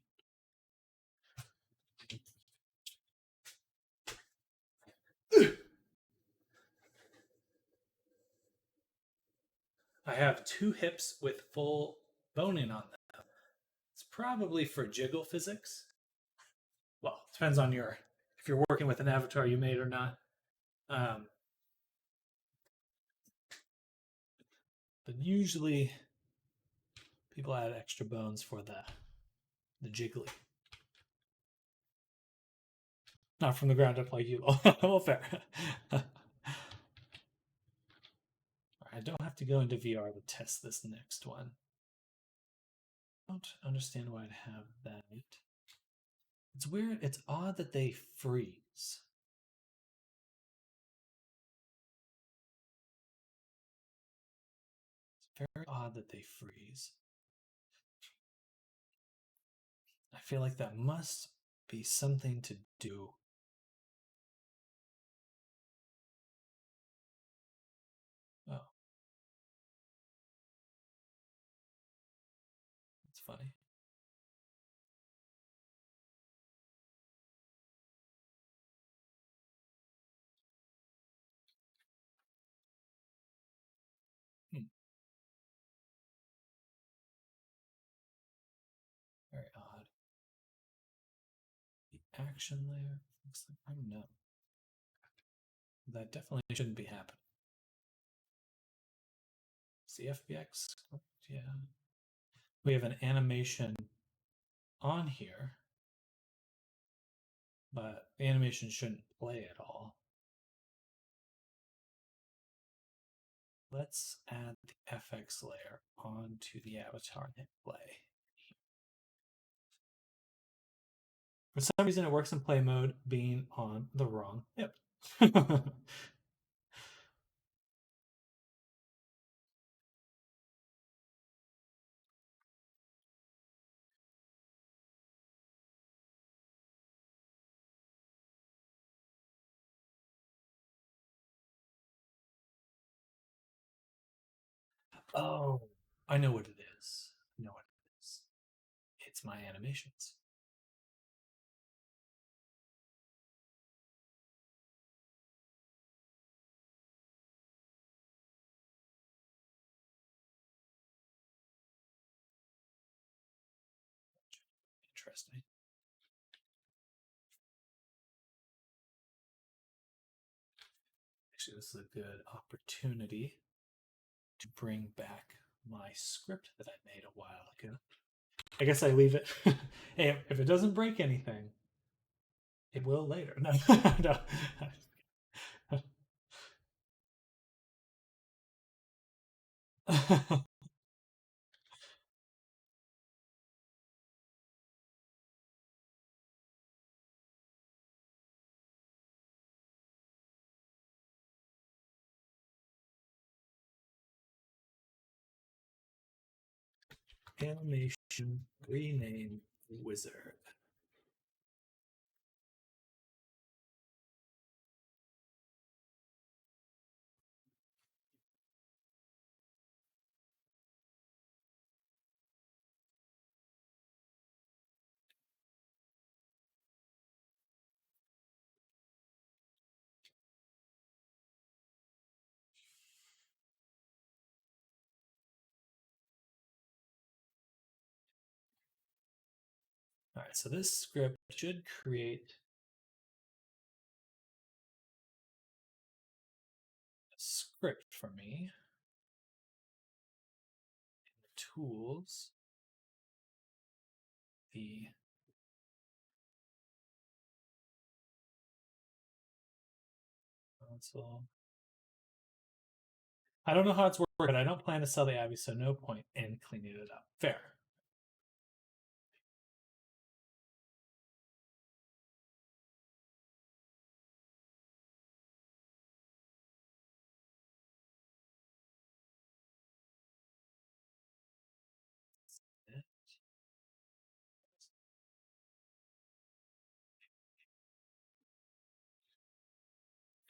I have 2 hips with full boning on them. It's probably for jiggle physics. Well, depends on if you're working with an avatar you made or not. But usually people add extra bones for the jiggly. Not from the ground up like you. Well, fair. I don't have to go into VR to test this next one. I don't understand why I'd have that. It's weird. It's odd that they freeze. It's very odd that they freeze. I feel like that must be something to do. Oh. That's funny. Very odd. The action layer looks like, I don't know. That definitely shouldn't be happening. CFBX, yeah. We have an animation on here, but the animation shouldn't play at all. Let's add the FX layer onto the avatar and play. For some reason, it works in play mode being on the wrong hip. Oh, I know what it is. I know what it is. It's my animations. Interesting. Actually, this is a good opportunity to bring back my script that I made a while ago. I guess I leave it. Hey, if it doesn't break anything, it will later. No, no. Animation rename wizard. so this script should create a script for me. In the tools, the console. I don't know how it's working, but I don't plan to sell the Abbey, so no point in cleaning it up. Fair.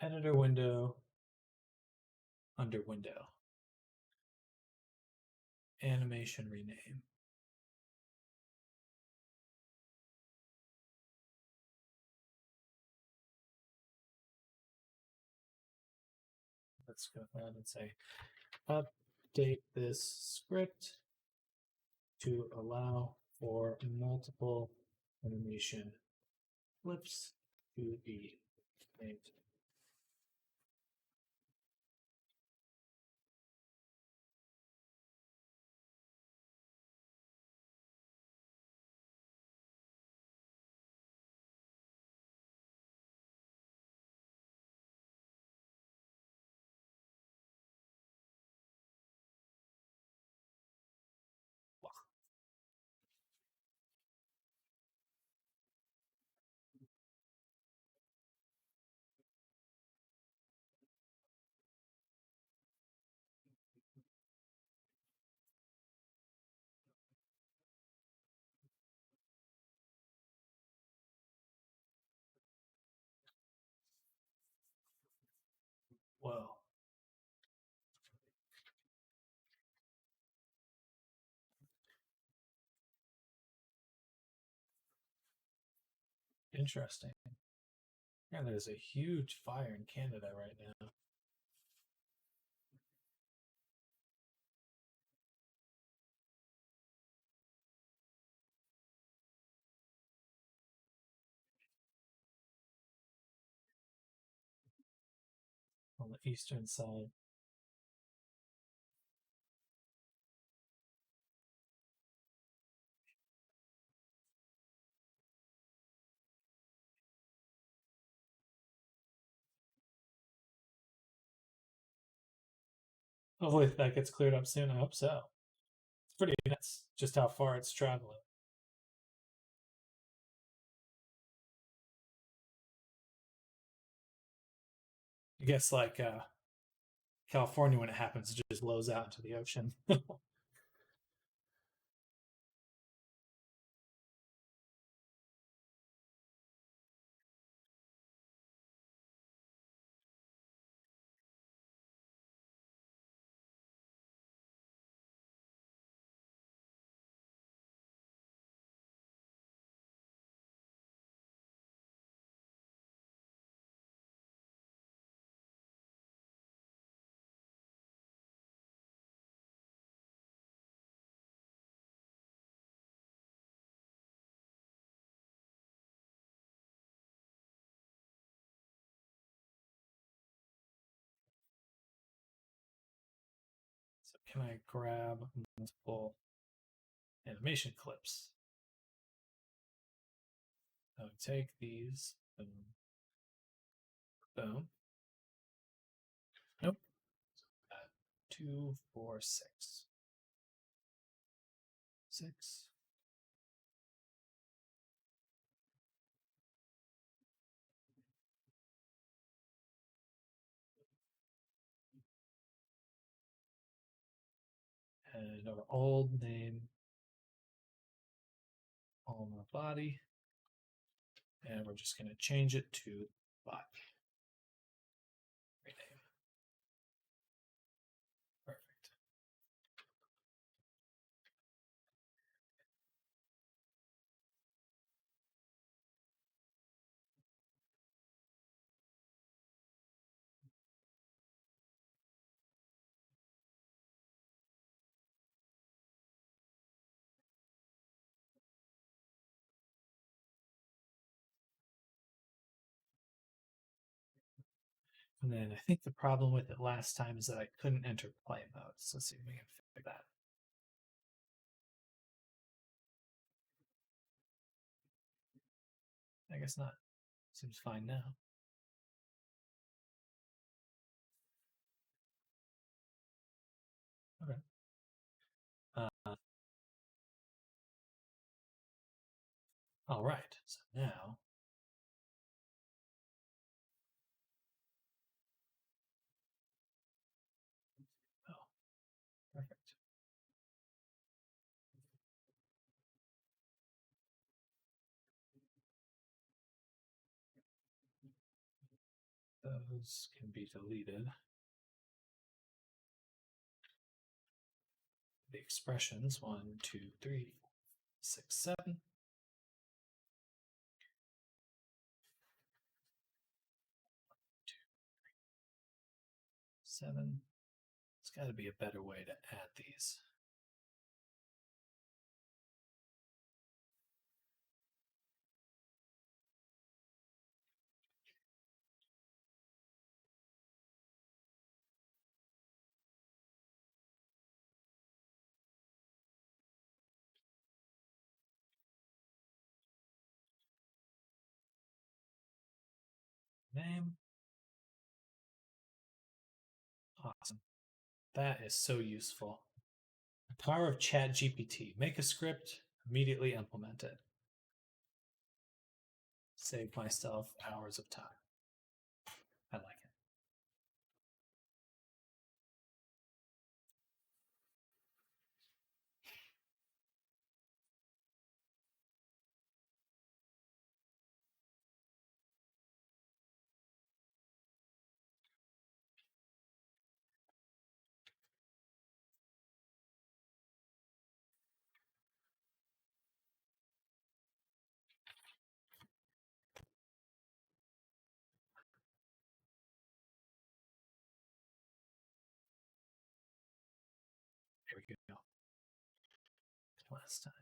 Editor window, under window. Animation rename. Let's go ahead and say update this script to allow for multiple animation clips to be named. Whoa. Interesting. Yeah, there's a huge fire in Canada right now. On the eastern side. Hopefully that gets cleared up soon. I hope so. It's pretty nuts just how far it's traveling. I guess like California, when it happens, it just blows out into the ocean. So can I grab multiple animation clips? I would take these. Boom. Boom. Nope. 2, 4, 6. 6. And our old name on the body. And we're just going to change it to body. Rename. Perfect. And then I think the problem with it last time is that I couldn't enter play mode. So let's see if we can fix that. I guess not. Seems fine now. Okay. All right. So now. Oh, perfect. Those can be deleted. The expressions 1, 2, 3, 6, 7. 7. There's got to be a better way to add these. Name. Awesome. That is so useful. The power of ChatGPT. Make a script, immediately implement it. Save myself hours of time. I like it. Here we go. Last time.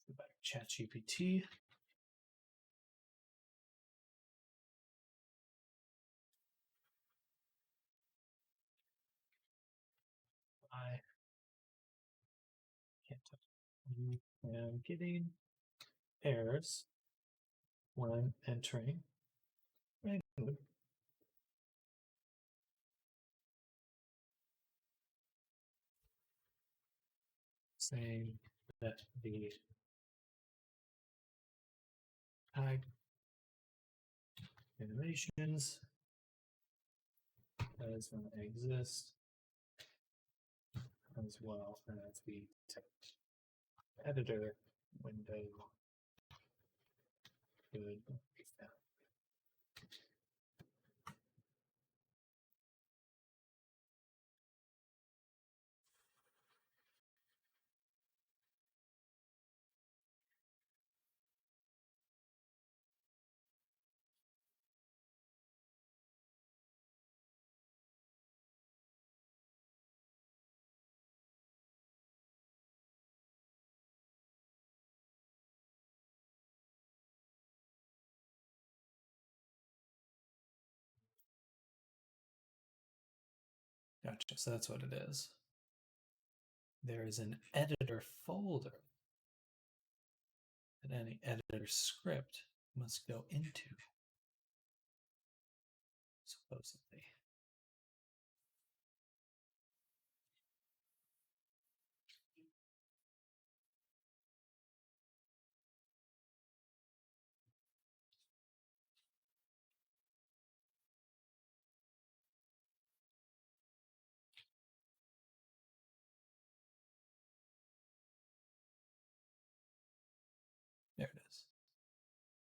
Go back to ChatGPT. I can't touch. I am getting errors when entering mode. Saying that the tag animations does not exist as well as the text editor window could be found. Gotcha. So that's what it is. There is an editor folder that any editor script must go into, supposedly.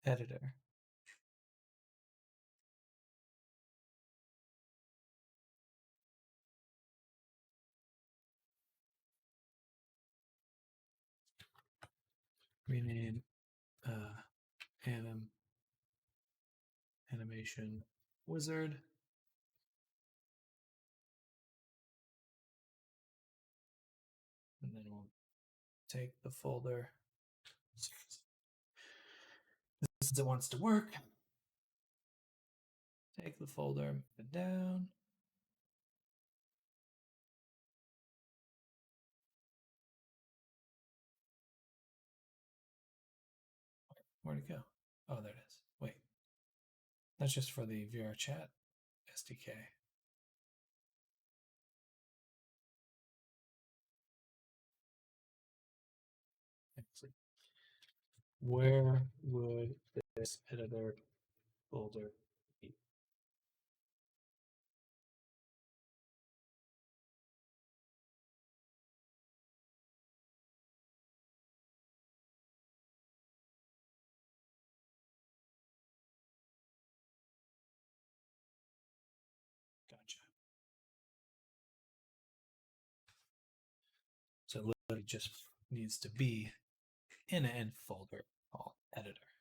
editor. Rename animation wizard. And then we'll take the folder. Since it wants to work, take the folder, move it down. Where'd it go? Oh, there it is. Wait. That's just for the VRChat SDK. Actually, where would this editor folder be? Gotcha. So it literally just needs to be in an folder called editor.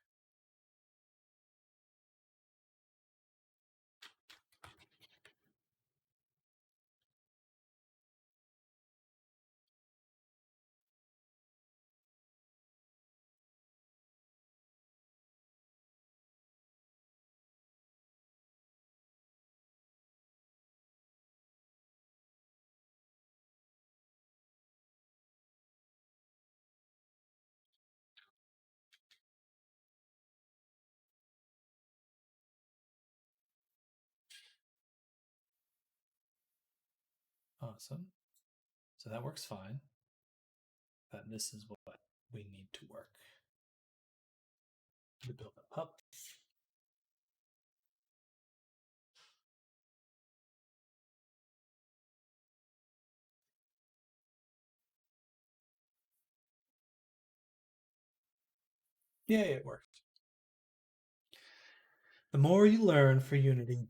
Awesome. So that works fine. But this is what we need to work. We build a pup. Yay, it worked. The more you learn for Unity,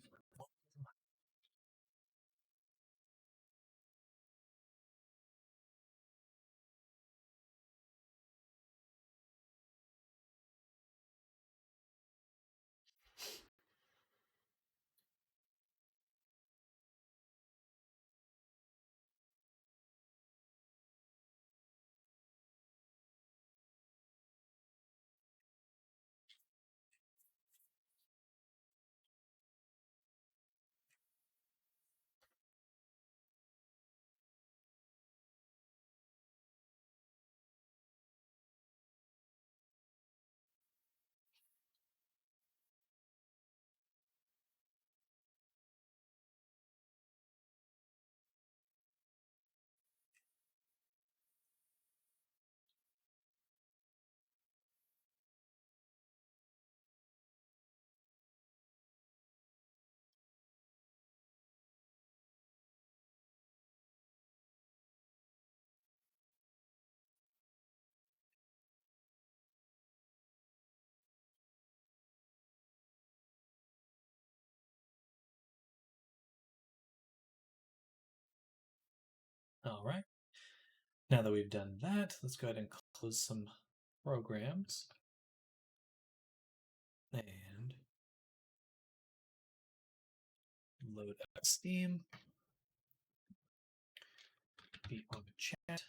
all right. Now that we've done that, let's go ahead and close some programs. And load up Steam. Be on the chat.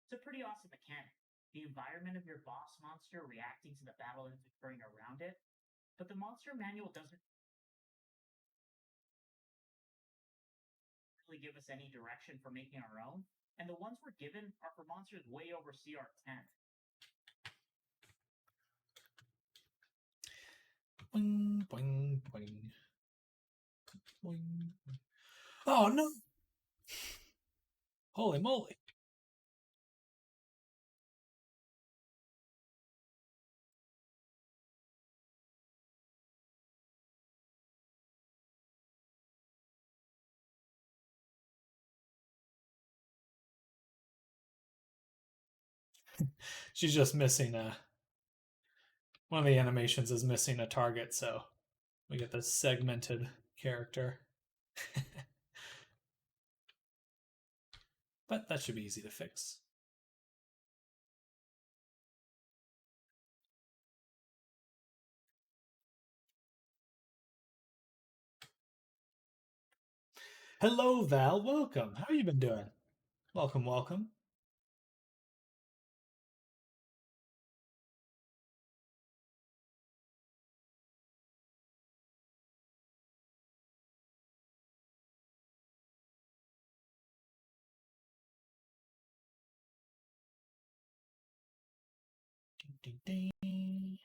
It's a pretty awesome mechanic. The environment of your boss monster reacting to the battle that's occurring around it, but the monster manual doesn't really give us any direction for making our own, and the ones we're given are for monsters way over CR10. Boing, boing, boing. Boing. Oh no! Holy moly! She's just missing one of the animations is missing a target, so we get this segmented character. But that should be easy to fix. Hello, Val. Welcome. How you been doing? Welcome, welcome. Ding, ding, ding.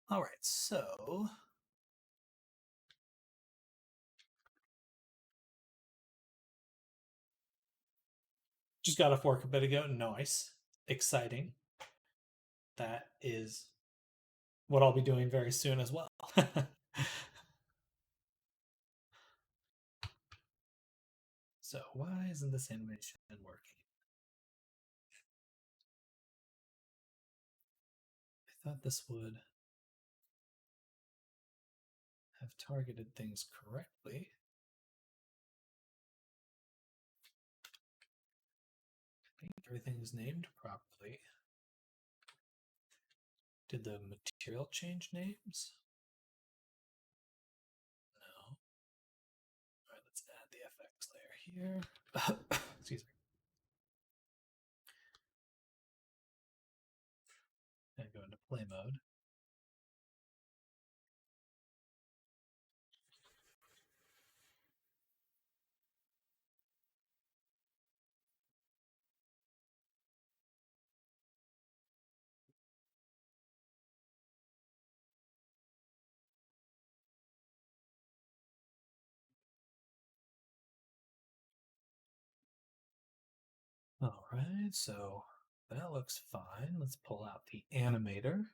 All right, so just got off work a bit ago. Nice, exciting. That is what I'll be doing very soon as well. So why isn't this animation working? I thought this would have targeted things correctly. I think everything's named properly. Did the material change names? No. All right, let's add the FX layer here. Excuse me. And go into play mode. All right, so that looks fine. Let's pull out the animator.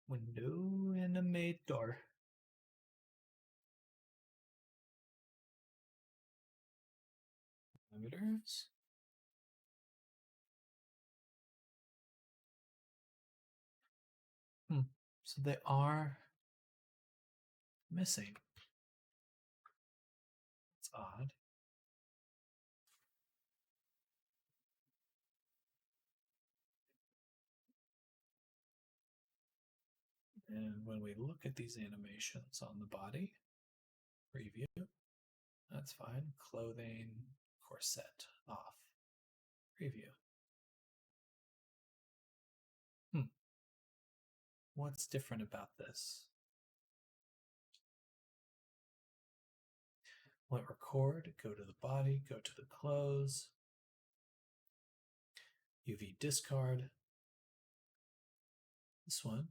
Window animator. Parameters. So they are missing. It's odd. And when we look at these animations on the body, preview, that's fine. Clothing, corset, off. Preview. What's different about this? Let record, go to the body, go to the clothes, UV discard. This one,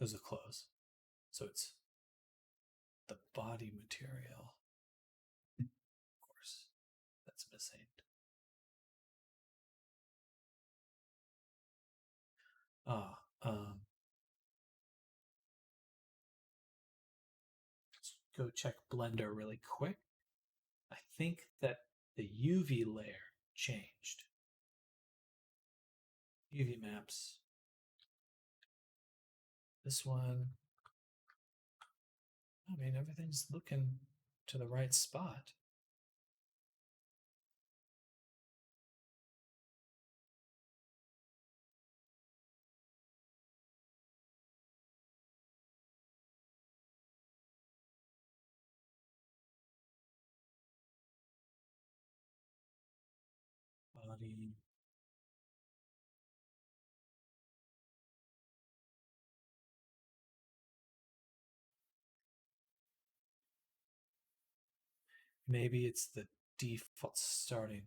those are clothes. So it's the body material. Of course, that's missing. Let's go check Blender really quick. I think that the UV layer changed. UV maps. This one. I mean, everything's looking to the right spot. body. Maybe it's the default starting.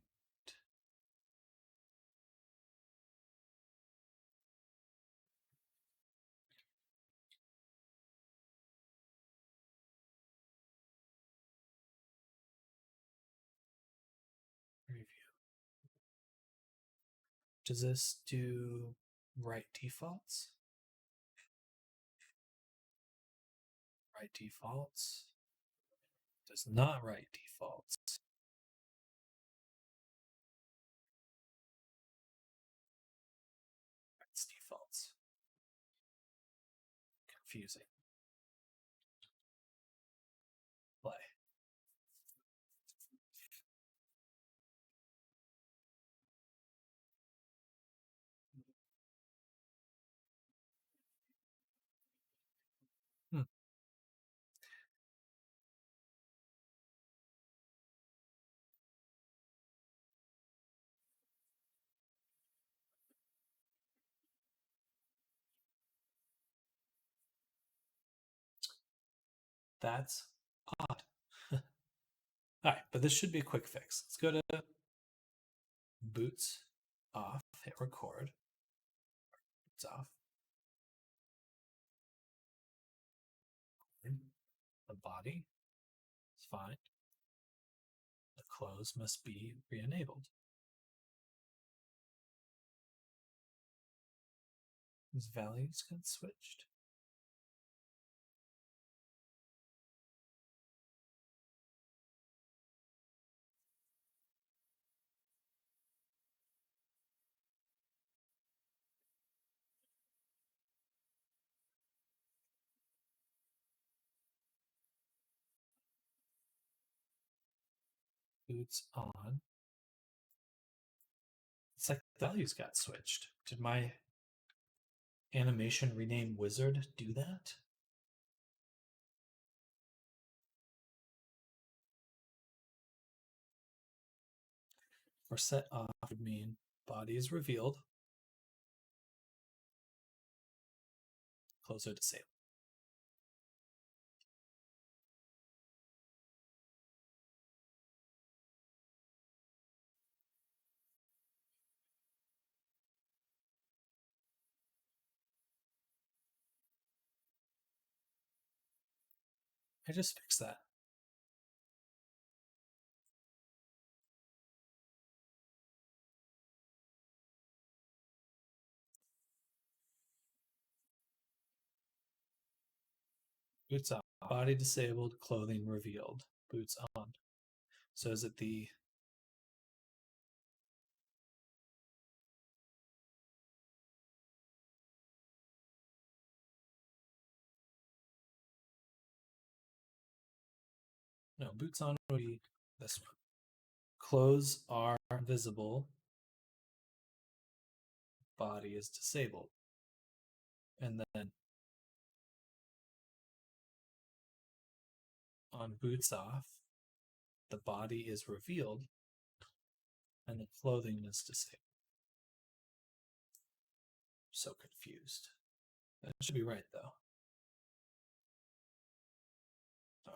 Review. Does this do right defaults? Right defaults. Does not write defaults. Writes defaults. Confusing. Play. That's odd. All right, but this should be a quick fix. Let's go to boots off, hit record. Boots off. The body is fine. The clothes must be re-enabled. These values get switched. Boots on. It's like the values got switched. Did my animation rename wizard do that? Or set off would mean body is revealed. Close or disable. I just fixed that. Boots off. Body disabled, clothing revealed. Boots on. So is it the no, boots on would be this one. Clothes are visible. Body is disabled. And then on boots off, the body is revealed and the clothing is disabled. So confused. That should be right though.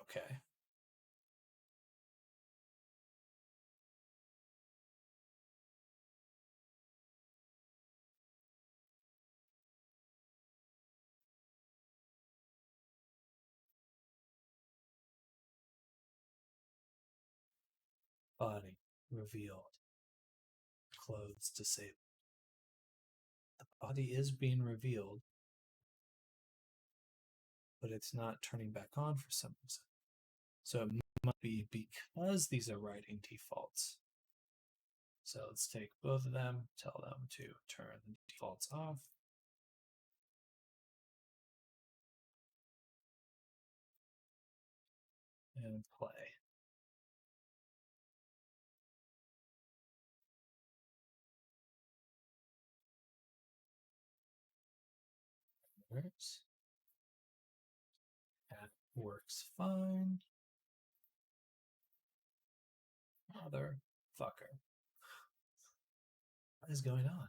Okay. Body revealed. Clothes disabled. The body is being revealed, but it's not turning back on for some reason. So it must be because these are writing defaults. So let's take both of them, tell them to turn the defaults off. And play. Works. That works fine. Motherfucker. What is going on?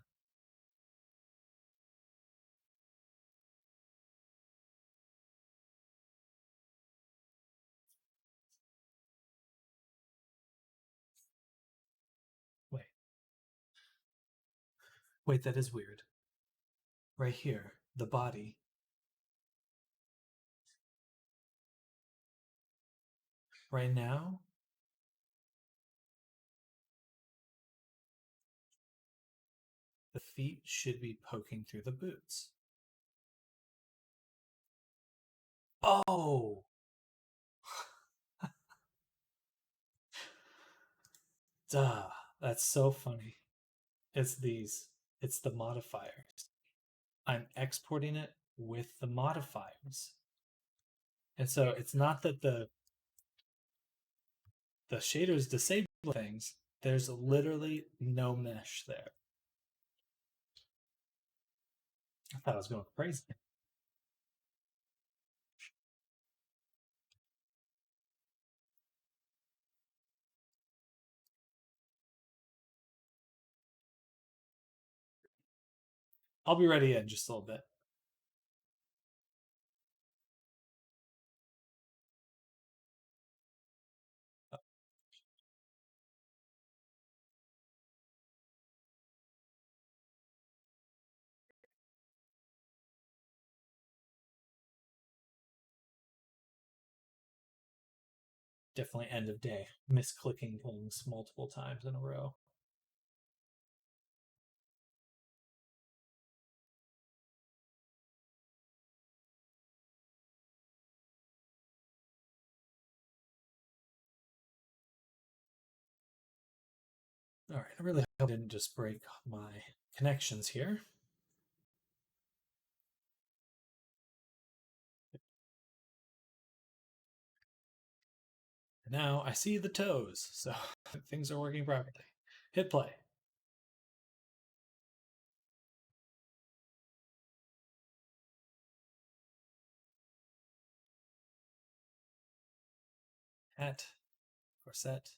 Wait. Wait, that is weird. Right here, the body. Right now, the feet should be poking through the boots. Oh! Duh. That's so funny. It's these. It's the modifiers. I'm exporting it with the modifiers. And so it's not that the shaders disable things. There's literally no mesh there. I thought I was going crazy. I'll be ready in just a little bit. Definitely end of day. Misclicking things multiple times in a row. All right, I really hope I didn't just break my connections here. Now I see the toes, so things are working properly. Hit play. Hat, corset,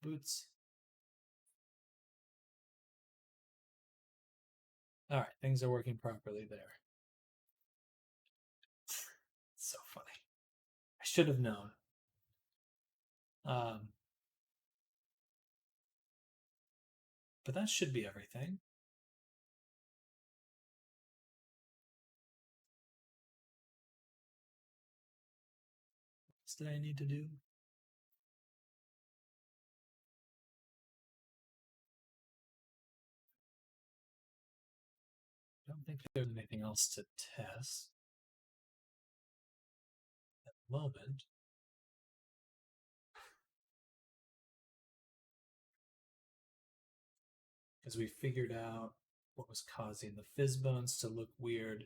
boots. All right, things are working properly there. It's so funny. I should have known. But that should be everything. What did I need to do? I don't think there's anything else to test at the moment. Because we figured out what was causing the fizz bones to look weird.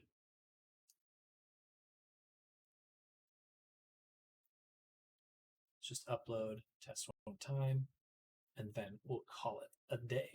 Just upload, test one time, and then we'll call it a day.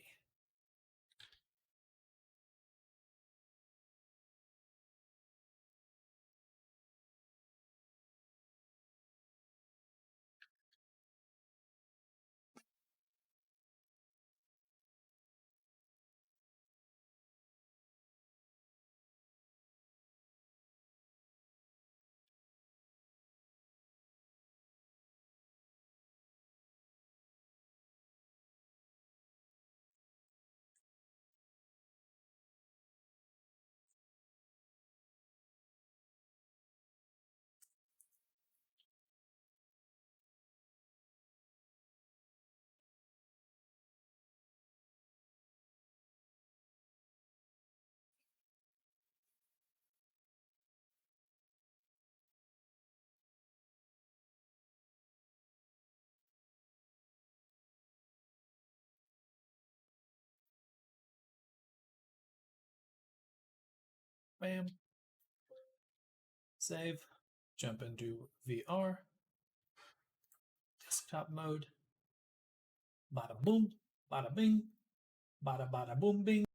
Bam. Save. Jump into VR. Desktop mode. Bada boom. Bada bing. Bada bada boom bing.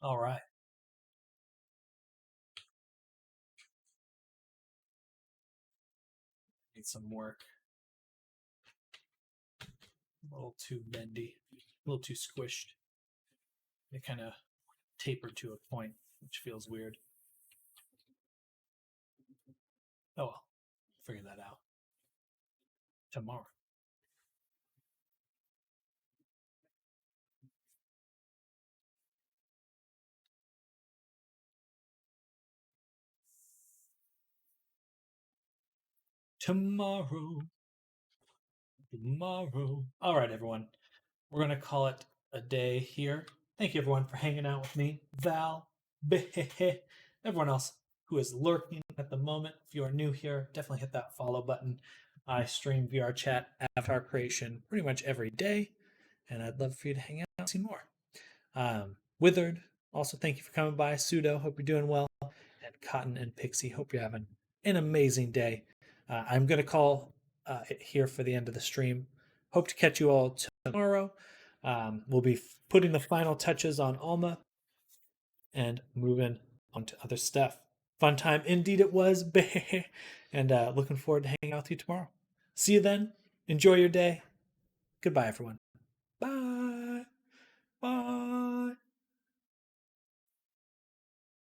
All right. Need some work. A little too bendy, a little too squished. It kind of tapered to a point, which feels weird. Oh well, figure that out tomorrow. Tomorrow. All right, everyone. We're going to call it a day here. Thank you, everyone, for hanging out with me. Val, everyone else who is lurking at the moment. If you are new here, definitely hit that follow button. I stream VR chat, avatar creation pretty much every day, and I'd love for you to hang out and see more. Withered, also thank you for coming by. Pseudo, hope you're doing well. And Cotton and Pixie, hope you're having an amazing day. I'm going to call it here for the end of the stream. Hope to catch you all tomorrow. We'll be putting the final touches on Alma and moving on to other stuff. Fun time indeed it was, and looking forward to hanging out with you tomorrow. See you then. Enjoy your day. Goodbye, everyone. Bye.